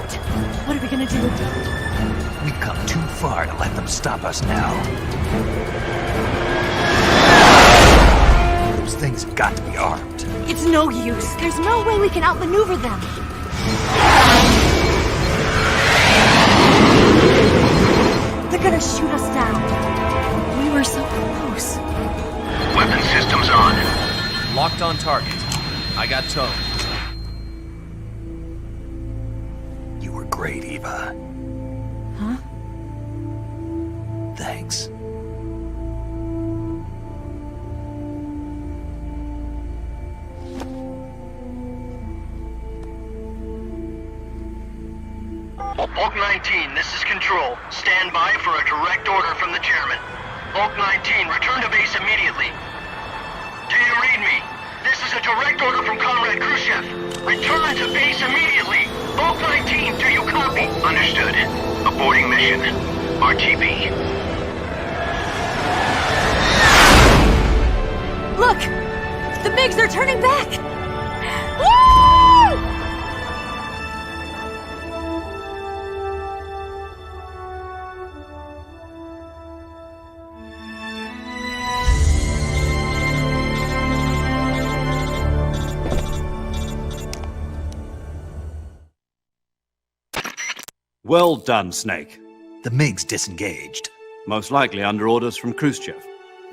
What are we gonna do? We've come too far to let them stop us now. Those things have got to be armed. It's no use. There's no way we can outmaneuver them. They're gonna shoot us down. We were so close. Weapon systems on. Locked on target. I got towed. You were great, Eva. Huh? Thanks. Bulk 19, this is Control. Stand by for a direct order from the chairman. Bulk 19, return to base immediately. Do you read me? This is a direct order from Comrade Khrushchev. Return to base immediately. Bulk 19, do you copy? Understood. Aborting mission. RTB. Look! The Migs are turning back! Woo! Well done, Snake. The MiGs disengaged. Most likely under orders from Khrushchev.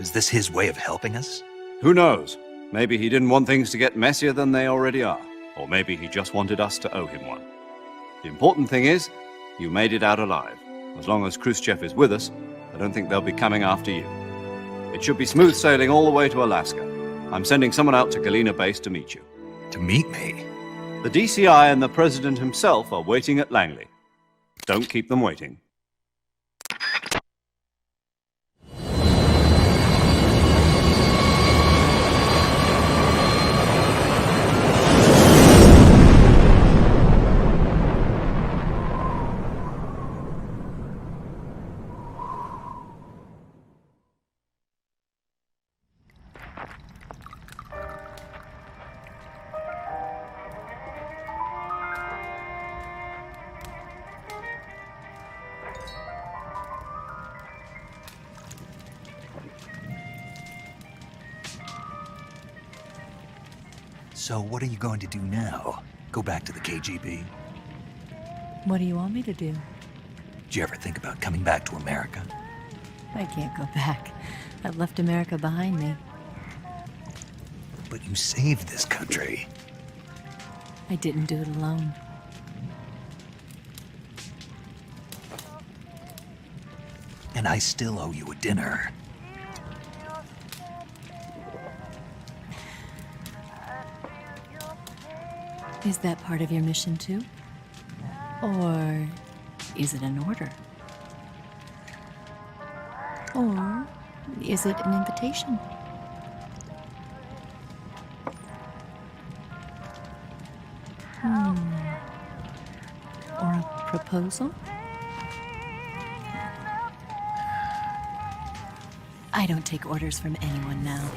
Is this his way of helping us? Who knows? Maybe he didn't want things to get messier than they already are. Or maybe he just wanted us to owe him one. The important thing is, you made it out alive. As long as Khrushchev is with us, I don't think they'll be coming after you. It should be smooth sailing all the way to Alaska. I'm sending someone out to Galena Base to meet you. To meet me? The DCI and the President himself are waiting at Langley. Don't keep them waiting. So what are you going to do now? Go back to the KGB? What do you want me to do? Did you ever think about coming back to America? I can't go back. I've left America behind me. But you saved this country. I didn't do it alone. I still owe you a dinner. Is that part of your mission too? Or is it an order? Or is it an invitation? Or a proposal? I don't take orders from anyone now.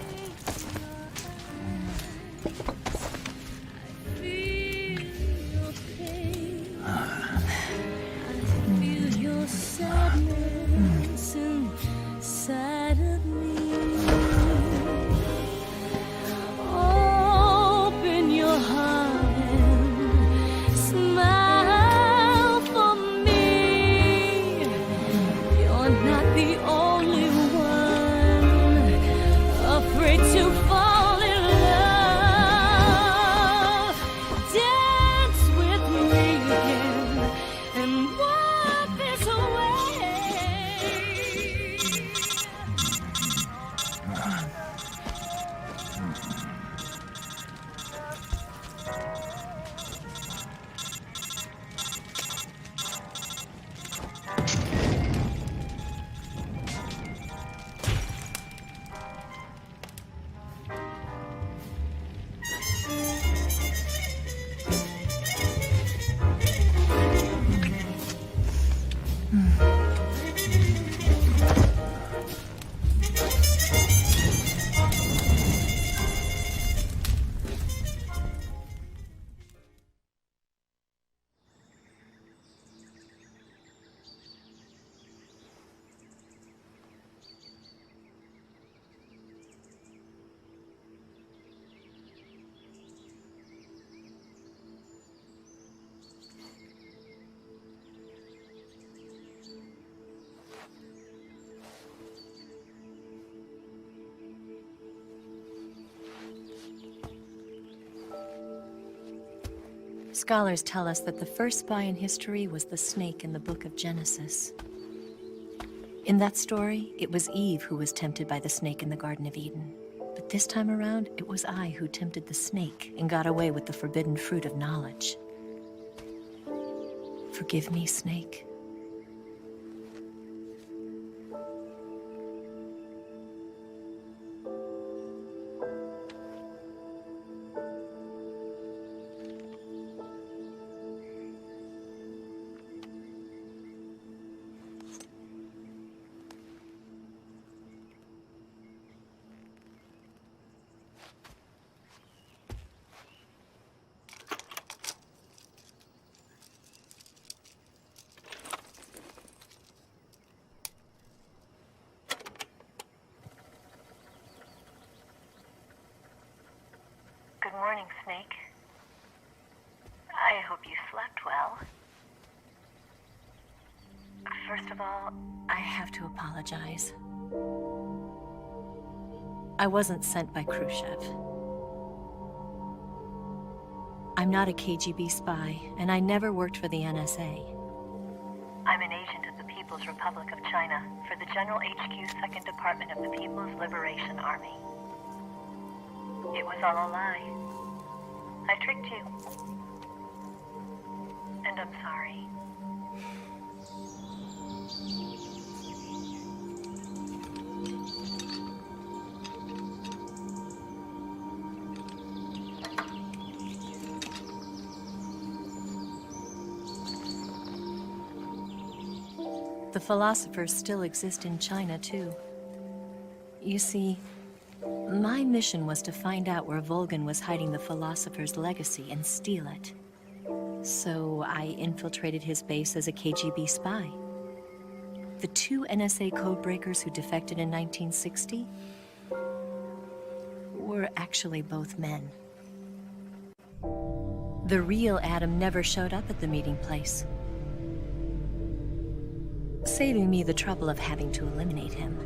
Scholars tell us that the first spy in history was the snake in the book of Genesis. In that story, it was Eve who was tempted by the snake in the Garden of Eden. But this time around, it was I who tempted the snake and got away with the forbidden fruit of knowledge. Forgive me, snake. Good morning, Snake. I hope you slept well. First of all, I have to apologize. I wasn't sent by Khrushchev. I'm not a KGB spy, and I never worked for the NSA. I'm an agent of the People's Republic of China for the General HQ's 2nd Department of the People's Liberation Army. It was all a lie. I tricked you. And I'm sorry. The philosophers still exist in China, too. You see, my mission was to find out where Volgin was hiding the philosopher's legacy and steal it. So I infiltrated his base as a KGB spy. The 2 NSA codebreakers who defected in 1960 were actually both men. The real Adam never showed up at the meeting place, saving me the trouble of having to eliminate him.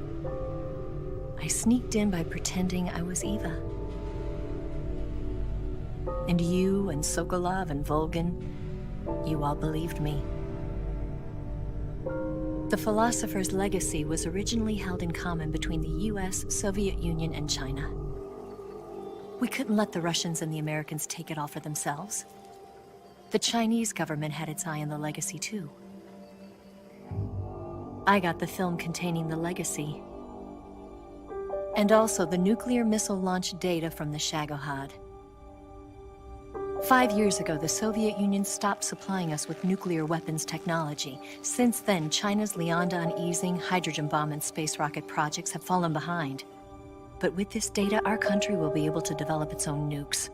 I sneaked in by pretending I was Eva. And you and Sokolov and Volgin, you all believed me. The philosopher's legacy was originally held in common between the US, Soviet Union, and China. We couldn't let the Russians and the Americans take it all for themselves. The Chinese government had its eye on the legacy too. I got the film containing the legacy, and also the nuclear missile launch data from the Shagohod. 5 years ago, the Soviet Union stopped supplying us with nuclear weapons technology. Since then, China's Liaodong easing, hydrogen bomb, and space rocket projects have fallen behind. But with this data, our country will be able to develop its own nukes.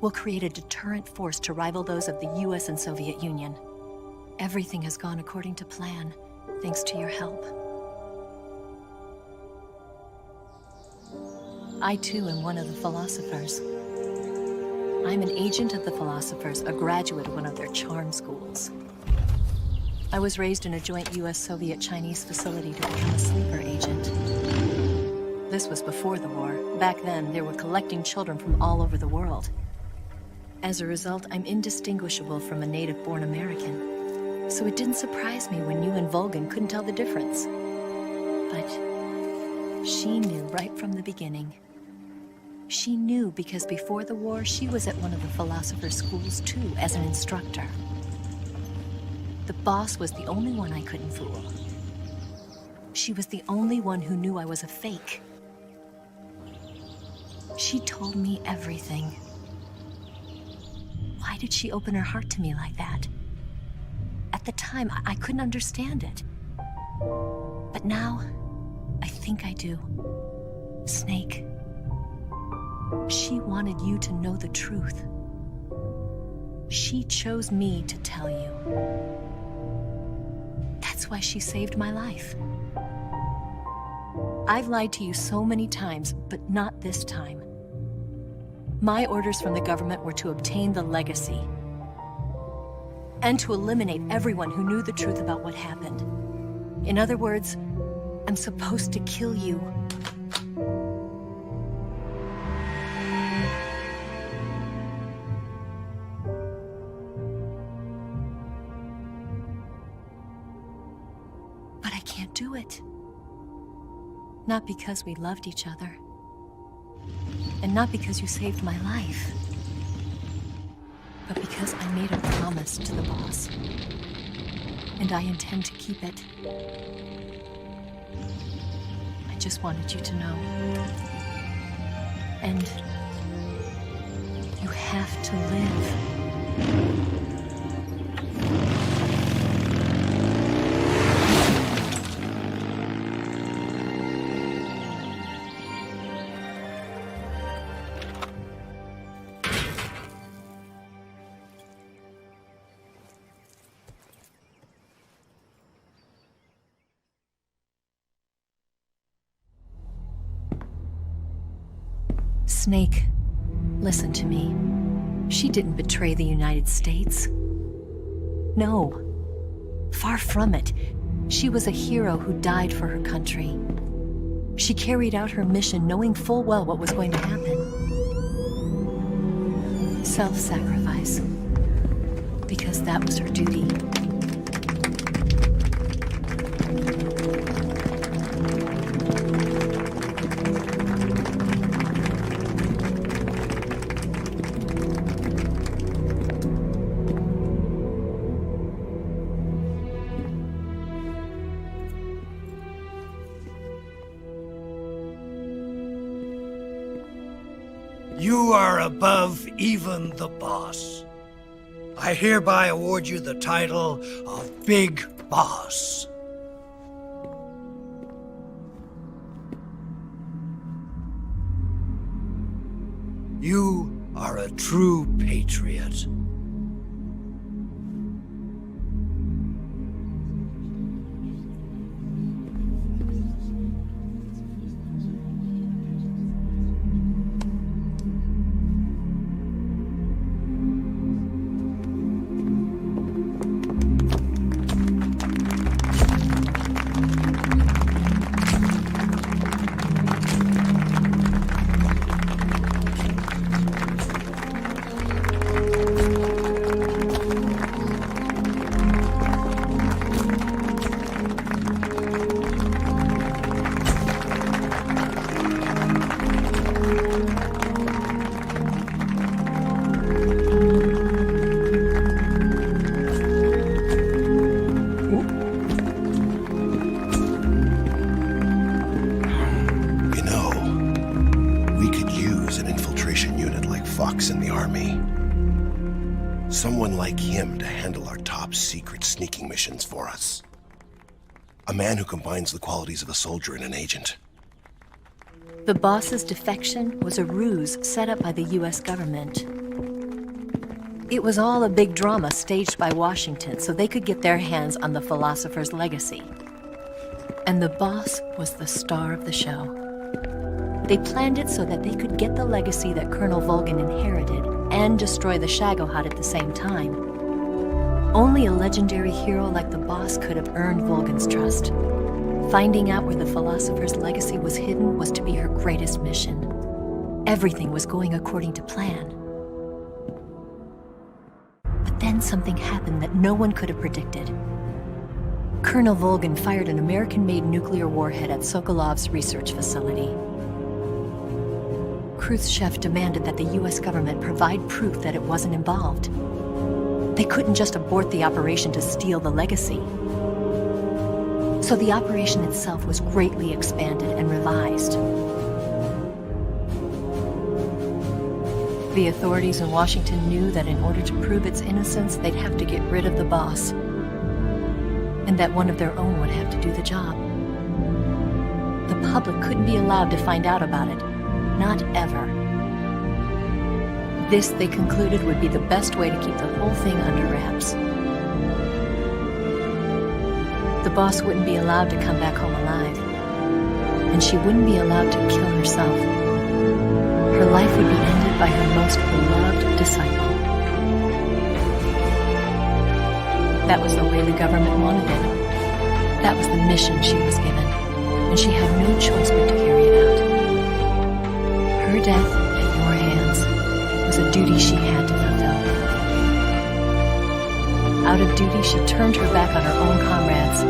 We'll create a deterrent force to rival those of the US and Soviet Union. Everything has gone according to plan, thanks to your help. I too am one of the philosophers. I'm an agent of the philosophers, a graduate of one of their charm schools. I was raised in a joint US-Soviet-Chinese facility to become a sleeper agent. This was before the war. Back then, they were collecting children from all over the world. As a result, I'm indistinguishable from a native-born American. So it didn't surprise me when you and Volgin couldn't tell the difference. But she knew right from the beginning. She knew because before the war, she was at one of the philosopher's schools too, as an instructor. The boss was the only one I couldn't fool. She was the only one who knew I was a fake. She told me everything. Why did she open her heart to me like that? At the time, I couldn't understand it. But now, I think I do. Snake. She wanted you to know the truth. She chose me to tell you. That's why she saved my life. I've lied to you so many times, but not this time. My orders from the government were to obtain the legacy and to eliminate everyone who knew the truth about what happened. In other words, I'm supposed to kill you. But I can't do it. Not because we loved each other. And not because you saved my life. But because I made a promise to the boss. And I intend to keep it. I just wanted you to know. And you have to live. Snake, listen to me. She didn't betray the United States. No. Far from it. She was a hero who died for her country. She carried out her mission knowing full well what was going to happen. Self-sacrifice. Because that was her duty. You are above even the boss. I hereby award you the title of Big Boss. You are a true patriot. Someone like him to handle our top secret sneaking missions for us. A man who combines the qualities of a soldier and an agent. The boss's defection was a ruse set up by the US government. It was all a big drama staged by Washington so they could get their hands on the philosopher's legacy. And the boss was the star of the show. They planned it so that they could get the legacy that Colonel Volgin inherited and destroy the Shagohod at the same time. Only a legendary hero like the boss could have earned Volgin's trust. Finding out where the philosopher's legacy was hidden was to be her greatest mission. Everything was going according to plan. But then something happened that no one could have predicted. Colonel Volgin fired an American-made nuclear warhead at Sokolov's research facility. Khrushchev demanded that the US government provide proof that it wasn't involved. They couldn't just abort the operation to steal the legacy. So the operation itself was greatly expanded and revised. The authorities in Washington knew that in order to prove its innocence, they'd have to get rid of the boss, and that one of their own would have to do the job. The public couldn't be allowed to find out about it. Not ever. This, they concluded, would be the best way to keep the whole thing under wraps. The boss wouldn't be allowed to come back home alive, and she wouldn't be allowed to kill herself. Her life would be ended by her most beloved disciple. That was the way the government wanted it. That was the mission she was given, and she had no choice but to carry it out. Her death at your hands was a duty she had to fulfill. Out of duty, she turned her back on her own comrades.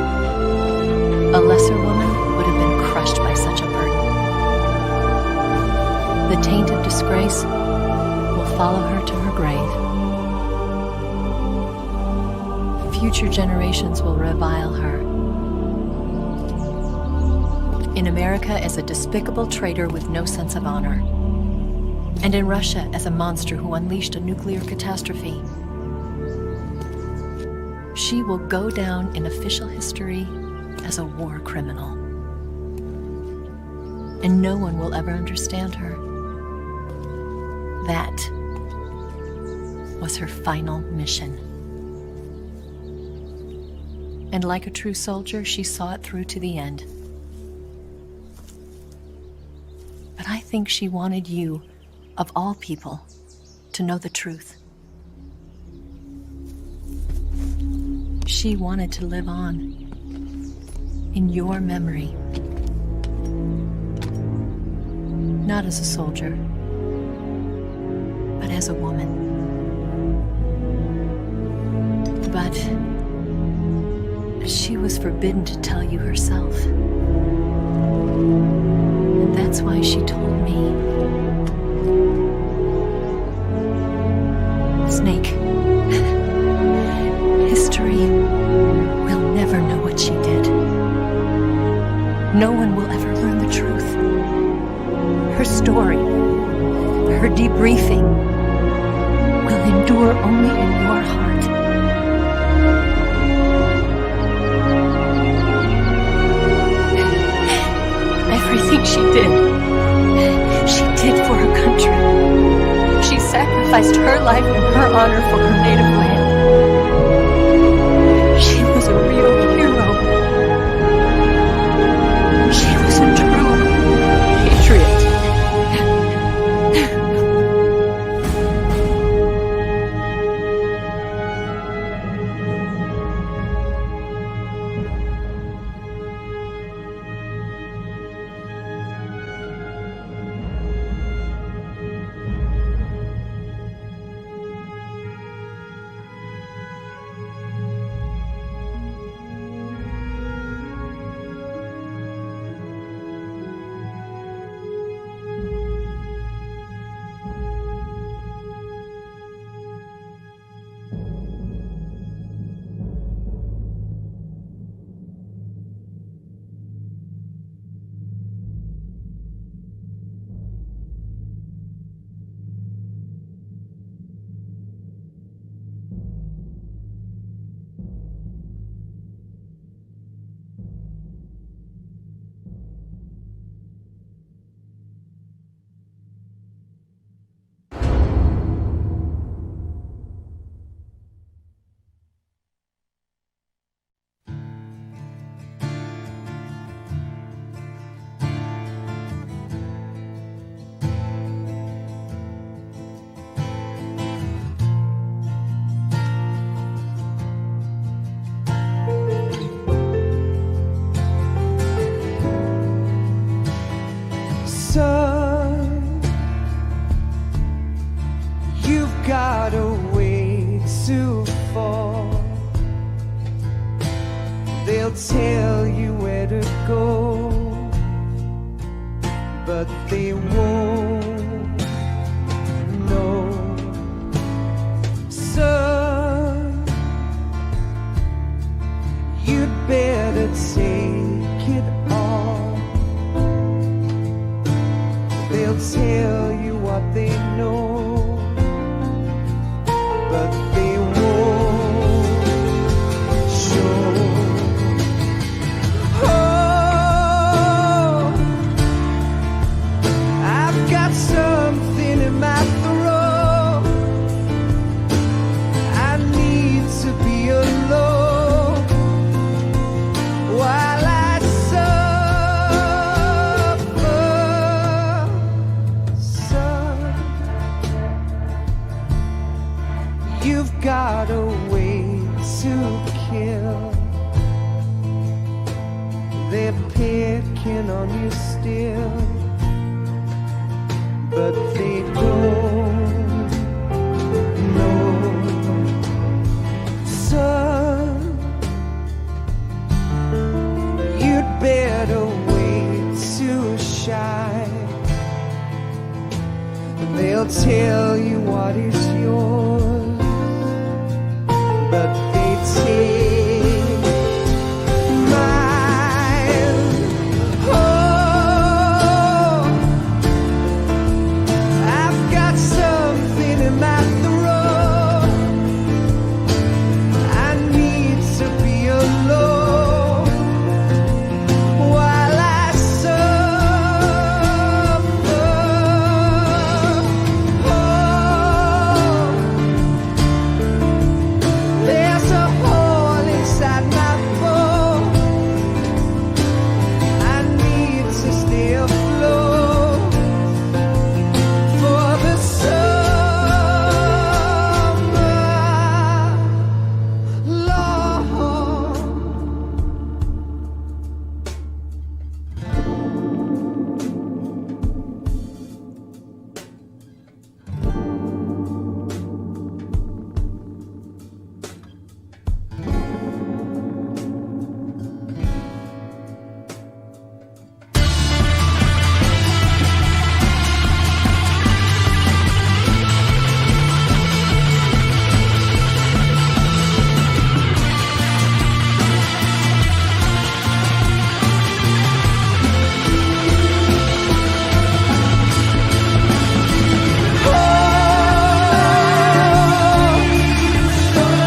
A lesser woman would have been crushed by such a burden. The taint of disgrace will follow her to her grave. Future generations will revile her. In America as a despicable traitor with no sense of honor. And in Russia as a monster who unleashed a nuclear catastrophe. She will go down in official history as a war criminal. And no one will ever understand her. That was her final mission. And like a true soldier, she saw it through to the end. But I think she wanted you, of all people, to know the truth. She wanted to live on in your memory. Not as a soldier, but as a woman. But she was forbidden to tell you herself. And that's why she told me. Snake, history will never know what she did. No one will ever learn the truth. Her story, her debriefing, will endure only in your heart. Everything she did for her country. She sacrificed her life and her honor for her native land. She was a real hero. She was a true patriot. tell you where to go, but they won't know. Son, you'd better take it all. They'll tell you what they know, but they won't show. Oh, I've got something in my throat. I need to be alone while I suffer. Son, you've got a way to kill. They're picking on you still, but they don't know. Son, you'd better wait to shine. They'll tell you what is yours, but they take mine. Oh, I've got something in my throat. I need to be alone while I suffer. Oh, there's a hole inside my boat. I need to stay afloat for the summer. Lord,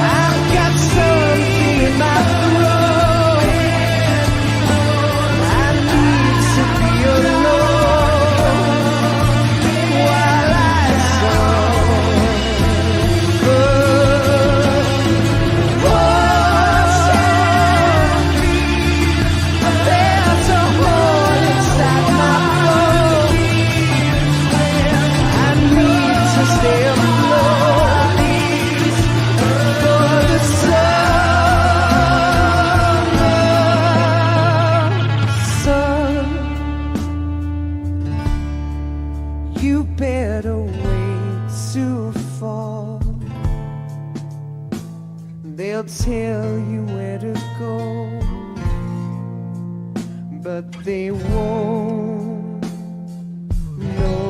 I've got something in my throat. I need to be alone while I suffer. There's a hole inside my boat. I need to stay afloat for the summer. Son, you better wait to fall. They'll tell you where to go, but they won't know.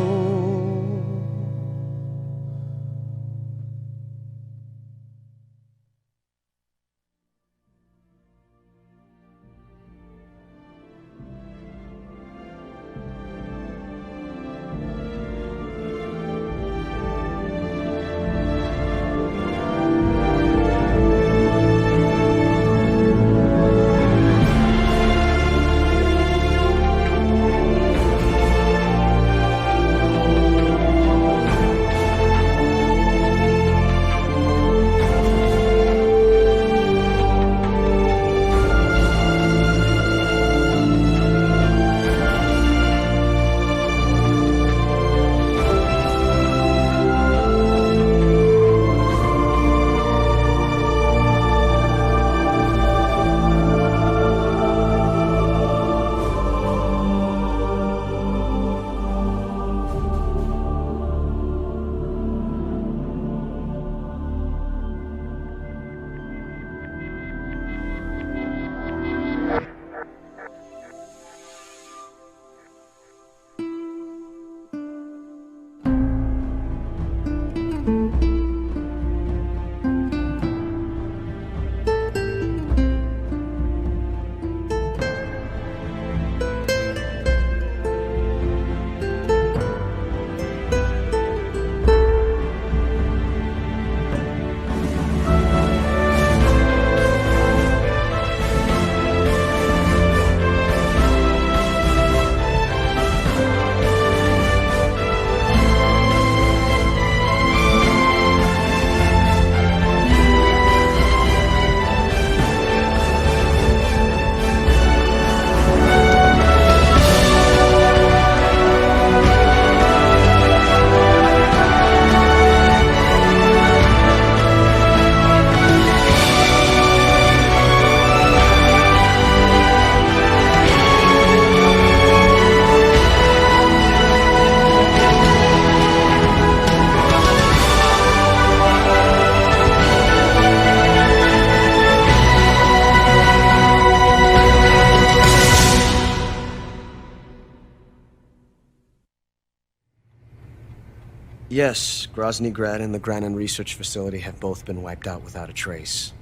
Yes, Grozny Grad and the Granin Research Facility have both been wiped out without a trace.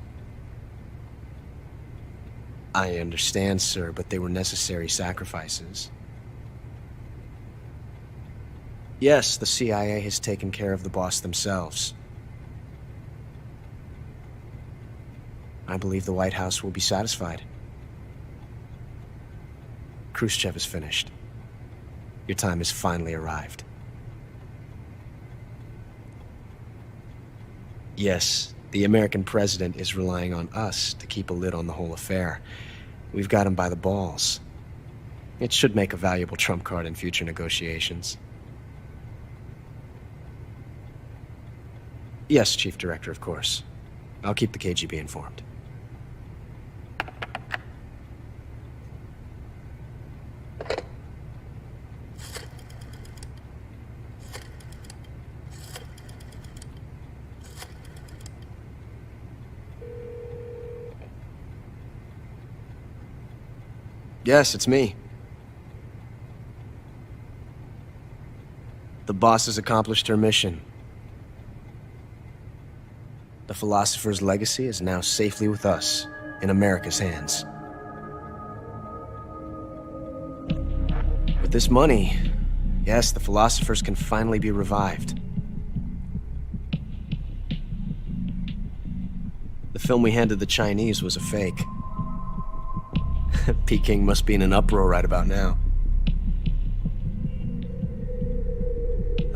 I understand, sir, but they were necessary sacrifices. Yes, the CIA has taken care of the boss themselves. I believe the White House will be satisfied. Khrushchev is finished. Your time has finally arrived. Yes, the American president is relying on us to keep a lid on the whole affair. We've got him by the balls. It should make a valuable trump card in future negotiations. Yes, Chief Director, of course. I'll keep the KGB informed. Yes, it's me. The boss has accomplished her mission. The philosopher's legacy is now safely with us, in America's hands. With this money, yes, the philosophers can finally be revived. The film we handed the Chinese was a fake. Peking must be in an uproar right about now.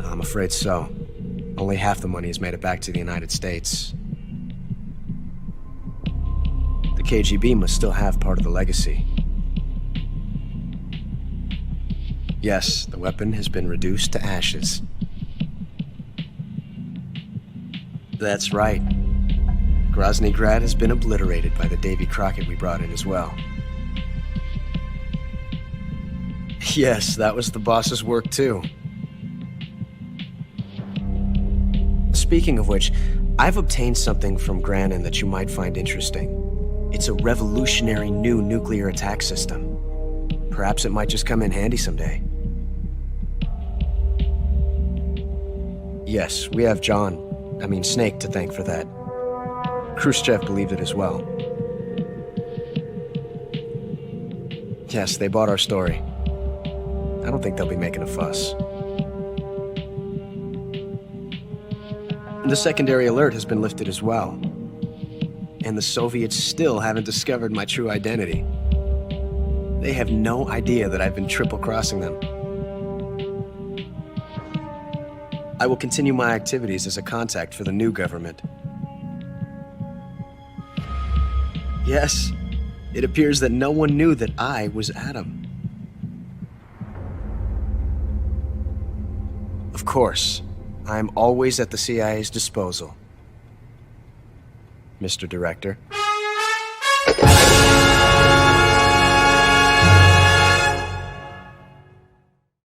I'm afraid so. Only half the money has made it back to the United States. The KGB must still have part of the legacy. Yes, the weapon has been reduced to ashes. That's right. Grozny Grad has been obliterated by the Davy Crockett we brought in as well. Yes, that was the boss's work too. Speaking of which, I've obtained something from Granin that you might find interesting. It's a revolutionary new nuclear attack system. Perhaps it might just come in handy someday. Yes, we have Snake to thank for that. Khrushchev believed it as well. Yes, they bought our story. I don't think they'll be making a fuss. The secondary alert has been lifted as well. And the Soviets still haven't discovered my true identity. They have no idea that I've been triple-crossing them. I will continue my activities as a contact for the new government. Yes, it appears that no one knew that I was Adam. Of course, I'm always at the CIA's disposal, Mr. Director.